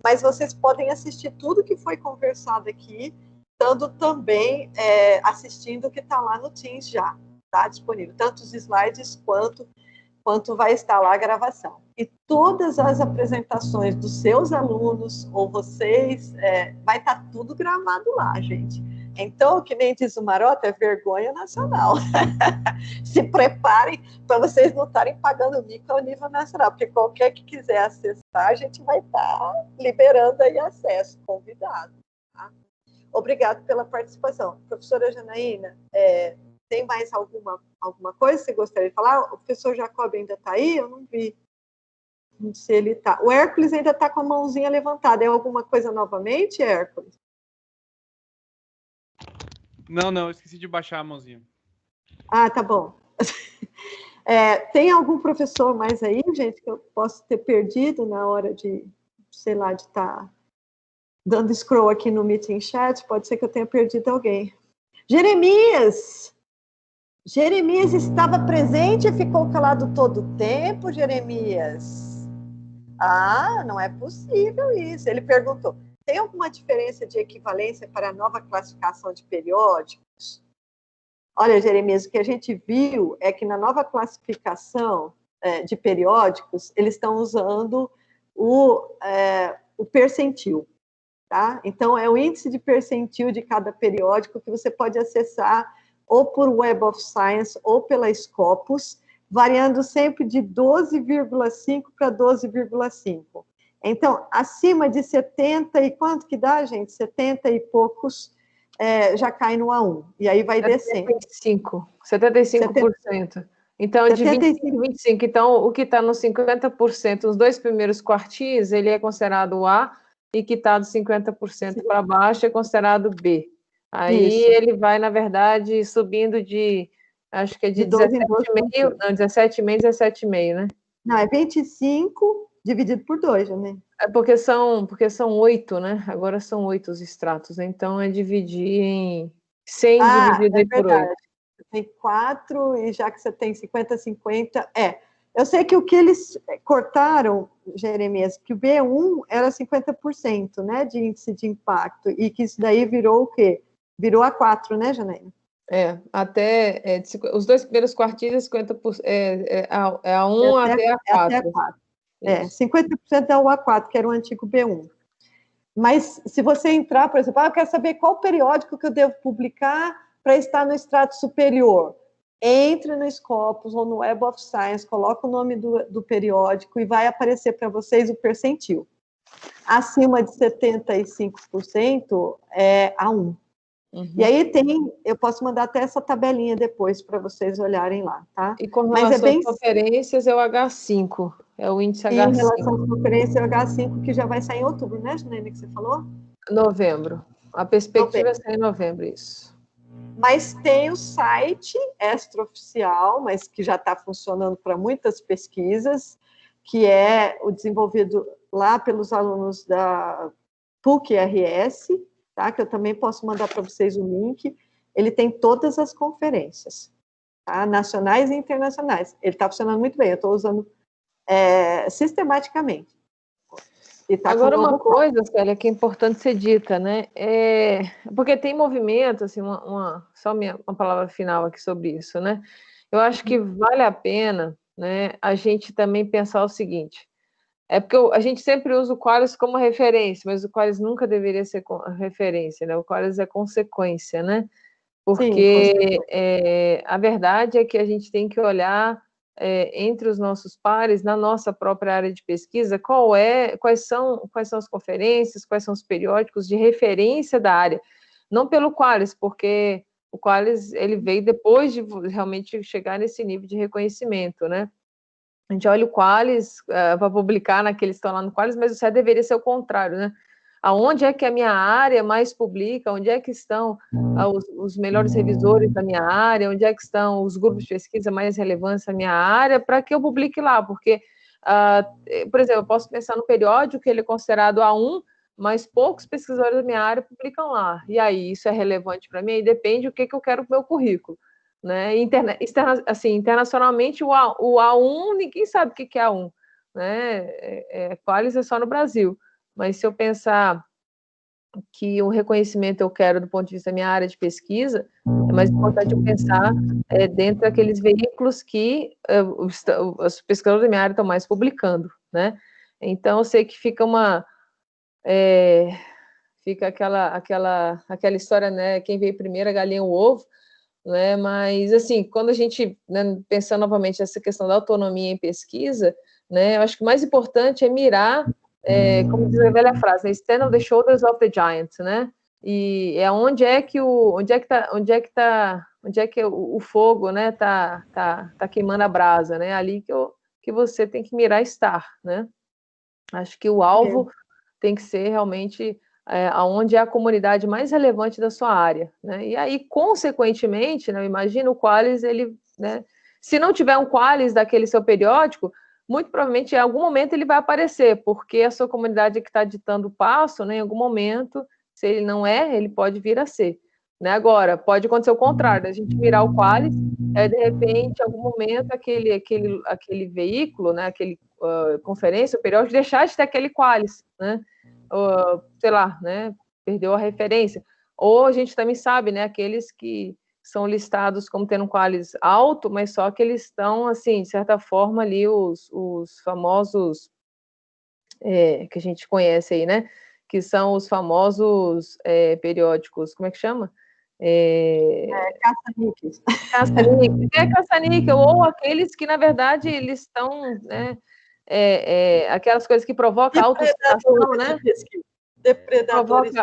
Mas vocês podem assistir tudo que foi conversado aqui, estando também assistindo o que está lá no Teams já, está disponível, tanto os slides quanto vai estar lá a gravação. E todas as apresentações dos seus alunos, ou vocês, vai estar tudo gravado lá, gente. Então, que nem diz o Marota, é vergonha nacional. Se preparem para vocês não estarem pagando mico ao nível nacional, porque qualquer que quiser acessar, a gente vai estar liberando aí acesso, convidado. Tá? Obrigado pela participação. Professora Janaína, tem mais alguma coisa que você gostaria de falar? O professor Jacob ainda está aí? Eu não vi. Não sei se ele está. O Hércules ainda está com a mãozinha levantada. É alguma coisa novamente, Hércules? Não, eu esqueci de baixar a mãozinha. Ah, tá bom. Tem algum professor mais aí, gente, que eu posso ter perdido na hora de, sei lá, de estar dando scroll aqui no Meeting Chat? Pode ser que eu tenha perdido alguém. Jeremias! Jeremias estava presente e ficou calado todo o tempo, Jeremias. Ah, não é possível isso. Ele perguntou, tem alguma diferença de equivalência para a nova classificação de periódicos? Olha, Jeremias, o que a gente viu é que na nova classificação de periódicos, eles estão usando o percentil, tá? Então, é o índice de percentil de cada periódico que você pode acessar ou por Web of Science ou pela Scopus, variando sempre de 12,5 para 12,5. Então, acima de 70 e quanto que dá, gente? 70 e poucos já cai no A1. E aí vai descendo. 75%. Então, de 25 a 25. Então, o que está nos 50%, os 2 primeiros quartis, ele é considerado A, e que está dos 50% para baixo é considerado B. Aí isso. Ele vai, na verdade, subindo acho que é de 17,5, não, 17,5, 17,5, né? Não, é 25 dividido por 2, né? É porque são 8, né? Agora são 8 os extratos, né? Então é dividir em 100 dividido por 8. Tem 4, e já que você tem 50, 50, Eu sei que o que eles cortaram, Jeremias, que o B1 era 50%, né, de índice de impacto, e que isso daí virou o quê? Virou A4, né, Janaína? Os 2 primeiros quartis é 50%, A1 até A4. Até A4. 50% é o A4, que era o antigo B1. Mas se você entrar, por exemplo, eu quero saber qual periódico que eu devo publicar para estar no extrato superior. Entre no Scopus ou no Web of Science, coloca o nome do periódico e vai aparecer para vocês o percentil. Acima de 75% é A1. Uhum. E aí eu posso mandar até essa tabelinha depois para vocês olharem lá, tá? E com relação às conferências é o H5, é o índice H5. E em relação às conferências é o H5, que já vai sair em outubro, né, Janaína, que você falou? Novembro. A perspectiva é sair em novembro, isso. Mas tem o site extraoficial, mas que já está funcionando para muitas pesquisas, que é o desenvolvido lá pelos alunos da PUC-RS, tá? Que eu também posso mandar para vocês o link. Ele tem todas as conferências, tá? Nacionais e internacionais. Ele está funcionando muito bem, eu estou usando sistematicamente. Tá. Agora, uma coisa, Célia, que é importante ser dita, né? Porque tem movimento, assim, só uma palavra final aqui sobre isso, né? Eu acho que vale a pena, né, a gente também pensar o seguinte, porque a gente sempre usa o Qualis como referência, mas o Qualis nunca deveria ser referência, né? O Qualis é consequência, né? Porque a verdade é que a gente tem que olhar entre os nossos pares, na nossa própria área de pesquisa, quais são as conferências, quais são os periódicos de referência da área, não pelo Qualis, porque o Qualis ele veio depois de realmente chegar nesse nível de reconhecimento, né? A gente olha o Qualis para publicar naqueles que estão lá no Qualis, mas o certo deveria ser o contrário, né? Aonde é que a minha área mais publica, onde é que estão os melhores revisores da minha área, onde é que estão os grupos de pesquisa mais relevantes da minha área, para que eu publique lá, porque, por exemplo, eu posso pensar no periódico que ele é considerado A1, mas poucos pesquisadores da minha área publicam lá, e aí isso é relevante para mim, e depende do que eu quero para o meu currículo, né? Internacionalmente, o A1, ninguém sabe o que é A1, né? Qualis é só no Brasil. Mas se eu pensar que o reconhecimento eu quero do ponto de vista da minha área de pesquisa, é mais importante eu pensar dentro daqueles veículos que os pesquisadores da minha área estão mais publicando, né? Então, eu sei que fica fica aquela história, né? Quem veio primeiro, a galinha ou o ovo, né? Mas, assim, quando a gente, né, pensando novamente nessa questão da autonomia em pesquisa, né, eu acho que o mais importante é mirar, como diz a velha frase, né, stand on the shoulders of the giants, né? E onde é que o fogo, né, tá queimando a brasa, né? Ali que você tem que mirar estar, né? Acho que o alvo tem que ser realmente aonde é a comunidade mais relevante da sua área, né? E aí, consequentemente, né, eu imagino o Qualis, ele, né, se não tiver um Qualis daquele seu periódico, muito provavelmente em algum momento ele vai aparecer, porque a sua comunidade é que está ditando o passo, né, em algum momento, se ele não ele pode vir a ser. né? Agora, pode acontecer o contrário, a gente mirar o Qualis, de repente, em algum momento, aquele veículo, né, aquele conferência, o periódico, deixar de ter aquele Qualis, né? Sei lá, né? Perdeu a referência. Ou a gente também sabe, né, aqueles que são listados como tendo um Qualis alto, mas só que eles estão, assim, de certa forma, ali, os famosos, que a gente conhece aí, né? Que são os famosos periódicos, como é que chama? Caça-níqueis. Caça-níquel, caça-níquel, ou aqueles que, na verdade, eles estão, né? Aquelas coisas que provocam autocitação, né? Depredadores.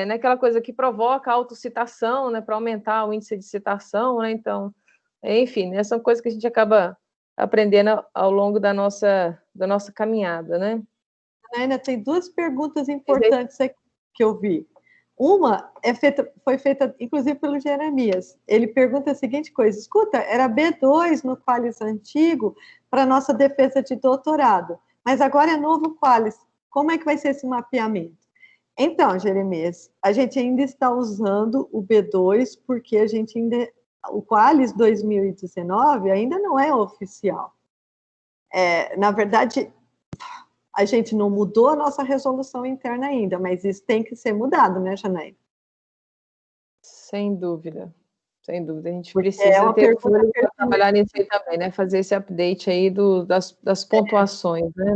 Naquela coisa que provoca autocitação, né? Para aumentar o índice de citação, né? Então, enfim, né, são coisas que a gente acaba aprendendo ao longo da nossa caminhada, né? Ainda tem duas perguntas importantes aqui que eu vi. Uma foi feita, inclusive, pelo Jeremias. Ele pergunta a seguinte coisa: escuta, era B2 no Qualis antigo para nossa defesa de doutorado, mas agora é novo Qualis. Como é que vai ser esse mapeamento? Então, Jeremias, a gente ainda está usando o B2 porque o Qualis 2019 ainda não é oficial. Na verdade, a gente não mudou a nossa resolução interna ainda, mas isso tem que ser mudado, né, Janaína? Sem dúvida. Sem dúvida. A gente precisa ter fôlego para trabalhar nisso aí também, né? Fazer esse update aí das pontuações, né?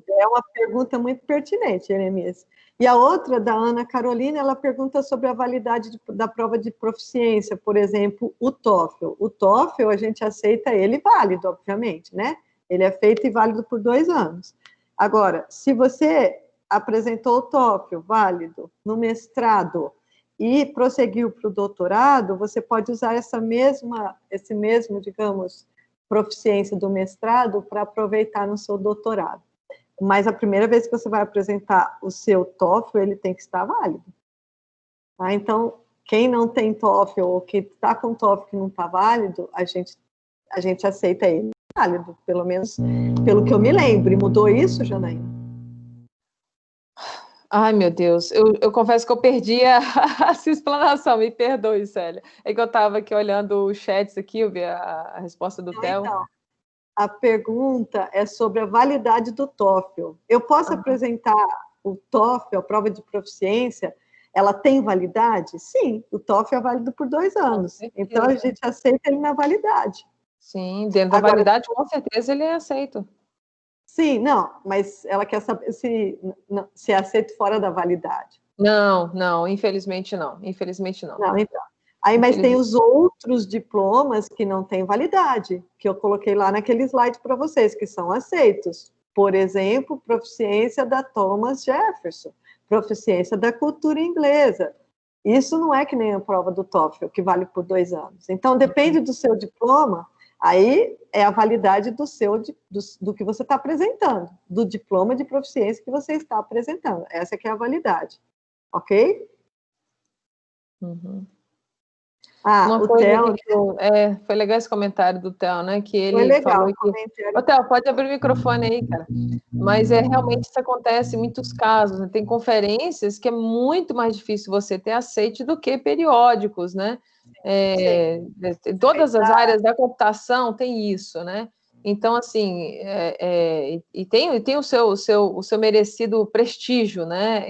É uma pergunta muito pertinente, Jeremias. E a outra, da Ana Carolina, ela pergunta sobre a validade da prova de proficiência, por exemplo, o TOEFL. O TOEFL, a gente aceita ele válido, obviamente, né? Ele é feito e válido por 2 anos. Agora, se você apresentou o TOEFL válido no mestrado e prosseguiu para o doutorado, você pode usar esse mesmo, digamos, proficiência do mestrado para aproveitar no seu doutorado. Mas a primeira vez que você vai apresentar o seu TOEFL, ele tem que estar válido. Tá? Então, quem não tem TOEFL ou que está com TOEFL que não está válido, a gente aceita ele válido, pelo menos pelo que eu me lembro. Mudou isso, Janaína? Ai, meu Deus, eu confesso que eu perdi a sua explanação, me perdoe, Célia. É que eu estava aqui olhando os chats aqui, eu vi a resposta do Theo. Então, a pergunta é sobre a validade do TOEFL. Eu posso apresentar o TOEFL, a prova de proficiência, ela tem validade? Sim, o TOEFL é válido por 2 anos. Então, a gente aceita ele na validade. Sim, dentro da validade, com certeza, ele é aceito. Sim, não, mas ela quer saber se é aceito fora da validade. Não, infelizmente não. Infelizmente não. Não, então. Aí, mas tem os outros diplomas que não têm validade, que eu coloquei lá naquele slide para vocês, que são aceitos. Por exemplo, proficiência da Thomas Jefferson, proficiência da cultura inglesa. Isso não é que nem a prova do TOEFL, que vale por 2 anos. Então, depende do seu diploma, aí é a validade do que você está apresentando, do diploma de proficiência que você está apresentando. Essa que é a validade. Ok? Uhum. O Theo... foi legal esse comentário do Theo, né? Que ele foi legal, falou que... Ô, Theo, pode abrir o microfone aí, cara. Mas realmente isso acontece em muitos casos, né? Tem conferências que é muito mais difícil você ter aceite do que periódicos, né? Em todas as áreas da computação tem isso, né? Então, assim, e tem o seu merecido prestígio, né?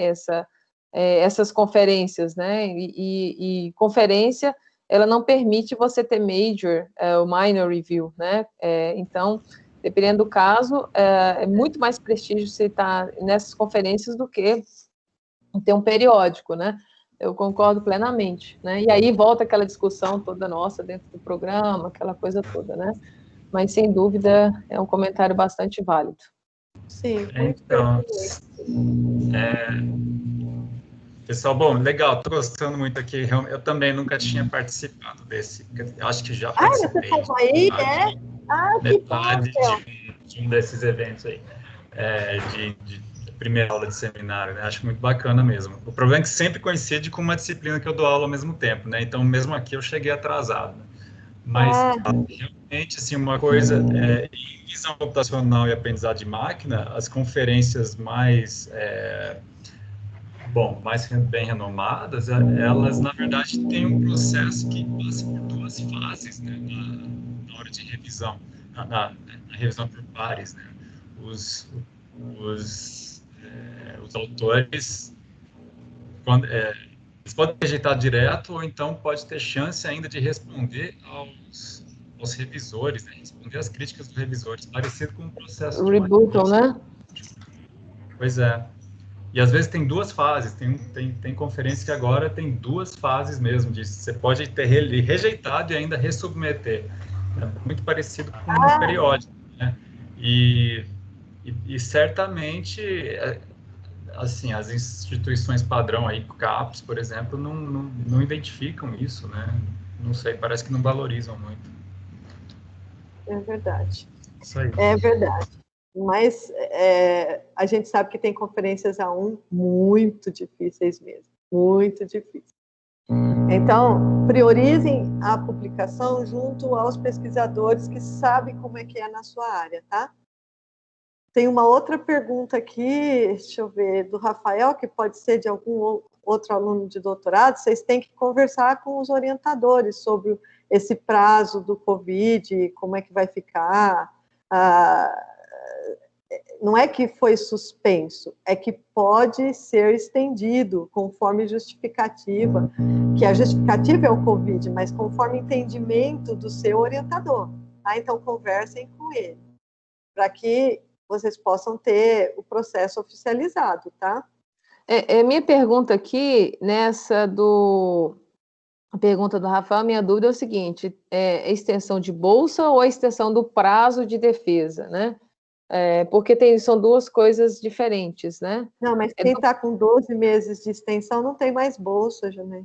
Essas conferências, né? E conferência, ela não permite você ter major ou minor review, né? Então, dependendo do caso, é muito mais prestígio você estar nessas conferências do que ter um periódico, né? Eu concordo plenamente, né? E aí volta aquela discussão toda nossa dentro do programa, aquela coisa toda, né? Mas, sem dúvida, é um comentário bastante válido. Sim, muito bem. Pessoal, bom, legal, estou gostando muito aqui. Eu também nunca tinha participado desse. Acho que já participei. Você estava aí, metade de um desses eventos aí, de primeira aula de seminário, né? Acho muito bacana mesmo. O problema é que sempre coincide com uma disciplina que eu dou aula ao mesmo tempo, né? Então, mesmo aqui, eu cheguei atrasado. Mas, realmente, assim, uma coisa, em visão computacional e aprendizado de máquina, as conferências mais bom, mais bem renomadas, elas, na verdade, têm um processo que passa por duas fases, né, na hora de revisão, na revisão por pares, né? Os autores, eles podem rejeitar direto, ou então pode ter chance ainda de responder aos revisores, né? Responder às críticas dos revisores, parecido com o processo de Rebuttal, né? Pois é. E às vezes tem duas fases, tem conferência que agora tem duas fases mesmo, você pode ter rejeitado e ainda ressubmeter. É muito parecido com o periódico, né? E certamente, assim, as instituições padrão aí, CAPES, por exemplo, não identificam isso, né? Não sei, parece que não valorizam muito. É verdade. Isso aí. É verdade. Mas a gente sabe que tem conferências A1 muito difíceis mesmo, muito difíceis. Então, priorizem a publicação junto aos pesquisadores que sabem como é que é na sua área, tá? Tem uma outra pergunta aqui, deixa eu ver, do Rafael, que pode ser de algum outro aluno de doutorado. Vocês têm que conversar com os orientadores sobre esse prazo do Covid, como é que vai ficar. Não é que foi suspenso, é que pode ser estendido conforme justificativa, que a justificativa é o Covid, mas conforme entendimento do seu orientador. Tá? Então, conversem com ele, para que vocês possam ter o processo oficializado, tá? Minha pergunta aqui, a pergunta do Rafael, minha dúvida é o seguinte, é extensão de bolsa ou a extensão do prazo de defesa, né? Porque são duas coisas diferentes, né? Não, mas quem está com 12 meses de extensão não tem mais bolsa, Janê.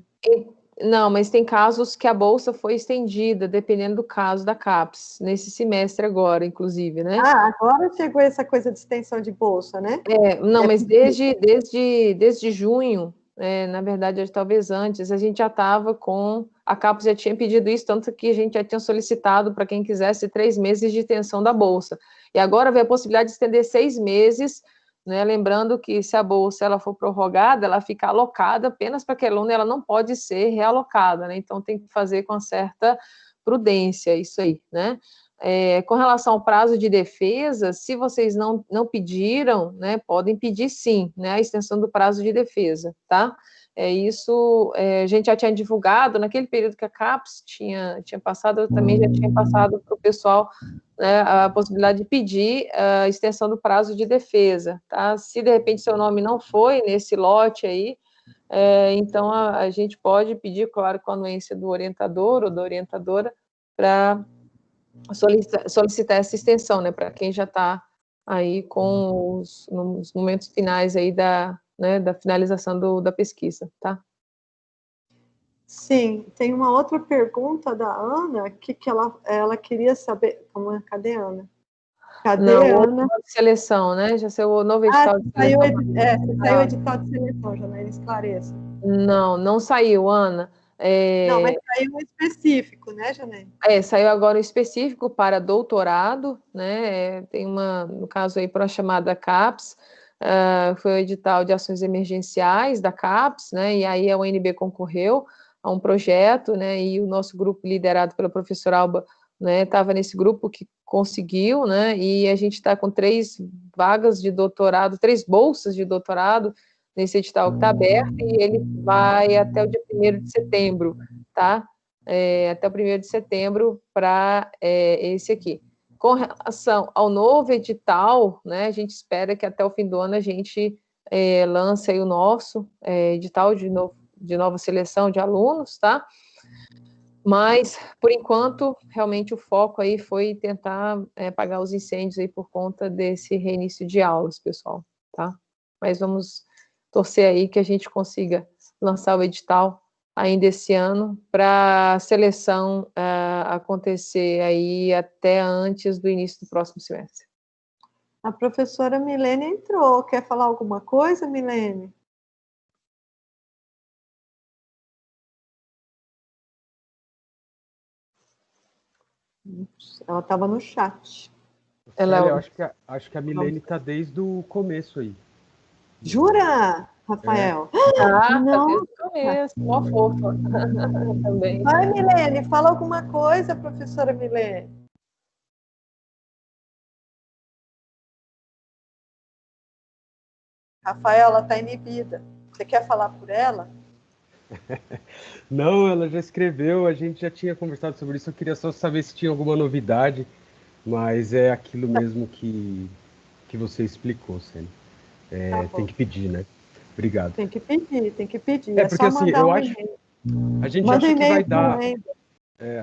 Não, mas tem casos que a bolsa foi estendida, dependendo do caso da CAPES, nesse semestre agora, inclusive, né? Agora chegou essa coisa de extensão de bolsa, né? Não, mas desde junho, na verdade, talvez antes, a gente já estava a CAPES já tinha pedido isso, tanto que a gente já tinha solicitado para quem quisesse 3 meses de extensão da bolsa. E agora vem a possibilidade de estender 6 meses, né? Lembrando que se a bolsa ela for prorrogada, ela fica alocada apenas para aquele aluno, ela não pode ser realocada, né? Então tem que fazer com certa prudência isso aí, né? Com relação ao prazo de defesa, se vocês não pediram, né, podem pedir sim, né, a extensão do prazo de defesa, tá? Isso a gente já tinha divulgado, naquele período que a CAPES tinha passado, eu também já tinha passado para o pessoal, né, a possibilidade de pedir a extensão do prazo de defesa, tá? Se de repente seu nome não foi nesse lote aí, então a gente pode pedir, claro, com a anuência do orientador ou da orientadora, para solicitar essa extensão, né, para quem já está aí nos momentos finais aí da finalização da pesquisa, tá? Sim, tem uma outra pergunta da Ana, que ela queria saber, cadê a Ana? Cadê a Ana? De seleção, né? Já saiu o novo edital de seleção. Saiu o edital de seleção, Janaína, esclareça. Não saiu, Ana. Não, mas saiu um específico, né, Janaína? Saiu agora um específico para doutorado, né? Tem no caso aí, para a chamada CAPES, foi o edital de ações emergenciais da CAPES, né? E aí a UNB concorreu a um projeto, né? E o nosso grupo, liderado pela professora Alba, né, estava nesse grupo que conseguiu, né? E a gente está com 3 vagas de doutorado, 3 bolsas de doutorado nesse edital que está aberto, e ele vai até o dia 1º de setembro, tá? Até o 1º de setembro para esse aqui. Com relação ao novo edital, né, a gente espera que até o fim do ano a gente lance aí o nosso edital de nova seleção de alunos, tá? Mas, por enquanto, realmente o foco aí foi tentar apagar os incêndios aí por conta desse reinício de aulas, pessoal, tá? Mas vamos torcer aí que a gente consiga lançar o edital ainda esse ano, para a seleção acontecer aí até antes do início do próximo semestre. A professora Milene entrou. Quer falar alguma coisa, Milene? Ela estava no chat. Célia, eu acho que a Milene está desde o começo aí. Jura? Rafael. Ah, Não. desde o começo, uma fofa também. Vai, Milene, fala alguma coisa, professora Milene. Rafael, ela está inibida. Você quer falar por ela? Não, ela já escreveu, a gente já tinha conversado sobre isso, eu queria só saber se tinha alguma novidade, mas é aquilo mesmo que você explicou, Sênia. Tá bom. Tem que pedir, né? Obrigado. Tem que pedir, tem que pedir. É É porque só assim, mandar eu um acho, e-mail. a gente Manda um acha que vai e-mail pro dar, Wendel.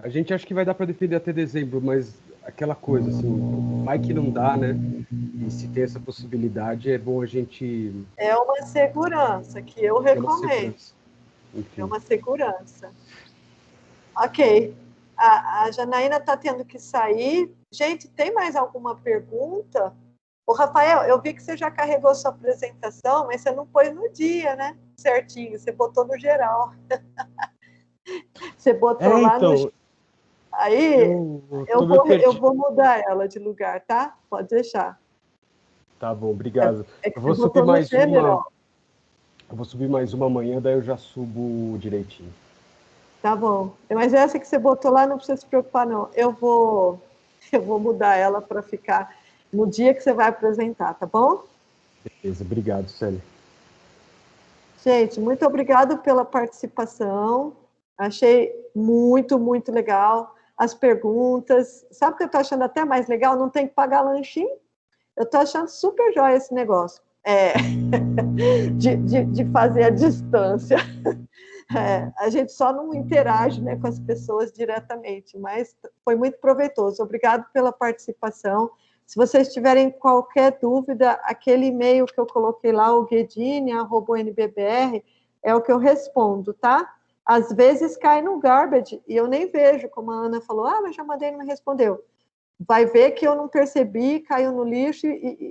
a gente acha que vai dar para defender até dezembro, mas aquela coisa, assim, vai que não dá, né? E se tem essa possibilidade, é bom a gente É uma segurança que eu ter uma recomendo. segurança. Enfim. É uma segurança. Ok. A Janaína está tendo que sair. Gente, tem mais alguma pergunta? Ô, Rafael, eu vi que você já carregou sua apresentação, mas você não pôs no dia, né? Certinho, você botou no geral. Você botou lá Então, no... Aí, eu vou mudar ela de lugar, tá? Pode deixar. Tá bom, obrigado. É que Eu vou você subir botou no mais uma. general. Eu vou subir mais uma amanhã, daí eu já subo direitinho. Tá bom. Mas essa que você botou lá, não precisa se preocupar, não. Eu vou mudar ela para ficar no dia que você vai apresentar, tá bom? Beleza, obrigado, Célia. Gente, muito obrigado pela participação. Achei muito, muito legal as perguntas. Sabe o que eu estou achando até mais legal? Não tem que pagar lanchinho. Eu estou achando super jóia esse negócio. De fazer a distância. A gente só não interage, né, com as pessoas diretamente, mas foi muito proveitoso. Obrigado pela participação. Se vocês tiverem qualquer dúvida, aquele e-mail que eu coloquei lá, o guedini@nbbr, é o que eu respondo, tá? Às vezes cai no garbage e eu nem vejo, como a Ana falou, mas já mandei e não me respondeu. Vai ver que eu não percebi, caiu no lixo,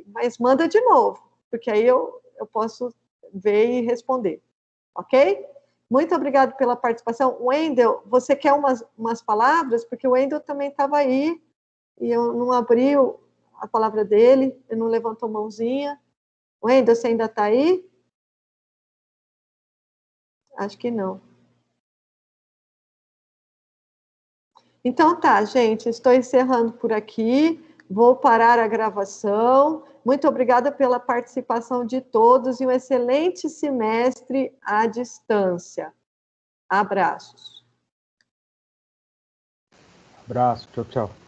mas manda de novo, porque aí eu posso ver e responder, ok? Muito obrigado pela participação. Wendel, você quer umas palavras? Porque o Wendel também estava aí e eu não abri a palavra dele, ele não levantou mãozinha. Wendel, você ainda está aí? Acho que não. Então tá, gente, estou encerrando por aqui, vou parar a gravação. Muito obrigada pela participação de todos e um excelente semestre à distância. Abraços. Abraço, tchau, tchau.